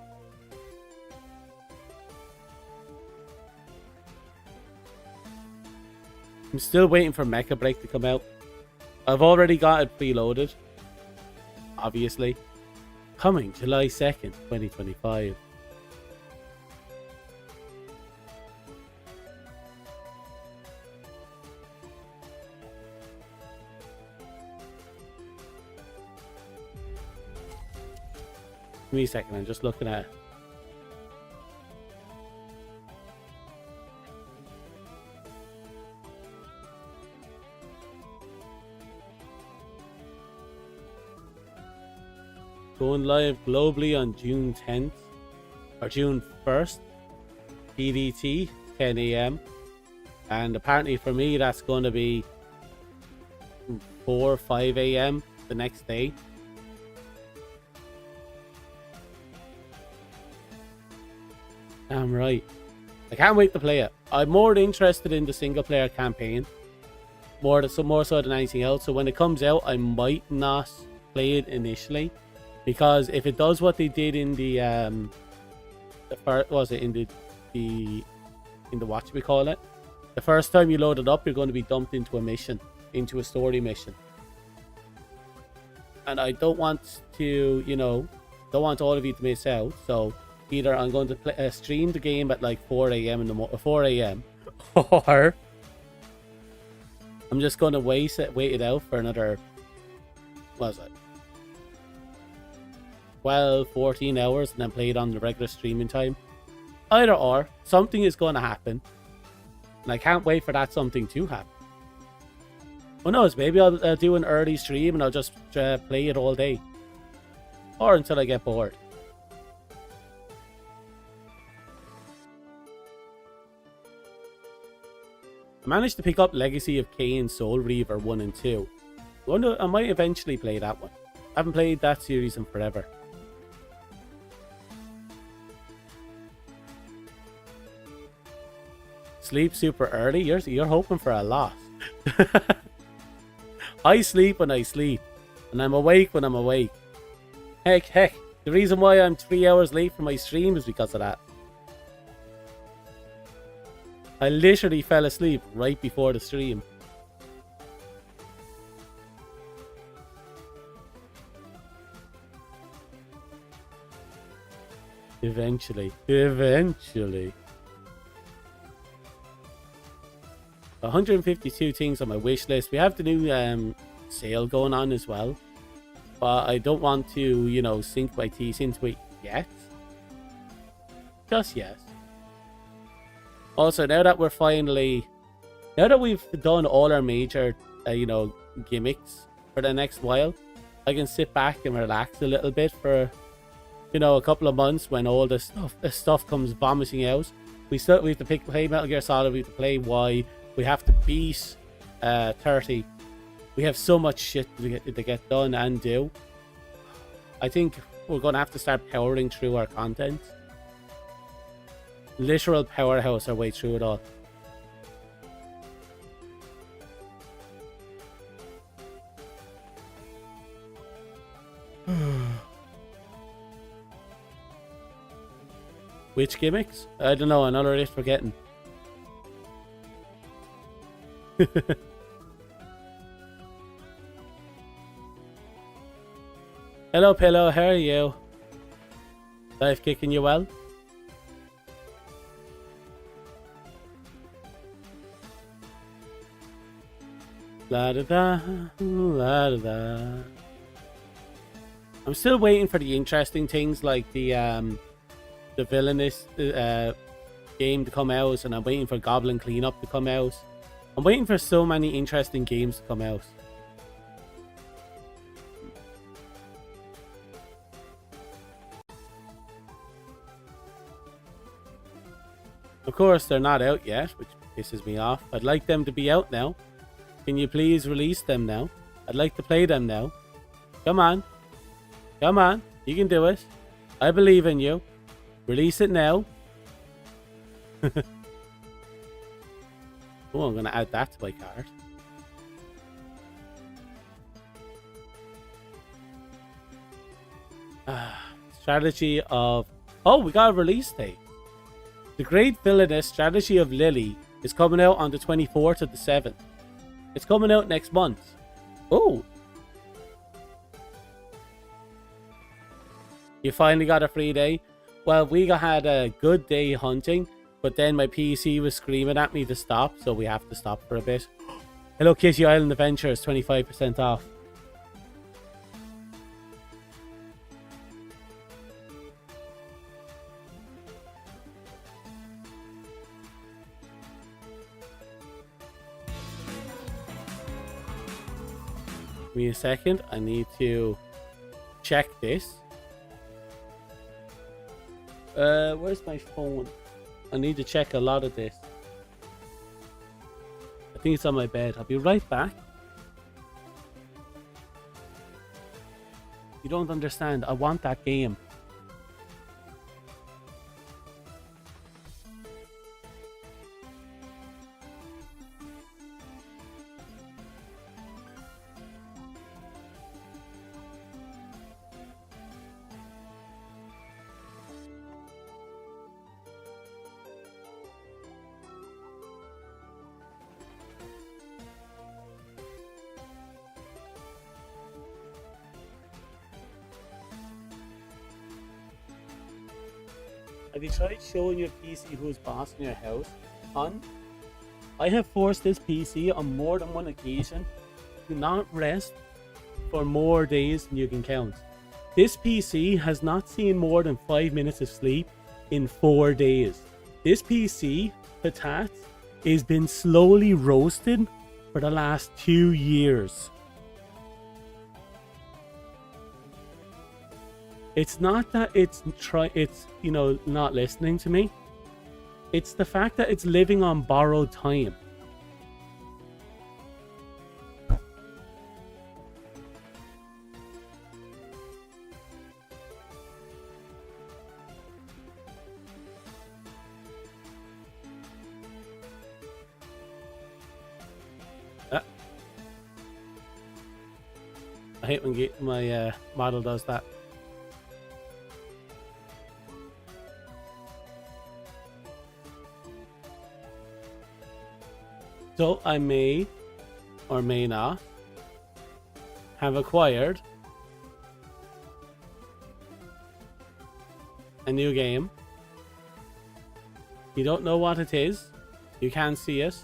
I'm still waiting for Mecha Break to come out. I've already got it preloaded. Obviously. Coming July 2nd, 2025. Give me a second, I'm just looking at it. Going live globally on June 10th or June 1st, PDT, 10 AM. And apparently for me, that's going to be 4 or 5 AM the next day. I'm right. I can't wait to play it. I'm more interested in the single player campaign, more so than anything else. So when it comes out, I might not play it initially, because if it does what they did in the what was it, in the what should we call it? The first time you load it up, you're going to be dumped into a mission, into a story mission, and I don't want to, you know, don't want all of you to miss out. So either I'm going to stream the game at like 4 a.m. in the 4 a.m. or I'm just going to wait it out for another, what was it, 12, 14 hours and then play it on the regular streaming time. Either or, something is going to happen. And I can't wait for that something to happen. Who knows, maybe I'll do an early stream and I'll just play it all day. Or until I get bored. I managed to pick up Legacy of Kain Soul Reaver 1 and 2. I might eventually play that one. I haven't played that series in forever. Sleep super early? You're hoping for a lot. I sleep when I sleep. And I'm awake when I'm awake. Heck. The reason why I'm 3 hours late for my stream is because of that. I literally fell asleep right before the stream. Eventually. 152 things on my wish list. We have the new sale going on as well. But I don't want to, you know, sink my teeth into it yet. Just yet. Also, now that we've done all our major, you know, gimmicks for the next while, I can sit back and relax a little bit for, you know, a couple of months when all this stuff comes vomiting out. We have to play Metal Gear Solid, we have to play Y, we have to beat 30. We have so much shit to get done and do. I think we're going to have to start powering through our content. Literal powerhouse our way through it all. Which gimmicks? I don't know, another list forgetting. Hello, Pillow, how are you? Life kicking you well? La da da, la da da. I'm still waiting for the interesting things like the villainous game to come out, and I'm waiting for Goblin Cleanup to come out. I'm waiting for so many interesting games to come out. Of course, they're not out yet, which pisses me off. I'd like them to be out now. Can you please release them now? I'd like to play them now. Come on. Come on. You can do it. I believe in you. Release it now. Oh, I'm going to add that to my card. Strategy of... Oh, we got a release date. The Great Villainous Strategy of Lily is coming out on the 24th of the 7th. It's coming out next month. Oh. You finally got a free day? Well, we had a good day hunting, but then my PC was screaming at me to stop, so we have to stop for a bit. Hello Kitty Island Adventures, 25% off. Give me a second. I need to check this. Where's my phone? I need to check a lot of this. I think it's on my bed. I'll be right back. You don't understand. I want that game. Have you tried showing your PC who's boss in your house? Hon, I have forced this PC on more than one occasion to not rest for more days than you can count. This PC has not seen more than 5 minutes of sleep in 4 days. This PC, Patat, has been slowly roasted for the last 2 years. It's not that it's not listening to me. It's the fact that it's living on borrowed time. I hate when my model does that. So I may or may not have acquired a new game. You don't know what it is. You can't see it.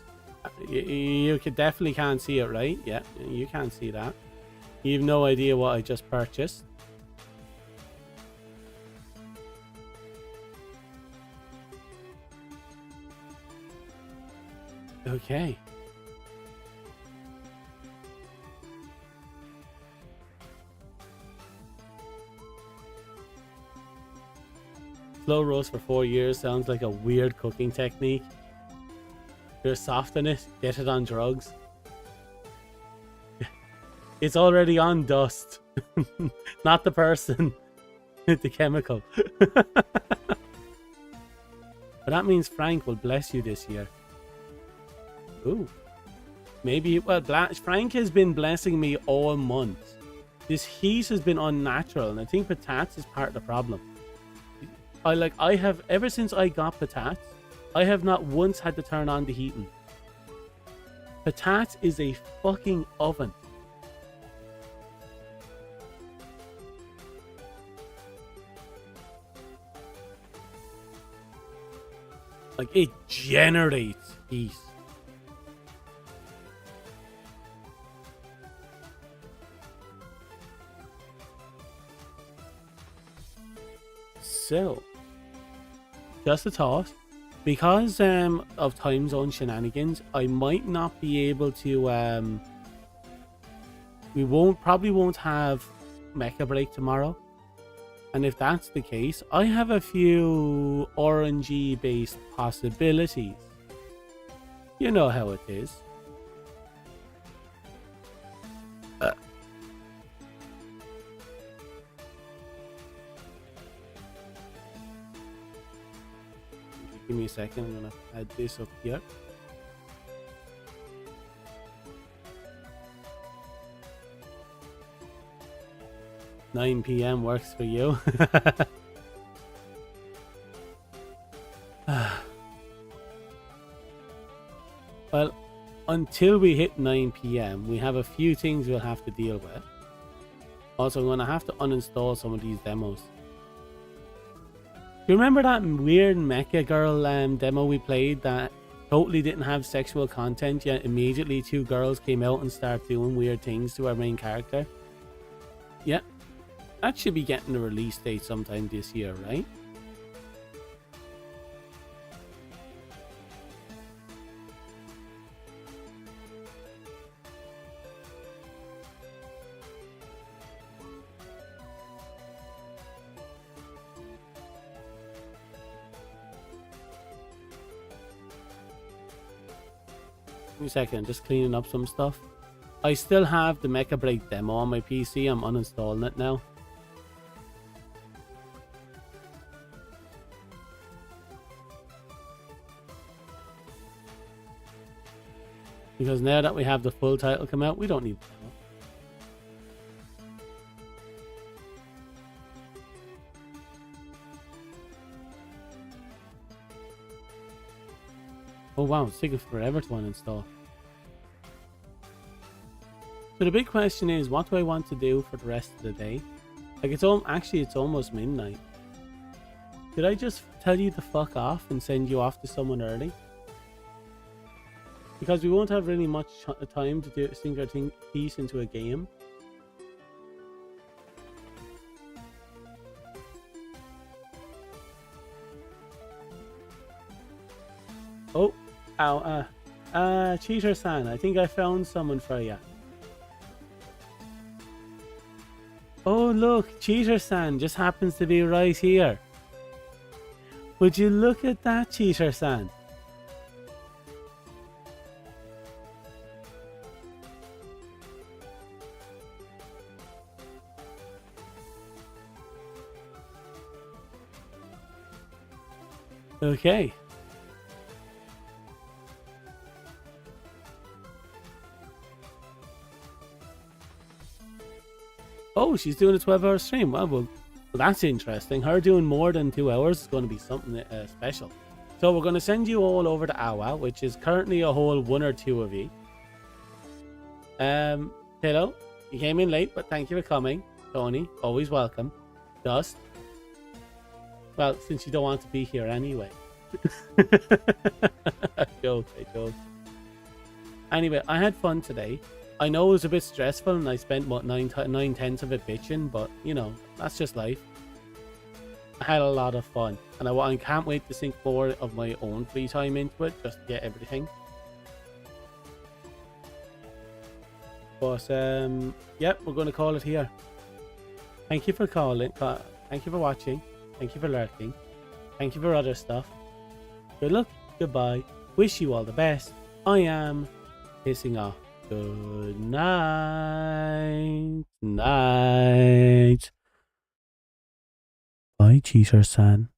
You definitely can't see it, right? Yeah, you can't see that. You have no idea what I just purchased. Okay. Slow roast for 4 years sounds like a weird cooking technique. You're soft in it, get it on drugs. It's already on dust. Not the person. The chemical. But that means Frank will bless you this year. Ooh. Maybe, well, Frank has been blessing me all month. This heat has been unnatural, and I think Patats is part of the problem. I have, ever since I got Patats, I have not once had to turn on the heating. Patats is a fucking oven. Like, it generates heat. So, just a thought. Because of time zone shenanigans, I might not be able to. Probably won't have Mecha Break tomorrow. And if that's the case, I have a few RNG based possibilities. You know how it is. Give me a second, I'm gonna add this up here. "9 PM works for you." Well, until we hit 9 PM, we have a few things we'll have to deal with. Also, I'm going to have to uninstall some of these demos. Do you remember that weird Mecha Girl demo we played that totally didn't have sexual content, yet immediately 2 girls came out and started doing weird things to our main character? Yeah, that should be getting a release date sometime this year, right? Give me a second, just cleaning up some stuff. I still have the Mecha Break demo on my PC. I'm uninstalling it now. Because now that we have the full title come out, we don't need the demo. Oh wow, it's taking forever to uninstall. So the big question is, what do I want to do for the rest of the day? Like, it's almost midnight. Did I just tell you to fuck off and send you off to someone early? Because we won't have really much time to sink our piece into a game. Oh, ow, Cheater-san, I think I found someone for you. Oh look, Cheater-san just happens to be right here. Would you look at that, Cheater-san? Okay. Oh, she's doing a 12-hour stream. Well, that's interesting. Her doing more than 2 hours is going to be something special. So we're going to send you all over to Awa, which is currently a whole 1 or 2 of you. Hello. You came in late, but thank you for coming. Tony, always welcome. Dust. Well, since you don't want to be here anyway. I joke. Anyway, I had fun today. I know it was a bit stressful and I spent what 9/10 of it bitching, but you know, that's just life. I had a lot of fun and I can't wait to sink more of my own free time into it just to get everything. But yep, we're going to call it here. Thank you for calling. Thank you for watching. Thank you for lurking. Thank you for other stuff. Good luck. Goodbye. Wish you all the best. I am pissing off. Good night. Night. Bye, Cheater-san.